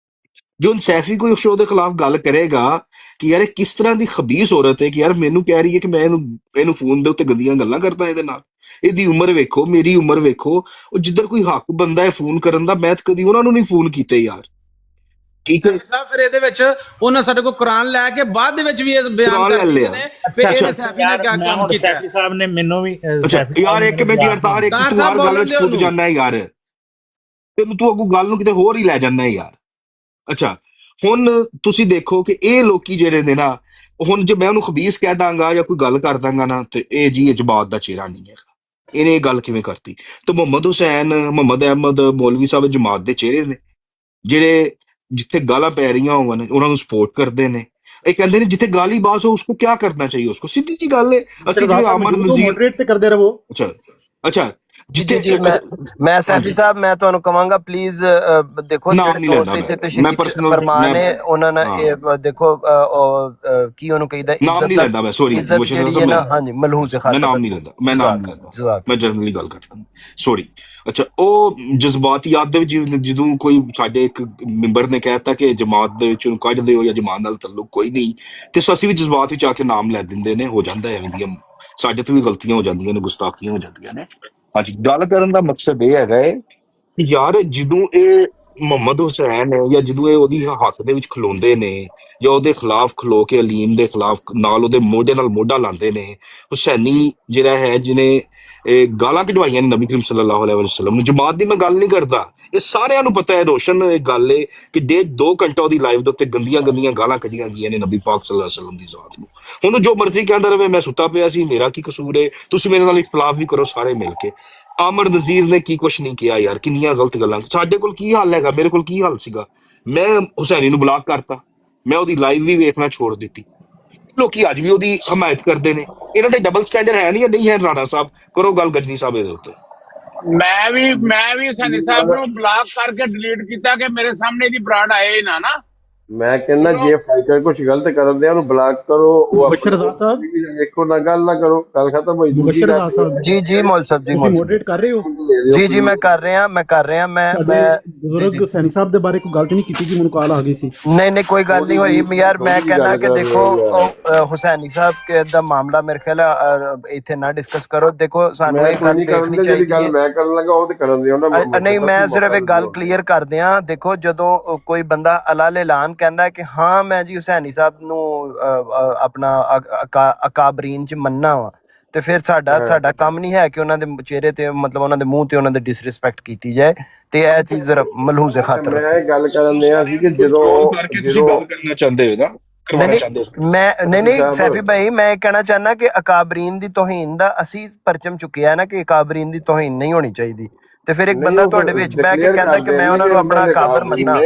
ਜੋ ਹੁਣ ਸੈਫੀ ਕੋਈ ਸ਼ੋਅ ਦੇ ਖਿਲਾਫ ਗੱਲ ਕਰੇਗਾ ਕਿ ਯਾਰ ਇਹ ਕਿਸ ਤਰ੍ਹਾਂ ਦੀ ਖਬੀਸ ਔਰਤ ਹੈ ਕਿ ਯਾਰ ਮੈਨੂੰ ਕਹਿ ਰਹੀ ਹੈ ਕਿ ਮੈਂ ਇਹਨੂੰ ਫੋਨ ਦੇ ਉੱਤੇ ਗੰਦੀਆਂ ਗੱਲਾਂ ਕਰਦਾ ਇਹਦੇ ਨਾਲ। ਇਹਦੀ ਉਮਰ ਵੇਖੋ, ਮੇਰੀ ਉਮਰ ਵੇਖੋ, ਉਹ ਜਿੱਧਰ ਕੋਈ ਹੱਕ ਬੰਦਾ ਹੈ ਫੋਨ ਕਰਨ ਦਾ, ਮੈਂ ਤਾਂ ਕਦੀ ਉਹਨਾਂ ਨੂੰ ਨਹੀਂ ਫੋਨ ਕੀਤੇ ਯਾਰ, ਠੀਕ ਹੈ। ਤਾਂ ਫਿਰ ਇਹਦੇ ਵਿੱਚ ਉਹਨਾਂ ਸਾਡੇ ਕੋਲ ਕੁਰਾਨ ਲੈ ਕੇ ਬਾਅਦ ਦੇ ਵਿੱਚ ਵੀ ਇਹ ਬਿਆਨ ਕੁਰਾਨ ਕਰ ਲੈ ਦਿੰਦੇ ਲਿਆ। ਨੇ ਕਿ ਇਹਨੇ ਸੈਫੀ ਨੇ ਕਿਆ ਕੰਮ ਕੀਤਾ। ਸੈਫੀ ਸਾਹਿਬ ਨੇ ਮੈਨੂੰ ਵੀ ਯਾਰ ਇੱਕ ਮਿੰਟ ਯਾਰ, ਤਾਰ ਇੱਕ ਤੂੰ ਹਰ ਗੱਲ ਵਿੱਚ ਪੁੱਜ ਜਾਂਦਾ ਯਾਰ, ਤੈਨੂੰ ਤੂੰ ਅੱਗੋਂ ਗੱਲ ਨੂੰ ਕਿਤੇ ਹੋਰ ਹੀ ਲੈ ਜਾਂਦਾ ਯਾਰ। ਅੱਛਾ ਹੁਣ ਤੁਸੀਂ ਦੇਖੋ ਕਿ ਇਹ ਲੋਕੀ ਜਿਹੜੇ ਨੇ ਨਾ, ਹੁਣ ਜੇ ਮੈਂ ਉਹਨੂੰ ਖਬੀਸ ਕਹਿ ਦਾਂਗਾ ਜਾਂ ਕੋਈ ਗੱਲ ਕਰ ਦਾਂਗਾ ਨਾ, ਤੇ ਇਹ ਜੀ ਇਹ ਜਮਾਤ ਦਾ ਚਿਹਰਾ ਨਹੀਂ ਹੈਗਾ। ਇਹਨੇ ਇਹ ਗੱਲ ਕਿਵੇਂ ਕਰਤੀ? ਤੇ ਮੁਹੰਮਦ ਹੁਸੈਨ, ਮੁਹੰਮਦ ਅਹਿਮਦ ਮੌਲਵੀ ਸਾਹਿਬ ਜਮਾਤ ਦੇ ਚਿਹਰੇ ਨੇ, ਜਿਹੜੇ ਜਿੱਥੇ ਗਾਲਾਂ ਪੈ ਰਹੀਆਂ ਹੋਣ ਉਹਨਾਂ ਨੂੰ ਸਪੋਰਟ ਕਰਦੇ ਨੇ। ਇਹ ਕਹਿੰਦੇ ਨੇ ਜਿੱਥੇ ਗਾਲੀ ਬਾਜ਼ ਹੋ ਉਸको क्या करना चाहिए, उसको ਸਿੱਧੀ ਜੀ ਗੱਲ ਹੈ। ਅਸੀਂ ਜਿਵੇਂ ਅਮਰ ਨਜ਼ੀਰ ਮੋਡਰੇਟ ਤੇ ਕਰਦੇ ਰਹੋ। ਅੱਛਾ ਜਿੱਥੇ ਮੈਂ ਸੈਫੀ ਸਾਹਿਬ ਮੈਂ ਤੁਹਾਨੂੰ ਕਹਾਂਗਾ ਪਲੀਜ਼ ਦੇਖੋ ਜਿਹੜੇ ਦੋਸਤ ਇੱਥੇ ਤਸ਼ਰੀਫ ਫਰਮਾਨ ਨੇ ਉਹਨਾਂ ਨੇ ਇਹ ਦੇਖੋ ਕੀ ਉਹਨੂੰ ਕਹੀਦਾ ਨਾਮ ਨਹੀਂ ਲੈਂਦਾ ਮੈਂ, ਸੌਰੀ ਹਾਂਜੀ ਮਲਹੂਜ਼ ਖਾਤਰ, ਮੈਂ ਨਾਮ ਨਹੀਂ ਲੈਂਦਾ, ਮੈਂ ਨਾਮ ਨਹੀਂ ਲੈਂਦਾ, ਮੈਂ ਜਨਰਲੀ ਗੱਲ ਕਰਦਾ, ਸੌਰੀ। ਅੱਛਾ ਉਹ ਜਜ਼ਬਾਤੀਆਤ ਦੇ ਵਿੱਚ ਜਦੋਂ ਕੋਈ ਸਾਡੇ ਇੱਕ ਮੈਂਬਰ ਨੇ ਕਹਿਤਾ ਕਿ ਜਮਾਤ ਦੇ ਵਿੱਚ ਉਹਨੂੰ ਕੱਢ ਦਿਓ ਜਾਂ ਜਮਾਤ ਨਾਲ ਤਾਲੁਕ ਕੋਈ ਨਹੀਂ, ਤੇ ਅਸੀਂ ਵੀ ਜਜ਼ਬਾਤ ਵਿੱਚ ਆ ਕੇ ਨਾਮ ਲੈ ਦਿੰਦੇ ਨੇ, ਹੋ ਜਾਂਦਾ ਐਵੇਂ ਦੀਆਂ ਸਾਡੇ ਤੋਂ ਵੀ ਗਲਤੀਆਂ ਹੋ ਜਾਂਦੀਆਂ ਨੇ, ਗੁਸਤਾਖੀਆਂ ਹੋ ਜਾਂਦੀਆਂ ਨੇ। ਹਾਂਜੀ ਗੱਲ ਕਰਨ ਦਾ ਮਕਸਦ ਇਹ ਹੈਗਾ ਹੈ ਕਿ ਯਾਰ ਜਦੋਂ ਇਹ ਮੁਹੰਮਦ ਹੁਸੈਨ ਹੈ ਜਾਂ ਜਦੋਂ ਇਹ ਉਹਦੀ ਹੱਥ ਦੇ ਵਿੱਚ ਖਲੋਂਦੇ ਨੇ ਜਾਂ ਉਹਦੇ ਖਿਲਾਫ ਖਲੋ ਕੇ ਅਲੀਮ ਦੇ ਖਿਲਾਫ ਨਾਲ ਉਹਦੇ ਮੋਢੇ ਨਾਲ ਮੋਢਾ ਲਾਉਂਦੇ ਨੇ, ਹੁਸੈਨੀ ਜਿਹੜਾ ਹੈ ਜਿਹਨੇ ਇਹ ਗਾਲਾਂ ਕਢਵਾਈਆਂ ਨੇ ਨਬੀ ਕਰੀਮ ਸੱਲੱਲਾਹੁ ਅਲੈਹਿ ਵਸੱਲਮ ਨੂੰ, ਜਮਾਤ ਦੀ ਮੈਂ ਗੱਲ ਨਹੀਂ ਕਰਦਾ, ਇਹ ਸਾਰਿਆਂ ਨੂੰ ਪਤਾ ਹੈ, ਰੋਸ਼ਨ ਇਹ ਗੱਲ ਹੈ ਕਿ 1.5-2 ਘੰਟਾ ਉਹਦੀ ਲਾਈਵ ਦੇ ਉੱਤੇ ਗੰਦੀਆਂ ਗੰਦੀਆਂ ਗਾਲਾਂ ਕੱਢੀਆਂ ਗਈਆਂ ਨੇ ਨਬੀ ਪਾਕ ਸੱਲੱਲਾਹੁ ਅਲੈਹਿ ਵਸੱਲਮ ਦੀ ਜ਼ਾਤ ਨੂੰ। ਹੁਣ ਜੋ ਮਰਜ਼ੀ ਕਹਿੰਦਾ ਰਵੇ, ਮੈਂ ਸੁੱਤਾ ਪਿਆ ਸੀ, ਮੇਰਾ ਕੀ ਕਸੂਰ ਹੈ, ਤੁਸੀਂ ਮੇਰੇ ਨਾਲ ਇਖਤਲਾਫ ਵੀ ਕਰੋ ਸਾਰੇ ਮਿਲ ਕੇ। ਆਮਰ ਨਜ਼ੀਰ ਨੇ ਕੀ ਕੁਛ ਨਹੀਂ ਕਿਹਾ ਯਾਰ, ਕਿੰਨੀਆਂ ਗਲਤ ਗੱਲਾਂ। ਸਾਡੇ ਕੋਲ ਕੀ ਹੱਲ ਹੈਗਾ, ਮੇਰੇ ਕੋਲ ਕੀ ਹੱਲ ਸੀਗਾ, ਮੈਂ ਹੁਸੈਨੀ ਨੂੰ ਬਲਾਕ ਕਰਤਾ, ਮੈਂ ਉਹਦੀ ਲਾਈਵ ਵੀ ਵੇਖਣਾ ਛੋੜ ਦਿੱਤੀ। ਲੋਕੀ ਅੱਜ ਵੀ ਉਹਦੀ ਹਮਾਇਤ ਕਰਦੇ ਨੇ। ਇਹਨਾਂ ਦੇ ਡਬਲ ਸਟੈਂਡਰਡ ਹੈ ਨਹੀਂ ਜਾਂ ਨਹੀਂ ਹੈ? ਰਾਣਾ ਸਾਹਿਬ ਕਰੋ ਗੱਲ ਗਜਨੀ ਸਾਹਿਬ ਇਹਦੇ ਉੱਤੇ। ਮੈਂ ਵੀ ਸੈਣੀ ਸਾਹਿਬ ਨੂੰ ਬਲਾਕ ਕਰਕੇ ਡਿਲੀਟ ਕੀਤਾ ਕਿ ਮੇਰੇ ਸਾਹਮਣੇ ਦੀ ਬਰਾੜ ਆਏ ਨਾ। ਮੈਂ ਕਹਿੰਦਾ ਜੇ ਫਾਈਟਰ ਕੁਝ ਗਲਤ ਕਰਦੇ ਆ ਉਹਨੂੰ ਬਲਾਕ ਕਰੋ, ਉਹ ਮੁਬਸ਼ਰ ਸਾਹਿਬ ਦੇਖੋ ਨਾ ਗੱਲ ਨਾ ਕਰੋ, ਗੱਲ ਖਤਮ ਹੋਈ। ਮੁਬਸ਼ਰ ਸਾਹਿਬ ਜੀ ਮੌਲ ਸਾਹਿਬ ਜੀ ਮੋਡਰੇਟ ਕਰ ਰਹੇ ਹੋ? ਜੀ ਮੈਂ ਕਰ ਰਿਹਾ ਮੈਂ ਬਜ਼ੁਰਗ ਸੈਣੀ ਸਾਹਿਬ ਦੇ ਬਾਰੇ ਕੋਈ ਗਲਤ ਨਹੀਂ ਕੀਤੀ ਜੀ, ਮੈਨੂੰ ਕਾਲ ਆ ਗਈ ਸੀ। ਨਹੀਂ ਕੋਈ ਗੱਲ ਨਹੀਂ ਹੋਈ ਯਾਰ। ਮੈਂ ਕਹਿੰਦਾ ਕਿ ਦੇਖੋ ਹੁਸੈਨੀ ਸਾਹਿਬ ਦਾ ਮਾਮਲਾ ਮੇਰੇ ਖਿਆਲ ਇੱਥੇ ਨਾ ਡਿਸਕਸ ਕਰੋ। ਦੇਖੋ ਸਾਨੂੰ ਇਹ ਗੱਲ ਦੇਖਣੀ ਚਾਹੀਦੀ ਹੈ। ਮੈਂ ਕਰਨ ਲੱਗਾ ਉਹ ਤੇ ਕਰਨ ਦਿਓ ਨਾ। ਨਹੀਂ ਮੈਂ ਸਿਰਫ ਇੱਕ ਗੱਲ ਕਲੀਅਰ ਕਰ ਦਿਆਂ। ਦੇਖੋ ਜਦੋਂ ਕੋਈ ਬੰਦਾ ਅਲਾਲ ਐਲਾਨ ਕਹਿੰਦਾ ਕਿ ਹਾਂ ਮੈਂ ਜੀ ਹੁਸੈਨੀ ਸਾਹਿਬ ਨੂੰ ਆਪਣਾ ਅਕਾਬਰੀਨ ਚ ਮੰਨਣਾ ਵਾ, ਤੇ ਫਿਰ ਸਾਡਾ ਕੰਮ ਨਹੀਂ ਹੈ ਕਿ ਉਹਨਾਂ ਦੇ ਚਿਹਰੇ ਤੇ ਮਤਲਬ ਉਹਨਾਂ ਦੇ ਮੂੰਹ ਤੇ ਉਹਨਾਂ ਦੇ ਡਿਸਰਿਸਪੈਕਟ ਕੀਤੀ ਜਾਏ, ਤੇ ਇਹ ਚੀਜ਼ ਜ਼ਰਾ ਮਲਹੂਜ਼ ਖਾਤਰ ਮੈਂ ਗੱਲ ਕਰਨ ਦਿਆ ਸੀ ਕਿ ਜਦੋਂ ਤੁਸੀਂ ਗੱਲ ਕਰਨਾ ਚਾਹੁੰਦੇ ਹੋ ਨਾ, ਨਹੀਂ ਸੈਫੀ ਭਾਈ ਮੈਂ ਕਹਿਣਾ ਚਾਹੁੰਦਾ ਕਿ ਅਕਾਬਰੀਨ ਦੀ ਤੋਹੀਨ ਦਾ ਅਸੀਂ ਪਰਚਮ ਚੁੱਕਿਆ ਨਾ ਕਿ ਅਕਾਬਰੀਨ ਦੀ ਤੋਹੀਨ ਨਹੀਂ ਹੋਣੀ ਚਾਹੀਦੀ, ਤੇ ਫਿਰ ਇੱਕ ਬੰਦਾ ਤੁਹਾਡੇ ਵਿੱਚ ਬਹਿ ਕੇ ਕਹਿੰਦਾ ਕਿ ਮੈਂ ਉਹਨਾਂ ਨੂੰ ਆਪਣਾ ਅਕਾਬਰ ਮੰਨਣਾ।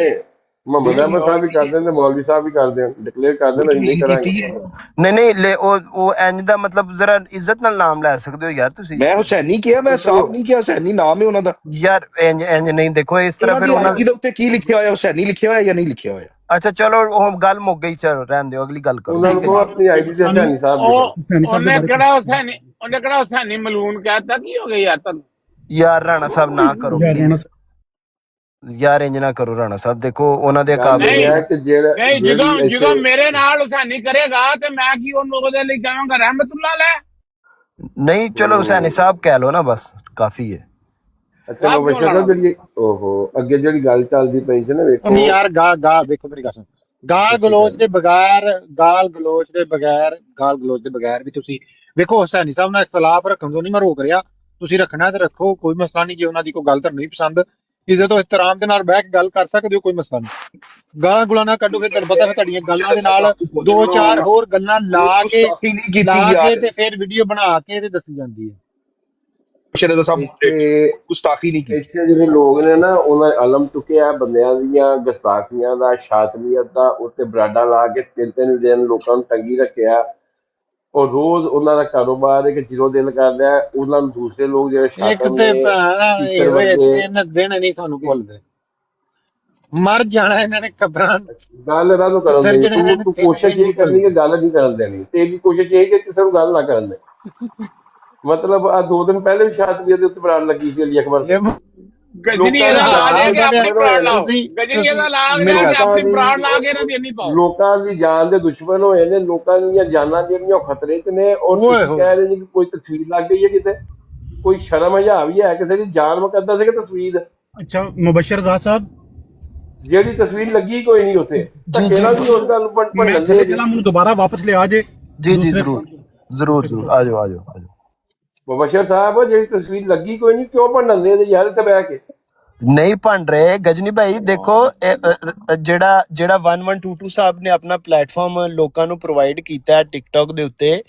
ਮੁਹੰਮਦ ਅਹਿਮਦ ਸਾਹਿਬ ਵੀ ਕਰਦੇ ਨੇ, ਮੌਲਵੀ ਸਾਹਿਬ ਵੀ ਕਰਦੇ ਨੇ, ਡਿਕਲੇਅਰ ਕਰਦੇ ਨੇ ਨਹੀਂ ਕਰਾਂਗੇ। ਨਹੀਂ ਉਹ ਇੰਜ ਦਾ ਮਤਲਬ ਜ਼ਰਾ ਇੱਜ਼ਤ ਨਾਲ ਨਾਮ ਲੈ ਸਕਦੇ ਹੋ ਯਾਰ ਤੁਸੀਂ। ਮੈਂ ਹੁਸੈਨੀ ਕਿਹਾ, ਮੈਂ ਸਾਫ ਨਹੀਂ ਕਿਹਾ, ਹੁਸੈਨੀ ਨਾਮ ਹੈ ਉਹਨਾਂ ਦਾ ਯਾਰ। ਇੰਜ ਨਹੀਂ ਦੇਖੋ ਇਸ ਤਰ੍ਹਾਂ ਫਿਰ ਉਹਨਾਂ ਦੇ ਉੱਤੇ ਕੀ ਲਿਖਿਆ ਹੋਇਆ, ਹੁਸੈਨੀ ਲਿਖਿਆ ਹੋਇਆ ਜਾਂ ਨਹੀਂ ਲਿਖਿਆ ਹੋਇਆ? ਅੱਛਾ ਚਲੋ ਉਹ ਗੱਲ ਮੁੱਕ ਗਈ, ਚਲੋ ਰਹਿਣ ਦਿਓ, ਅਗਲੀ ਗੱਲ ਕਰੋ। ਉਹਨਾਂ ਨੂੰ ਆਪਣੀ ਆਈਡੀ ਤੇ ਹੁਸੈਨੀ ਸਾਹਿਬ ਉਹਨੇ ਕਿਹੜਾ ਹੁਸੈਨੀ ਮਲੂਨ ਕਹਿਤਾ, ਕੀ ਹੋ ਗਿਆ ਯਾਰ ਤੁਹਾਨੂੰ? ਯਾਰ ਰਾਣਾ ਸਾਹਿਬ ਨਾ ਕਰੋ ਯਾਰ, ਇੰਜ ਨਾ ਕਰੋ ਰਾਣਾ ਸਾਹਿਬ। ਦੇਖੋ ਉਹਨਾਂ ਦੇ ਨਹੀਂ ਜਦੋਂ ਮੇਰੇ ਨਾਲ ਹੁਸੈਨੀ ਕਰੇਗਾ ਤੇ ਮੈਂ ਕੀ ਉਹਨੂੰ ਉਹਦੇ ਲਈ ਕਹਾਂਗਾ ਰਹਿਮਤੁल्लाह ਲੈ? ਨਹੀਂ ਚਲੋ ਹੁਸੈਨੀ ਸਾਹਿਬ ਕਹਿ ਲੋ ਨਾ, ਬਸ ਕਾਫੀ ਹੈ। ਅੱਛਾ ਜਿਹੜੀ ਅੱਗੇ ਜਿਹੜੀ ਗੱਲ ਚੱਲਦੀ ਪਈ ਸੀ ਨਾ, ਵੇਖੋ ਯਾਰ ਦੇਖੋ ਮੇਰੀ ਗੱਲ ਸੁਣ, ਗਾਲ ਗਲੋਚ ਦੇ ਬਗੈਰ ਵੀ ਤੁਸੀਂ ਵੇਖੋ ਹੁਸੈਨੀ ਸਾਹਿਬ ਨਾਲ ਇਖਤਲਾਫ ਰੱਖਣ ਤੋਂ ਨਹੀਂ ਮੈਂ ਰੋਕ ਰਿਹਾ, ਤੁਸੀਂ ਰੱਖਣਾ ਤੇ ਰੱਖੋ, ਕੋਈ ਮਸਲਾ ਨਹੀਂ। ਜੇ ਉਹਨਾਂ ਦੀ ਕੋਈ ਗੱਲ ਤੁਹਾਨੂੰ ਨਹੀਂ ਪਸੰਦ, ਇਹਦੇ ਤੋਂ ਇhtਰਾਮ ਦੇ ਨਾਲ ਬਹਿ ਕੇ ਗੱਲ ਕਰ ਸਕਦੇ ਹੋ, ਕੋਈ ਮਸਲਾ ਨਹੀਂ। ਗਾਲਾਂ ਗੁਲਾਂ ਨਾ ਕੱਢੋ, ਫਿਰ ਤੁਹਾਨੂੰ ਪਤਾ ਤੁਹਾਡੀਆਂ ਗੱਲਾਂ ਦੇ ਨਾਲ 2-4 ਹੋਰ ਗੱਲਾਂ ਲਾ ਕੇ ਤੇ ਫਿਰ ਵੀਡੀਓ ਬਣਾ ਕੇ ਤੇ ਦੱਸੀ ਜਾਂਦੀ ਹੈ। ਗੁਸਤਾਖੀ ਨਹੀਂ ਕੀਤੀ। ਇੱਥੇ ਜਿਹੜੇ ਲੋਕ ਨੇ ਨਾ ਉਹਨਾਂ ਅਲਮ ਚੁੱਕਿਆ ਬੰਦਿਆਂ ਦੀਆਂ ਗੁਸਤਾਖੀਆਂ ਦਾ, ਸ਼ਾਤਮੀਅਤ ਦਾ, ਉੱਤੇ ਬਰਾਡਾ ਲਾ ਕੇ 3-3 ਦਿਨ ਲੋਕਾਂ ਨੂੰ ਟੰਗੀ ਰੱਖਿਆ। ਔਰ ਰੋਜ਼ ਉਹਨਾਂ ਦਾ ਕਾਰੋਬਾਰ ਹੈ ਕਿ ਜਦੋਂ ਦਿਲ ਕਰਦਾ ਹੈ ਉਹਨਾਂ ਨੂੰ ਦੂਸਰੇ ਲੋਕ ਜਿਹੜੇ ਇੱਕ ਸ਼ਾਸਨ ਤੇ ਨੇ ਸਪੀਕਰ ਇਹ ਵਰਗੇ ਇਹਨਾਂ ਦਿਨ ਨਹੀਂ ਸਾਨੂੰ ਭੁੱਲਦੇ, ਮਰ ਜਾਣਾ ਇਹਨਾਂ ਨੇ ਖਬਰਾਂ। ਗੱਲ ਇਹਨਾਂ ਨੂੰ ਕਰਨ ਦੇਣੀ, ਤੂੰ ਕੋਸ਼ਿਸ਼ ਇਹ ਕਰਨੀ ਕਿ ਗੱਲ ਨਹੀਂ ਕਰਨ ਦੇਣੀ, ਤੇਰੀ ਕੋਸ਼ਿਸ਼ ਇਹ ਕਿ ਕਿਸੇ ਨੂੰ ਗੱਲ ਨਾ ਕਰਨ ਦੇ। ਮਤਲਬ ਆ 2 ਦਿਨ ਪਹਿਲੇ ਵੀ ਸ਼ਾਸਤਰੀਆ ਦੇ ਉੱਤੇ ਬਰਾਨ ਲੱਗੀ ਸੀ ਅਲੀ ਅਕਬਰ ਗਜਨੀ ਇਹਦਾ ਲਾ ਦੇ ਕੇ ਆਪਣੀ ਪ੍ਰਾਣ ਲਾਓ, ਗਜਨੀ ਇਹਦਾ ਲਾ ਦੇ ਕੇ ਆਪਣੀ ਪ੍ਰਾਣ ਲਾ ਕੇ ਇਹਨਾਂ ਦੀ ਇੰਨੀ ਪਾਓ। ਲੋਕਾਂ ਦੀ ਜਾਨ ਦੇ ਦੁਸ਼ਮਣ ਹੋਏ ਨੇ, ਲੋਕਾਂ ਦੀਆਂ ਜਾਨਾਂ ਜਿਹੜੀਆਂ ਖਤਰੇ 'ਚ ਨੇ, ਔਰ ਤੁਸੀਂ ਕਹਿ ਰਹੇ ਜੀ ਕਿ ਕੋਈ ਤਸਵੀਰ ਲੱਗ ਗਈ ਹੈ ਕਿਤੇ, ਕੋਈ ਸ਼ਰਮ ਹਜਾ ਵੀ ਹੈ ਕਿਸੇ ਦੀ ਜਾਨ ਮੁਕੱਦਸ ਹੈ ਕਿ ਤਸਵੀਰ? ਅੱਛਾ ਮੁਬਸ਼ਰ ਦਾਸ ਸਾਹਿਬ, ਜਿਹੜੀ ਤਸਵੀਰ ਲੱਗੀ ਕੋਈ ਨਹੀਂ ਉੱਥੇ, ਧੱਕੇ ਨਾਲ ਵੀ ਉਸ ਗੱਲ ਪਰ ਮੈਂ ਥੱਲੇ ਚਲਾ, ਮੈਨੂੰ ਦੁਬਾਰਾ ਵਾਪਸ ਲਿਆ ਜੇ। ਜੀ ਜ਼ਰੂਰ ਜ਼ਰੂਰ ਆ ਜਾਓ। ਮੁਬਸ਼ਰ ਸਾਹਿਬ, ਜਿਹੜੀ ਤਸਵੀਰ ਲੱਗੀ ਕੋਈ ਨਹੀਂ, ਕਿਉਂ ਭੰਡਣ ਦੇ ਯਾਰ ਇੱਥੇ ਬਹਿ ਕੇ? ਨਹੀਂ ਭੰਡ ਰਹੇ ਗਜਨੀ ਭਾਈ, ਦੇਖੋ ਜਿਹੜਾ 1122 ਸਾਹਿਬ ਨੇ ਆਪਣਾ ਪਲੇਟਫਾਰਮ ਲੋਕਾਂ ਨੂੰ ਪ੍ਰੋਵਾਈਡ ਕੀਤਾ ਹੈ ਟਿਕਟੌਕ ਦੇ ਉੱਤੇ,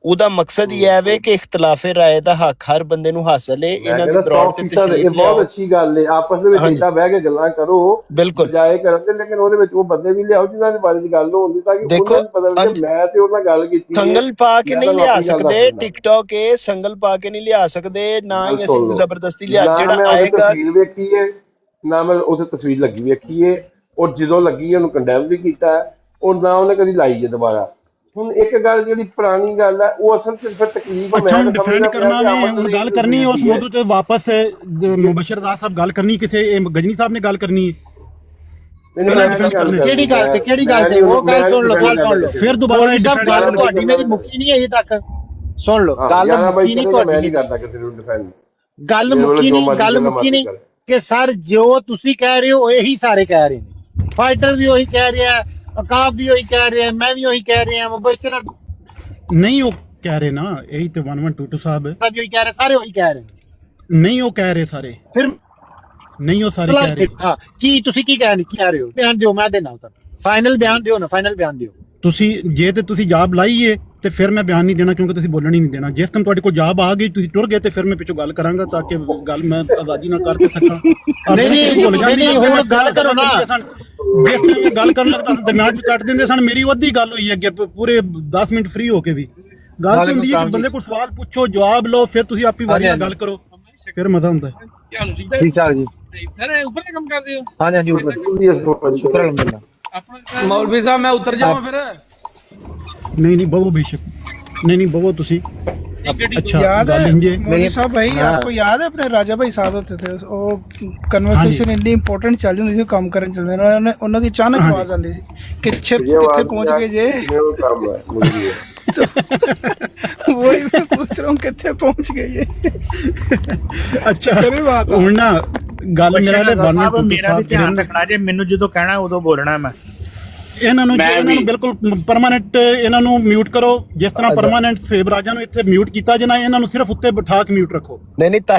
ਉਹਦਾ ਮਕਸਦ ਇਹ ਹੈ ਵੇ ਕਿ ਇਖਤਲਾਫੇ ਰਾਏ ਦਾ ਹੱਕ ਹਰ ਬੰਦੇ ਨੂੰ ਹਾਸਲ ਹੈ। ਇਹਨਾਂ ਦੀ ਦੌੜ ਤੇ ਇਹ ਬਹੁਤ ਅੱਛੀ ਗੱਲ ਹੈ, ਆਪਸ ਦੇ ਵਿੱਚ ਇੱਦਾਂ ਬਹਿ ਕੇ ਗੱਲਾਂ ਕਰੋ, ਬਿਲਕੁਲ ਜਾਏ ਕਰਨ ਦੇ, ਲੇਕਿਨ ਉਹਦੇ ਵਿੱਚ ਉਹ ਬੰਦੇ ਵੀ ਲਿਆਓ ਜਿਨ੍ਹਾਂ ਦੇ ਬਾਰੇ ਦੀ ਗੱਲ ਹੁੰਦੀ, ਤਾਂ ਕਿ ਉਹਨਾਂ ਨੂੰ ਪਤਾ ਲੱਗੇ ਮੈਂ ਤੇ ਉਹਨਾਂ ਗੱਲ ਕੀਤੀ। ਸੰਗਲ ਪਾ ਕੇ ਨਹੀਂ ਲਿਆ ਸਕਦੇ ਟਿਕਟੌਕ, ਇਹ ਸੰਗਲ ਪਾ ਕੇ ਨਹੀਂ ਲਿਆ ਸਕਦੇ, ਨਾ ਹੀ ਅਸੀਂ ਜ਼ਬਰਦਸਤੀ ਲਿਆ। ਜਿਹੜਾ ਆਏਗਾ ਵੇਖੀ ਹੈ ਨਾ, ਮੈਂ ਉੱਥੇ ਤਸਵੀਰ ਲੱਗੀ ਵੇਖੀ ਹੈ, ਔਰ ਜਦੋਂ ਲੱਗੀ ਉਹਨੂੰ ਕੰਡੈਮ ਵੀ ਕੀਤਾ, ਔਰ ਨਾ ਉਹਨੇ ਕਦੀ ਲਾਈ ਹੈ ਦੁਬਾਰਾ। ਹੁਣ ਇੱਕ ਗੱਲ ਜਿਹੜੀ ਪੁਰਾਣੀ ਗੱਲ ਹੈ ਉਹ ਅਸਲ 'ਚ ਫਿਰ ਤਕਲੀਫ ਹੈ। ਅੱਛਾ, ਡਿਫੈਂਡ ਕਰਨਾ ਵੀ ਹੁਣ ਗੱਲ ਕਰਨੀ ਉਸ ਮੌਜੂ ਤੇ ਵਾਪਸ ਮੁਬਸ਼ਰ ਦਾਸ ਸਾਹਿਬ ਗੱਲ ਕਰਨੀ, ਕਿਸੇ ਗਜਨੀ ਸਾਹਿਬ ਨੇ ਗੱਲ ਕਰਨੀ ਹੈ। ਕਿਹੜੀ ਗੱਲ ਤੇ ਉਹ ਗੱਲ ਸੁਣ ਲਓ, ਫਿਰ ਦੁਬਾਰਾ ਗੱਲ ਤੁਹਾਡੀ ਮੇਰੀ ਮੁੱਕੀ ਨਹੀਂ ਅਜੇ ਤੱਕ, ਸੁਣ ਲਓ ਗੱਲ ਮੁੱਕੀ ਨਹੀਂ ਤੁਹਾਡੀ, ਮੈਂ ਨਹੀਂ ਕਰਦਾ ਕਿਸੇ ਨੂੰ ਡਿਫੈਂਡ, ਗੱਲ ਮੁੱਕੀ ਨਹੀਂ ਕਿ ਸਰ ਜੋ ਤੁਸੀਂ ਕਹਿ ਰਹੇ ਹੋ ਇਹੀ ਸਾਰੇ ਕਹਿ ਰਹੇ ਨੇ, ਫਾਈਟਰ ਵੀ ਉਹੀ ਕਹਿ ਰਿਹਾ, ਅਕਾਬ ਵੀ ਉਹੀ ਕਹਿ ਰਿਹਾ, ਮੈਂ ਵੀ ਉਹੀ ਕਹਿ ਰਿਹਾ, ਮੁਬਸ਼ਰ ਨਹੀਂ ਉਹ ਕਹਿ ਰਹੇ ਨਾ, ਇਹੀ ਤੇ 1122 ਸਾਹਿਬ ਵੀ ਉਹੀ ਕਹਿ ਰਹੇ, ਸਾਰੇ ਉਹੀ ਕਹਿ ਰਹੇ ਨਹੀਂ, ਉਹ ਕਹਿ ਰਹੇ ਸਾਰੇ, ਫਿਰ ਨਹੀਂ ਉਹ ਸਾਰੇ ਕਹਿ ਰਹੇ। ਹਾਂ, ਕੀ ਤੁਸੀਂ ਕੀ ਕਹਿ ਰਹੇ ਹੋ? ਬਿਆਨ ਦਿਓ, ਮੈਂ ਦੇਣਾ ਸਰ, ਫਾਈਨਲ ਬਿਆਨ ਦਿਓ ਨਾ, ਫਾਈਨਲ ਬਿਆਨ ਦਿਓ। ਤੁਸੀਂ ਜੇ ਤੇ ਤੁਸੀਂ ਜਾਬ ਲਾਈਏ ਤੇ ਫਿਰ ਮੈਂ ਬਿਆਨ ਨਹੀਂ ਦੇਣਾ, ਕਿਉਂਕਿ ਤੁਸੀਂ ਬੋਲਣ ਹੀ ਨਹੀਂ ਦੇਣਾ। ਜਿਸ ਟਾਈਮ ਤੁਹਾਡੇ ਕੋਲ ਜਾਬ ਆ ਗਈ, ਤੁਸੀਂ ਟੁਰ ਗਏ, ਤੇ ਫਿਰ ਮੈਂ ਪਿੱਛੋਂ ਗੱਲ ਕਰਾਂਗਾ ਤਾਂ ਕਿ ਗੱਲ ਮੈਂ ਆਜ਼ਾਦੀ ਨਾਲ ਕਰ ਸਕਾਂ। ਨਹੀਂ ਹੁਣ ਗੱਲ ਕਰੋ ਨਾ, ਜਿਸ ਟਾਈਮ ਮੈਂ ਗੱਲ ਕਰਨ ਲੱਗਦਾ ਦਰਮਿਆਨ ਚ ਕੱਟ ਦਿੰਦੇ ਸਨ। ਮੇਰੀ ਅੱਧੀ ਗੱਲ ਹੋਈ ਅੱਗੇ ਪੂਰੇ 10 ਮਿੰਟ ਫ੍ਰੀ ਹੋ ਕੇ ਵੀ। ਗੱਲ ਤੇ ਹੁੰਦੀ ਹੈ ਕਿ ਬੰਦੇ ਕੋਲ ਸਵਾਲ ਪੁੱਛੋ, ਜਵਾਬ ਲਓ, ਫਿਰ ਤੁਸੀਂ ਆਪੀ ਵਾਰੀ ਨਾਲ ਗੱਲ ਕਰੋ, ਫਿਰ ਮਜ਼ਾ ਹੁੰਦਾ ਹੈ। ਠੀਕ ਠਾਕ ਜੀ ਸਰ ਉੱਪਰ ਕੰਮ ਕਰਦੇ ਹੋ? ਹਾਂਜੀ ਉੱਪਰ ਅਲਹਮਦੁਲਿਲਾ। मौलवी साहब मैं उतर जाऊं फिर? नहीं बवो बेशक, नहीं बवो तुसी। अच्छा याद है मौलवी साहब भाई, आपको याद है अपने राजा भाई साहब होते थे, वो कन्वर्सेशन इतनी इंपॉर्टेंट चल रही थी, काम करन चलदे ने, ਉਹਨਾਂ ਦੀ ਅਚਾਨਕ ਆਵਾਜ਼ ਆਉਂਦੀ ਸੀ ਕਿ ਕਿੱਥੇ ਪਹੁੰਚ ਗਏ ਜੇ। वही मैं पूछ रहा हूँ कितने पहुंच गए ये। अच्छा ਹੁਣ ਨਾ ਗੱਲ ਮੇਰਾ ਤੇ ਮੇਰਾ ਵੀ ਧਿਆਨ ਰੱਖਣਾ ਜੇ, ਮੈਨੂੰ ਜਦੋਂ ਕਹਿਣਾ ਉਦੋਂ ਬੋਲਣਾ ਮੈਂ। ਇਹਨਾਂ ਨੂੰ ਬਿਲਕੁਲ ਪਰਮਾਨੈਂਟ ਇਹਨਾਂ ਨੂੰ ਮਿਊਟ ਕਰੋ, ਜਿਸ ਤਰ੍ਹਾਂ ਪਰਮਾਨੈਂਟ ਸੇਬ ਰਾਜਾਂ ਨੂੰ ਇੱਥੇ ਮਿਊਟ ਕੀਤਾ ਜੇ ਨਾ, ਇਹਨਾਂ ਨੂੰ ਸਿਰਫ ਉੱਤੇ ਬਿਠਾ ਕੇ ਮਿਊਟ ਰੱਖੋ। ਨਹੀਂ